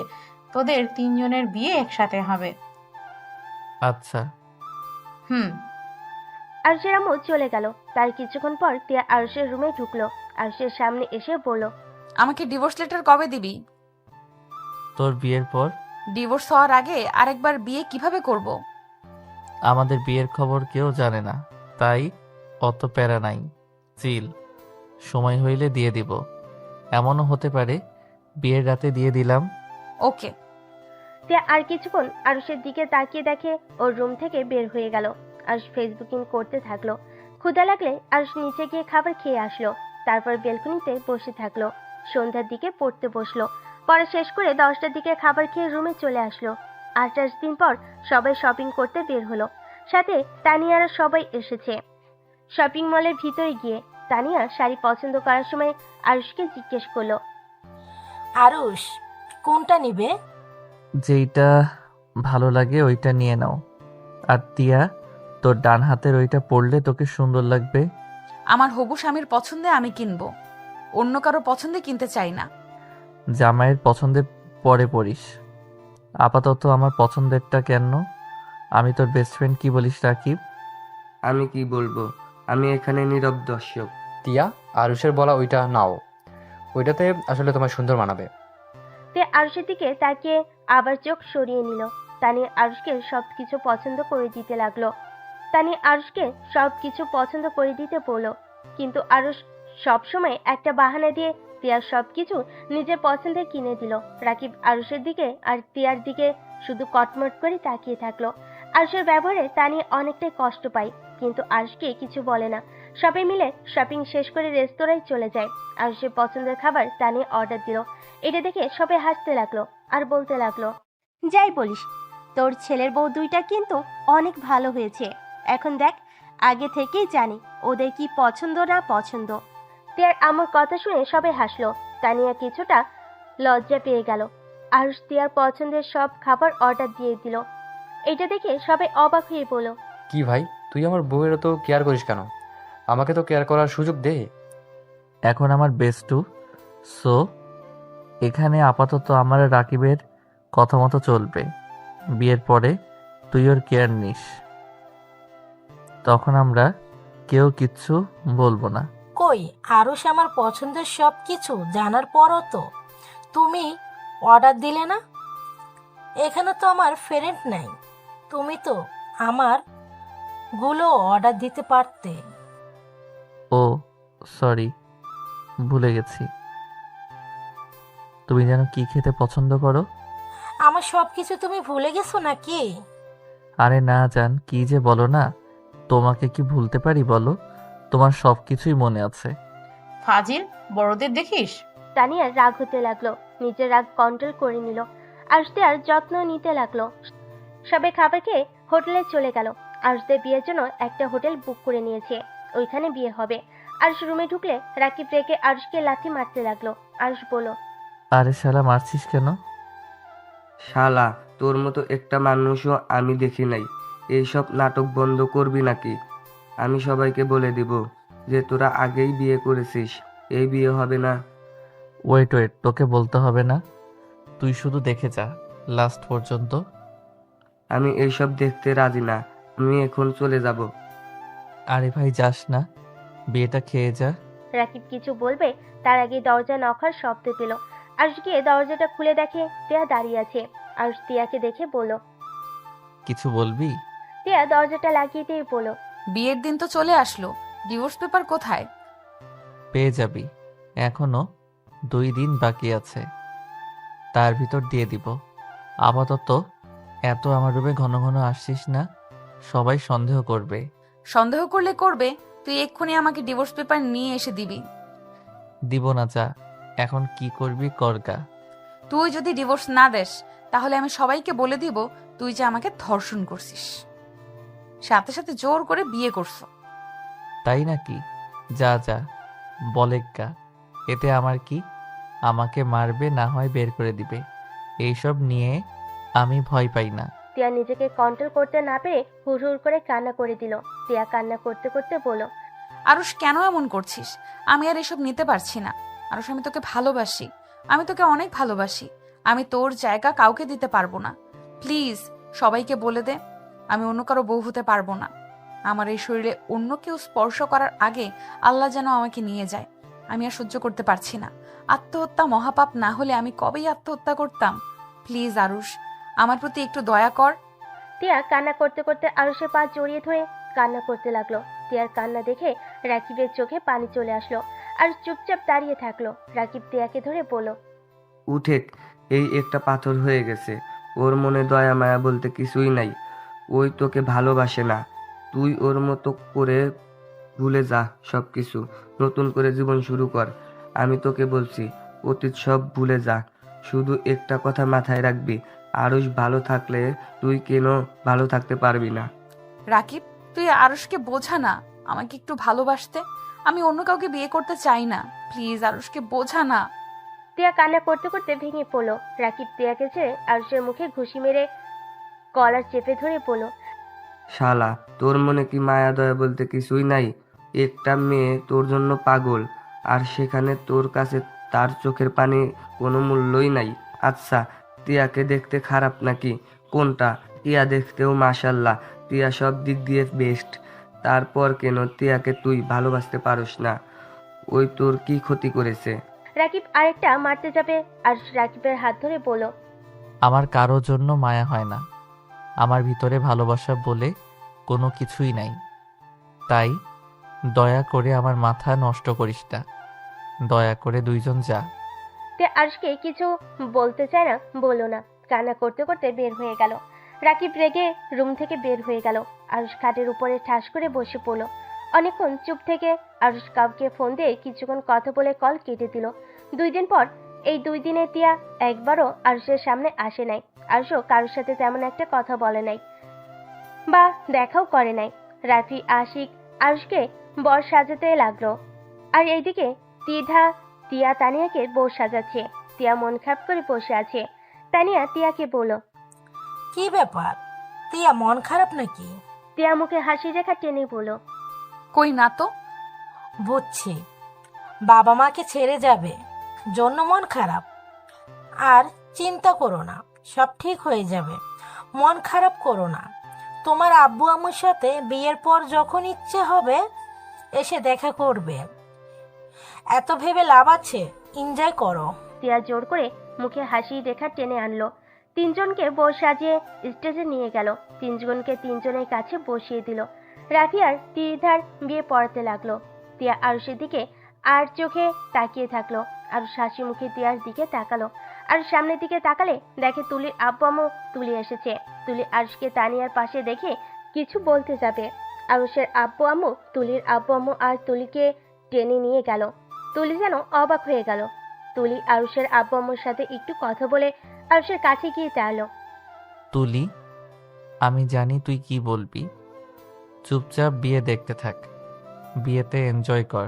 তোদের তিনজনের বিয়ে একসাথে হবে। আচ্ছা। হুম। আরুষের আম্মু চলে গেল। তার কিছুক্ষণ পর তিয়া আরুষের রুমে ঢুকলো। আরুষের সামনে এসে বলল, আমাকে ডিভোর্স লেটার কবে দিবি? তোর বিয়ের পর। ডিভোর্স হওয়ার আগে আরেকবার বিয়ে কিভাবে করব? আমাদের বিয়ের খবর কেউ জানে না, তাই অত প্যারা নাই। চিল, সময় হইলে দিয়ে দিব। এমনও হতে পারে বিয়ের রাতে দিয়ে দিলাম। ওকে। তিয়া আর কিছুক্ষণ আরুষের দিকে তাকিয়ে দেখে ওর রুম থেকে বের হয়ে গেল। আরুষ ফেসবুকিং করতে থাকলো। ক্ষুধা লাগলে আরুষ নিচে গিয়ে খাবার খেয়ে আসলো। তারপর বেলকনিতে বসে থাকলো। সন্ধ্যার দিকে পড়তে বসলো। পড়া শেষ করে 10টার দিকে খাবার খেয়ে রুমে চলে আসলো। 8 দিন পর সবাই শপিং করতে বের হলো। সাথে তানিয়ারা সবাই এসেছে। শপিং মলের ভিতরে গিয়ে তানিয়া শাড়ি পছন্দ করার সময় আরুষকে জিজ্ঞেস করলো, আরুষ, কোনটা নিবে? যেইটা ভালো লাগে ওইটা নিয়ে নাও। আর তিয়া, তোর ডান হাতের ওইটা পরলে তোকে সুন্দর লাগবে। আমার হবু স্বামীর পছন্দে আমি কিনবো, অন্য কারো পছন্দে কিনতে চাই না। জামাইয়ের পছন্দে পরে পড়িস। আপাতত আমার পছন্দেরটা কেন? আমি তোর বেস্ট ফ্রেন্ড, কি বলিস রাকিব? আমি কি বলবো, আমি এখানে নীরব দর্শক। তিয়া, আরুষের বলা ওইটা নাও, ওইটাতে আসলে তোমায় সুন্দর মানাবে। তে আরুষের দিকে তাকিয়ে আবার চোখ সরিয়ে নিল। তানিয়া আরুষকে সবকিছু পছন্দ করে দিতে লাগলো। তানিয়া আরুষকে সবকিছু পছন্দ করে দিতে বলল, কিন্তু আরুষ সবসময় একটা বাহানা দিয়ে তিয়ার সবকিছু নিজের পছন্দে কিনে দিল। রাকিব আরুষের দিকে আর তিয়ার দিকে শুধু কটমট করে তাকিয়ে থাকলো। আরুষের ব্যবহারে তানিয়া অনেকটাই কষ্ট পায়, কিন্তু আরুষকে কিছু বলে না। সবাই মিলে শপিং শেষ করে রেস্তোরাঁয় চলে যায়। আরুষের পছন্দের খাবার তানিয়া অর্ডার দিল। এটা দেখে সবাই হাসতে লাগলো আর বলতে লাগলো, যাই বলিস, তোর ছেলের বউ দুইটা কিন্তু অনেক ভালো হয়েছে। এখন দেখ, আগে থেকেই জানি ওদের কি পছন্দ না পছন্দ। তিয়ার আমার কথা শুনে সবাই হাসলো। তানিয়া কিছুটা লজ্জা পেয়ে গেল। আরুষ তিয়ার পছন্দের সব খাবার অর্ডার দিয়ে দিল। এটা দেখে সবাই অবাক হয়ে বলল, কি ভাই, তুই আমার বউয়ের তো কেয়ার করিস কেন? আমাকে তো কেয়ার করার সুযোগ দে। এখন আমার বেস্ট টু, সো এখানে আপাতত আমার রাকিবের কথা মতো চলবে। বিয়ের পরে তুই ওর কেয়ার নিস, তখন আমরা কেউ কিচ্ছু বলবো না। কই, আরুষ আমার পছন্দের সব কিছু জানার পরও তো তুমি অর্ডার দিলে না। এখানে তো আমার ফ্রেন্ড নাই, তুমি তো আমার গুলো অর্ডার দিতে পারতে। ও সরি, ভুলে গেছি। তুমি যেন কি খেতে পছন্দ করো? আমার সব কিছু তুমি ভুলে গেছো নাকি? আরে না জান, কি যে বলো না, তোমাকে কি ভুলতে পারি বলো? তোমার সব কিছুই মনে আছে। ফাজিল, বড়দের দেখিস। তানিয়ার রাগ হতে লাগলো, নিজের রাগ কন্ট্রোল করে নিল। আরুষদের আর যত্ন নিতে লাগলো। সবে খাবার খেয়ে হোটেলে চলে গেল। আরুষদের বিয়ের জন্য একটা হোটেল বুক করে নিয়েছে, ওইখানে বিয়ে হবে। আরুষ রুমে ঢুকলে রাকিব রেগে আরুষকে লাথি মারতে লাগলো। আরুষ বলল, আরে শালা মারছিস কেন? শালা, তোর মতো একটা মানুষও আমি দেখি নাই। এইসব নাটক বন্ধ করবি নাকি? আমি সবাইকে বলে দিব যে তোরা আগেই বিয়ে করেছিস, এই বিয়ে হবে না। ওয়েট ওয়েট, তোকে বলতে হবে না, তুই শুধু দেখে যা লাস্ট পর্যন্ত। আমি এইসব দেখতে রাজি না, আমি এখন চলে যাব। আরে ভাই যাস না, বিয়েটা খেয়ে যা। রাকিব কিছু বলবে তার আগে দরজা নখার শব্দ পেল। আরুষ গিয়ে দরজাটা খুলে দেখে টিয়া দাঁড়িয়ে আছে। আরুষ টিয়াকে দেখে বলল, কিছু বলবি? টিয়া দরজাটা লাগিয়ে দিয়ে বলল, বিয়ের দিন তো চলে আসলো, ডিভোর্স পেপার কোথায়? পেয়ে যাবি, এখনো 2 দিন বাকি আছে, তার ভিতর দিয়ে দিব। আপাতত এত আমার রুমে ঘন ঘন আসছিস না, সবাই সন্দেহ করবে। সন্দেহ করলে করবে, তুই এক্ষুনি আমাকে ডিভোর্স পেপার নিয়ে এসে দিবি। দিব না, যা, এখন কি করবি করগা। তুই যদি ডিভোর্স না দেস তাহলে আমি সবাইকে বলে দিব তুই যে আমাকে ধর্ষণ করছিস, সাথে সাথে জোর করে বিয়ে করছো। তাই নাকি? যা যা, বলেগা, এতে আমার কি? আমাকে মারবে, না হয় বের করে দিবে, এইসব নিয়ে আমি ভয় পাই না। টিয়া নিজেকে কন্ট্রোল করতে না পেরে হুড় হুড় করে কান্না করে দিল। টিয়া কান্না করতে করতে বলল, আরুষ কেন এমন করছিস? আমি আর এসব নিতে পারছি না। আরুষ, আমি তোকে ভালোবাসি, আমি তোকে অনেক ভালোবাসি। আমি তোর জায়গা কাউকে দিতে পারবো না। প্লিজ সবাইকে বলে দে আমি অন্য কারো বউ হতে পারবো না। আমার এই শরীরে অন্য কেউ স্পর্শ করার আগে আল্লাহ যেন আমাকে নিয়ে যায়। আমি আর সহ্য করতে পারছি না। আত্মহত্যা মহাপাপ না হলে আমি কবেই আত্মহত্যা করতাম। প্লিজ আরুষ, আমার প্রতি একটু দয়া কর। টিয়া কান্না করতে করতে আরুষের পা জড়িয়ে ধরে কান্না করতে লাগলো। টিয়ার কান্না দেখে রাকিবের চোখে পানি চলে আসলো। আর চুপচাপ দাঁড়িয়ে থাকলো। রাকিব টিয়াকে ধরে বলল, উঠেক, এই একটা পাথর হয়ে গেছে। ওর মনে দয়া মায়া বলতে কিছুই নাই। ওই তোকে ভালোবাসে না। তুই ওর মতো করে ভুলে যা সবকিছু, নতুন করে জীবন শুরু কর। আমি তোকে বলছি, অতীত সব ভুলে যা। শুধু একটা কথা মাথায় রাখবি, আরুষ ভালো থাকলে তুই কেন ভালো থাকতে পারবি না? রাকিব, তুই আরুষকে বোঝা না আমাকে একটু ভালোবাসতে। আমি অন্য কাউকে বিয়ে করতে চাই না। প্লিজ আরুষকে বোঝা না। টিয়া কান্না করতে করতে ভেঙে পড়লো। রাকিব টিয়াকে ছেড়ে আরুষের মুখে ঘুষি মেরে কলার চেপে ধরে বলল, শালা, তোর মনে কি মায়া দয়া বলতে কিছুই নাই? একটা মেয়ে তোর জন্য পাগল, আর সেখানে তোর কাছে তার চোখের পানি কোনো মূল্যই নাই। আচ্ছা, টিয়াকে দেখতে খারাপ নাকি? কোনটা? টিয়া দেখতেও মাশাল্লাহ, টিয়া সব দিক দিয়ে বেস্ট। তারপর কেন টিয়াকে তুই ভালোবাসতে পারস না? ওই তোর কি ক্ষতি করেছে? রাকিব আরেকটা মারতে যাবে। আর রাকিবের হাত ধরে বলল, আমার কারোর জন্য মায়া হয় না, আমার ভিতরে ভালোবাসা বলে কোনো কিছুই নাই, তাই দয়া করে আমার মাথা নষ্ট করিস না, দয়া করে দুইজন যা। তে আরুষকে কিছু বলতে চায় না, বললো না। কান্না করতে করতে বের হয়ে গেল। রাকিব রেগে রুম থেকে বের হয়ে গেল। আরুষ খাটের উপরে ঠাস করে বসে পড়ল। অনেকক্ষণ চুপ থেকে আরুষ কাউকে ফোন দিয়ে কিছুক্ষণ কথা বলে কল কেটে দিল। 2 দিন পর, এই 2 দিনে টিয়া একবারও আরুষের সামনে আসে নাই। আরুষও কারোর সাথে তেমন একটা কথা বলে নাই বা দেখাও করে নাই। রাফি আশিক আরুষকে বর সাজাতে লাগলো। আর এইদিকে টিয়া তানিয়াকে বউ সাজাচ্ছে। টিয়া মন খারাপ করে বসে আছে। তানিয়া টিয়াকে বলল, কি ব্যাপার, টিয়া মন খারাপ নাকি? টিয়া মুখে হাসি রেখা টেনে বলল, কই না তো। বুঝছি, বাবা মাকে ছেড়ে যাবে জন্য মন খারাপ। আর চিন্তা করো না, সব ঠিক হয়ে যাবে, মন খারাপ করো না। তোমার আব্বু আম্মুর সাথে বিয়ের পর যখন ইচ্ছে হবে এসে দেখা করবে, এত ভেবে লাভ আছে, এনজয় করো। টিয়া জোর করে মুখে হাসি রেখা টেনে আনলো। 3 জনকে বউ সাজিয়ে স্টেজে নিয়ে গেল। 3 জনকে 3 জনের কাছে বসিয়ে দিল। রাফি আর ত্রিধার বিয়ে পড়াতে লাগলো। টিয়া আরুষের দিকে আর চোখে তাকিয়ে থাকলো। আরুষ হাসি মুখে টিয়ার দিকে তাকালো। আর সামনের দিকে তাকালে দেখে তুলির আব্বু আম্মু তুলি এসেছে। তুলি আরুষকে তানিয়ার পাশে দেখে কিছু বলতে যাবে, আরুষের আব্বু আম্মু, তুলির আব্বু আম্মু আর তুলিকে টেনে নিয়ে গেল। তুলি যেন অবাক হয়ে গেল। তুলি আরুষের আব্বু আম্মুর সাথে একটু কথা বলে আরুষের কাছে গিয়ে দাঁড়ালো। তুলি, আমি জানি তুই কি বলবি। চুপচাপ বিয়ে দেখতে থাক, বিয়েতে এনজয় কর,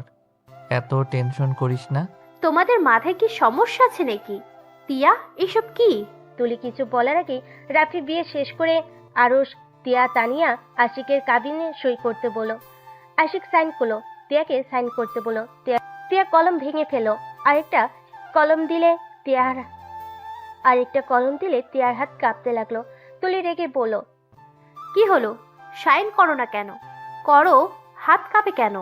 এত টেনশন করিস না। তোমাদের মাথায় কি সমস্যা আছে নাকি? তিয়া, এসব কি? তুলি কিছু বলার আগে রাফি বিয়ে শেষ করে আরুষ, তিয়া, তানিয়া আশিকের কাবিনে সই করতে বলো। আশিক সাইন করলো, তিয়াকে সাইন করতে বলো। তিয়া কলম ভেঙে ফেলো। আরেকটা কলম দিলে তিয়ার হাত কাঁপতে লাগলো। তুলি রেগে বলল, কি হলো? সাইন করো না কেন? করো, হাত কাঁপে কেন?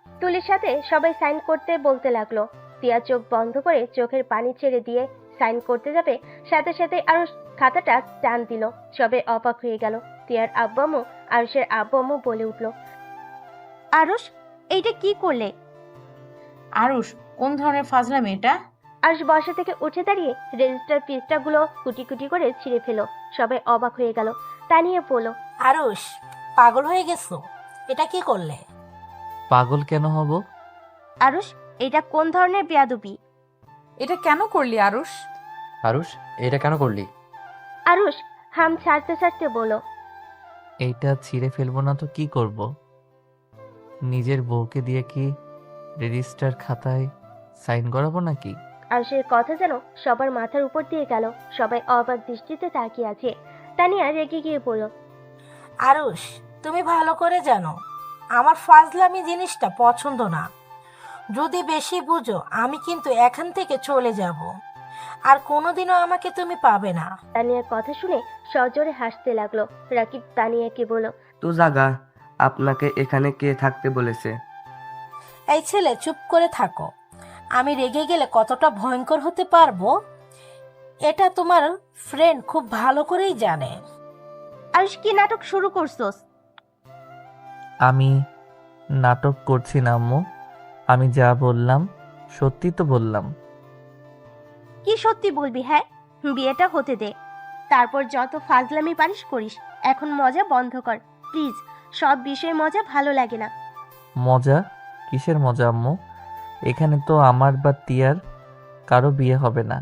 তুলির সাথে সবাই সাইন করতে বলতে লাগলো। তিয়া চোখ বন্ধ করে চোখের পানি ছেড়ে দিয়ে সাইন করতে যাবে, সাথে সাথে আরুষ খাতাটা টান দিল। সবাই অবাক হয়ে গেল। তিয়ার আব্বু আম্মু, আরুষের আব্বু আম্মু বলে উঠল, আরুষ, এইটা কি করলে? আরুষ, কোন ধরনের ফাজলামি এটা? আরুষ বসা থেকে উঠে দাঁড়িয়ে রেজিস্টার পৃষ্ঠাগুলো কুটি কুটি করে ছিঁড়ে ফেলো। সবাই অবাক হয়ে গেল। তানিয়া বলল, আরুষ, পাগল হয়ে গেছো? এটা কি করলে? পাগল কেন হব? আরুষ, এটা কোন ধরনের বেয়াদবি? এটা কেন করলি আরুষ? আরুষ, এটা কেন করলি? আরুষ হাম ছাড়তে ছাড়তে বলো, এইটা ছিঁড়ে ফেলবো না তো কি করব? নিজের বউকে দিয়ে কি রেজিস্টার খাতায় সাইন করাবো নাকি? আরুষের কথা যেন সবার মাথার উপর দিয়ে গেল। সবাই অবাক দৃষ্টিতে তাকিয়ে আছে। তানিয়া রেগে গিয়ে বলল, আরুষ, তুমি ভালো করে জানো আমার ফাজলামি জিনিসটা পছন্দ না। যদি বেশি বুঝো আমি কিন্তু এখান থেকে চলে যাব, আর কোনোদিনও আমাকে তুমি পাবে না। তানিয়ার কথা শুনে সজোরে হাসতে লাগলো। রাকিব তানিয়াকে বলল, তো জাগা, আপনাকে এখানে কে থাকতে বলেছে? এই ছেলে, চুপ করে থাকো। আমি রেগে গেলে কতটা ভয়ঙ্কর হতে পারবো এটা তোমার ফ্রেন্ড খুব ভালো করেই জানে। আরুষ কি নাটক শুরু করছস? আমি নাটক করছি না আম্মু, আমি যা বললাম সত্যি তো বললাম। কি সত্যি বলবি? হ্যাঁ, বিয়েটা হতে দে, তারপর যত ফাজলামি পারিস করিস। এখন মজা বন্ধ কর প্লিজ। সব বিষয়ে মজা ভালো লাগে না। মজা? কিসের মজা আম্মু? এখানে তো আমার বা তিয়ার কারো বিয়ে হবে না,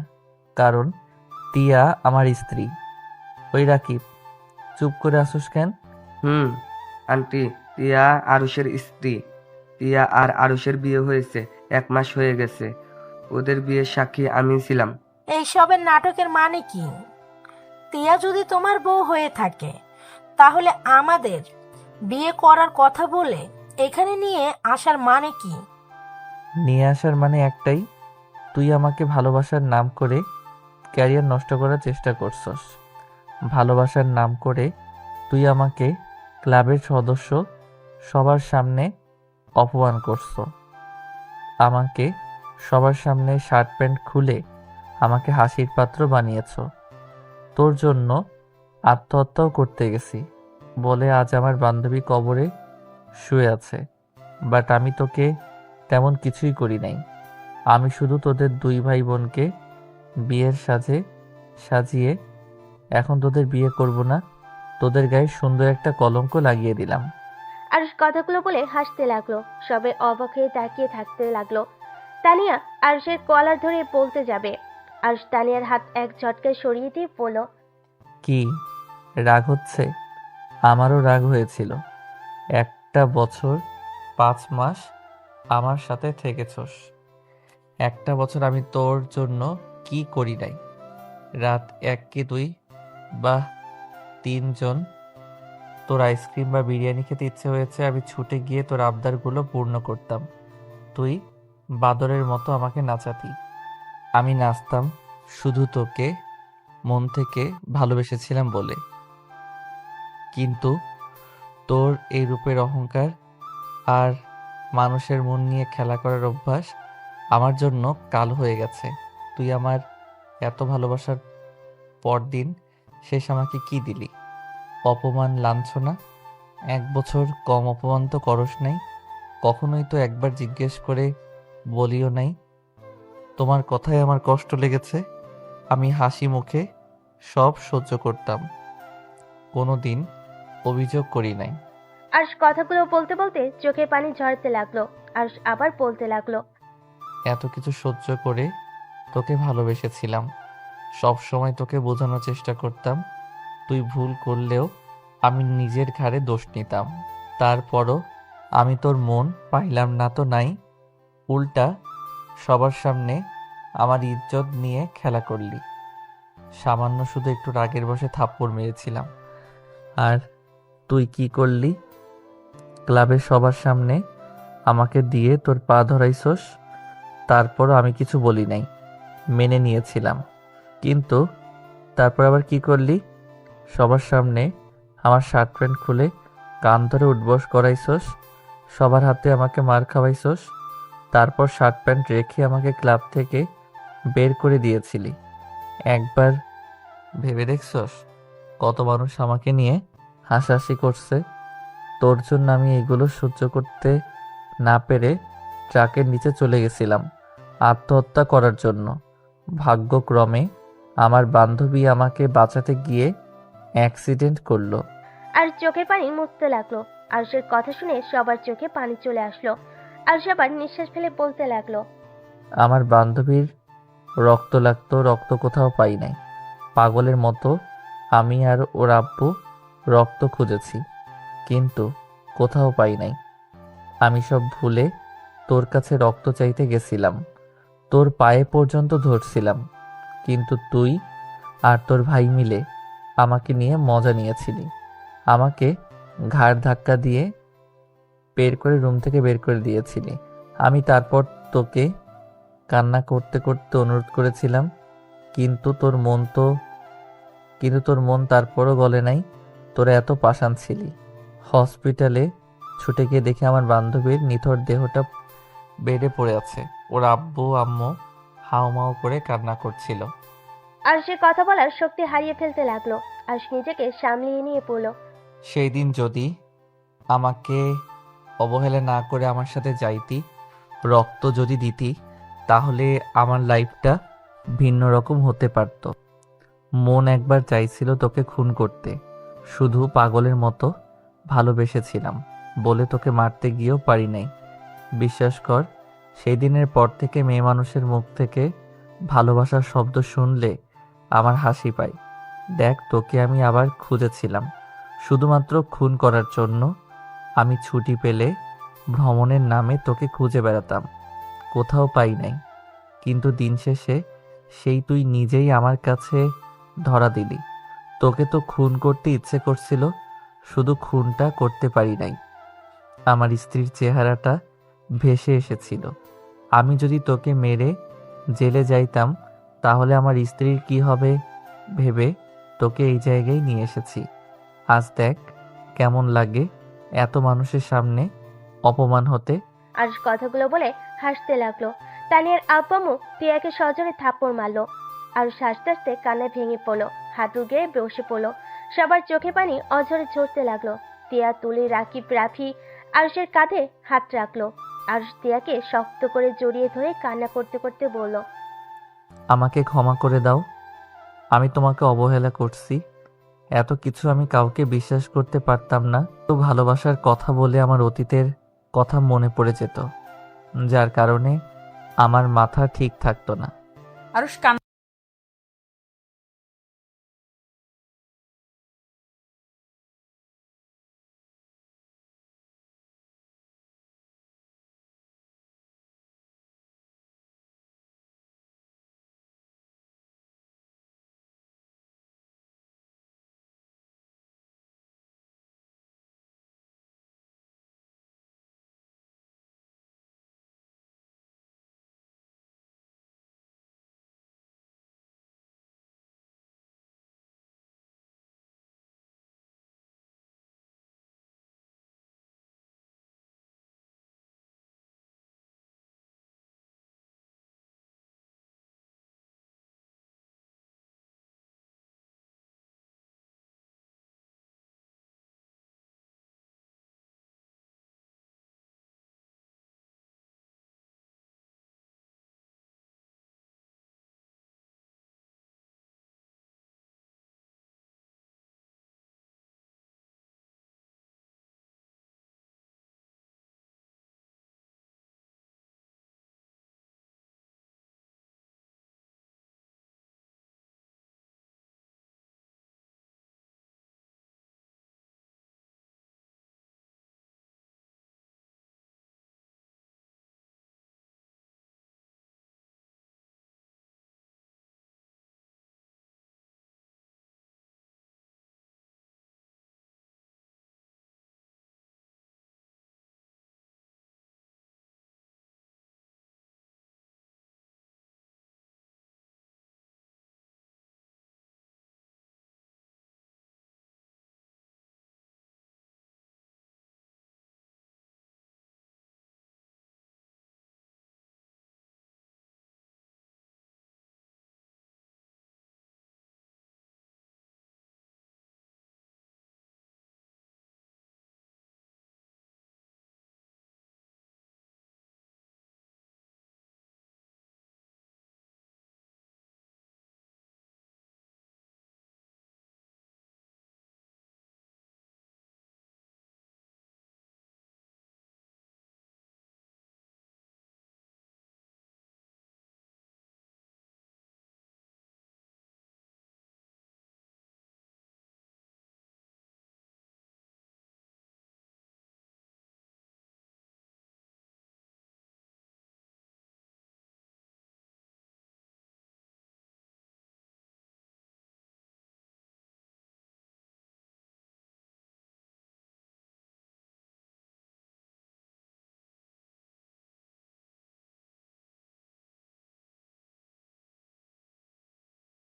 কারণ তিয়া আমার স্ত্রী। ওই রাকিব, চুপ করে আসুস কেন? আন্টি, তিয়া আরুষের স্ত্রী। তিয়া আর আরুষের বিয়ে হয়েছে 1 মাস হয়ে গেছে। ওদের বিয়ের সাক্ষী আমি ছিলাম। এইসবের নাটকের মানে কি? তিয়া যদি তোমার বউ হয়ে থাকে তাহলে আমাদের বিয়ে করার কথা বলে এখানে নিয়ে আসার মানে কি? নিয়ে আসার মানে একটাই, তুই আমাকে ভালোবাসার নাম করে ক্যারিয়ার নষ্ট করার চেষ্টা করছস। ভালোবাসার নাম করে তুই আমাকে ক্লাবের সদস্য সবার সামনে অপমান করছ। আমাকে সবার সামনে শার্ট প্যান্ট খুলে আমাকে হাসির পাত্র বানিয়েছ। তোর জন্য আত্মহত্যাও করতে গেছি বলে আজ আমার বান্ধবী কবরে শুয়ে আছে। বাট আমি তোকে তেমন কিছুই করি নাই। আমি শুধু তোদের 2 ভাই বোনকে বিয়ের সাজে সাজিয়ে এখন তোদের বিয়ে করব না, তোদের গায়ে সুন্দর একটা কলঙ্ক লাগিয়ে দিলাম। আরুষ কথাগুলো বলে হাসতে লাগলো। সবাই অবাক হয়ে তাকিয়ে থাকতে লাগলো। তানিয়া আরুষের কলার ধরে বলতে যাবে, আরুষ তানিয়ার হাত এক ঝটকায় সরিয়ে দিয়ে বলল, কি রাগ হচ্ছে? আমারও রাগ হয়েছিল। 1 বছর 5 মাস আমার সাথে থেকেছস। 1 বছর আমি তোর জন্য কি করি নাই? রাত 1 কি 2 বা 3 জন তোর আইসক্রিম বা বিরিয়ানি খেতে ইচ্ছে হয়েছে, আমি ছুটে গিয়ে তোর আবদারগুলো পূর্ণ করতাম। তুই বাদরের মতো আমাকে নাচাতি। আমি নাচতাম শুধু তোকে মন থেকে ভালোবেসেছিলাম বলে। কিন্তু তোর এই রূপের অহংকার আর মানুষের মন নিয়ে খেলা করার অভ্যাস আমার জন্য কাল হয়ে গেছে। তুই আমার এত ভালোবাসার পরদিন শেষ আমাকে কি দিলি? অপমান, লাঞ্ছনা। 1 বছর কম অপমান তো করস নাই। কখনোই তো একবার জিজ্ঞেস করে বলিও নাই তোমার কথায় আমার কষ্ট লেগেছে। আমি হাসি মুখে সব সহ্য করতাম, কোনো দিন অভিযোগ করি নাই। আরুষ কথাগুলো বলতে বলতে চোখে পানি ঝরাতে লাগলো। আরুষ আবার বলতে লাগলো, এত কিছু সহ্য করে তোকে ভালোবেসেছিলাম, সব সময় তোকে বোঝানোর চেষ্টা করতাম, তুই ভুল করলেও আমি নিজের ঘাড়ে দোষ নিতাম। তারপরও আমি তোর মন পাইলাম না তো নাই, উল্টা সবার সামনে আমার ইজ্জত নিয়ে খেলা করলি। সামান্য শুধু একটু রাগের বশে থাপ্পড় মেরেছিলাম, আর তুই কি করলি? ক্লাবের সবার সামনে আমাকে দিয়ে তোর পা ধরাইছস। তারপরও আমি কিছু বলি নাই, মেনে নিয়েছিলাম। কিন্তু তারপর আবার কি করলি? সবার সামনে আমার শার্ট প্যান্ট খুলে কান ধরে উঠবস করাইছস, সবার হাতে আমাকে মার খাওয়াইছস, তারপর শার্ট প্যান্ট রেখে আমাকে ক্লাব থেকে বের করে দিয়েছিলি। একবার ভেবে দেখছস কত মানুষ আমাকে নিয়ে হাসাহাসি করছে? তোর জন্য আমি এগুলো সহ্য করতে না পেরে ট্রাকের নিচে চলে গেছিলাম আত্মহত্যা করার জন্য। ভাগ্যক্রমে আমার বান্ধবী আমাকে বাঁচাতে গিয়ে অ্যাক্সিডেন্ট করলো। আর চোখের পানি মুছতে লাগলো। আরুষের কথা শুনে সবার চোখে পানি চলে আসলো। আরুষ আবার নিঃশ্বাস ফেলে বলতে লাগলো, আমার বান্ধবীর রক্ত লাগতো, রক্ত কোথাও পাই নাই। পাগলের মতো আমি আর ওর আব্বু রক্ত খুঁজেছি, কিন্তু কোথাও পাই নাই। আমি সব ভুলে তোর কাছে রক্ত চাইতে গেছিলাম, তোর পায়ে পর্যন্ত ধরছিলাম, কিন্তু তুই আর তোর ভাই মিলে আমাকে নিয়ে মজা নিয়েছিলি। আমাকে ঘাড় ধাক্কা দিয়ে বের করে রুম থেকে বের করে দিয়েছিলি। আমি তারপর তোকে কান্না করতে করতে অনুরোধ করেছিলাম, কিন্তু তোর মন তারপরও গলে নাই। তোরা এত পাষাণ ছিলি। হসপিটালে ছুটে গিয়ে দেখে আমার বান্ধবীর নিথর দেহটা বেডে পড়ে আছে। ওর আব্বু আম্মু হাউমাউ করে কান্না করছিল। আরুষের কথা বলার শক্তি হারিয়ে ফেলতে লাগলো। আরুষ নিজেকে সামলিয়ে নিয়ে পড়ল, সেই দিন যদি আমাকে অবহেলা না করে আমার সাথে যাইতি, রক্ত যদি দিতি, তাহলে আমার লাইফটা ভিন্ন রকম হতে পারত। মন একবার চাইছিল তোকে খুন করতে, শুধু পাগলের মতো ভালোবেসেছিলাম বলে তোকে মারতে গিয়েও পারি নাই। বিশ্বাস কর, সেই দিনের পর থেকে মেয়ে মানুষের মুখ থেকে ভালোবাসার শব্দ শুনলে আমার হাসি পায়। দেখ, তোকে আমি আবার খুঁজেছিলাম শুধুমাত্র খুন করার জন্য। আমি ছুটি পেলে ভ্রমণের নামে তোকে খুঁজে বেড়াতাম, কোথাও পাই নাই। কিন্তু দিন শেষে সেই তুই নিজেই আমার কাছে ধরা দিলি। তোকে তো খুন করতে ইচ্ছে করছিল, শুধু খুনটা করতে পারি নাই। আমার স্ত্রীর চেহারাটা ভেসে এসেছিল। আমি যদি তোকে মেরে জেলে যাইতাম, তাহলে আমার স্ত্রীর কি হবে ভেবে তোকে এই জায়গায় নিয়ে এসেছি। আজ দেখ কেমন লাগে এত মানুষের সামনে অপমান হতে। আরুষ কথাগুলো বলে হাসতে লাগলো। তানিয়ার আব্বু আম্মু টিয়াকে সজোরে থাপ্পড় মারলো। আরুষ হাসতে হাসতে কান্নায় ভেঙে পড়লো, হাঁটু গেড়ে বসে পড়লো। সবার চোখে পানি অঝরে ঝরতে লাগলো। টিয়া তুলে রাকিব রাফি আরুষের কাঁধে হাত রাখলো। আরুষ টিয়াকে শক্ত করে জড়িয়ে ধরে কান্না করতে করতে বলল, আমাকে ক্ষমা করে দাও, আমি তোমাকে অবহেলা করছি। এত কিছু আমি কাউকে বিশ্বাস করতে পারতাম না। তো ভালোবাসার কথা বলে আমার অতীতের কথা মনে পড়ে যেত, যার কারণে আমার মাথা ঠিক থাকতো না। আরুষ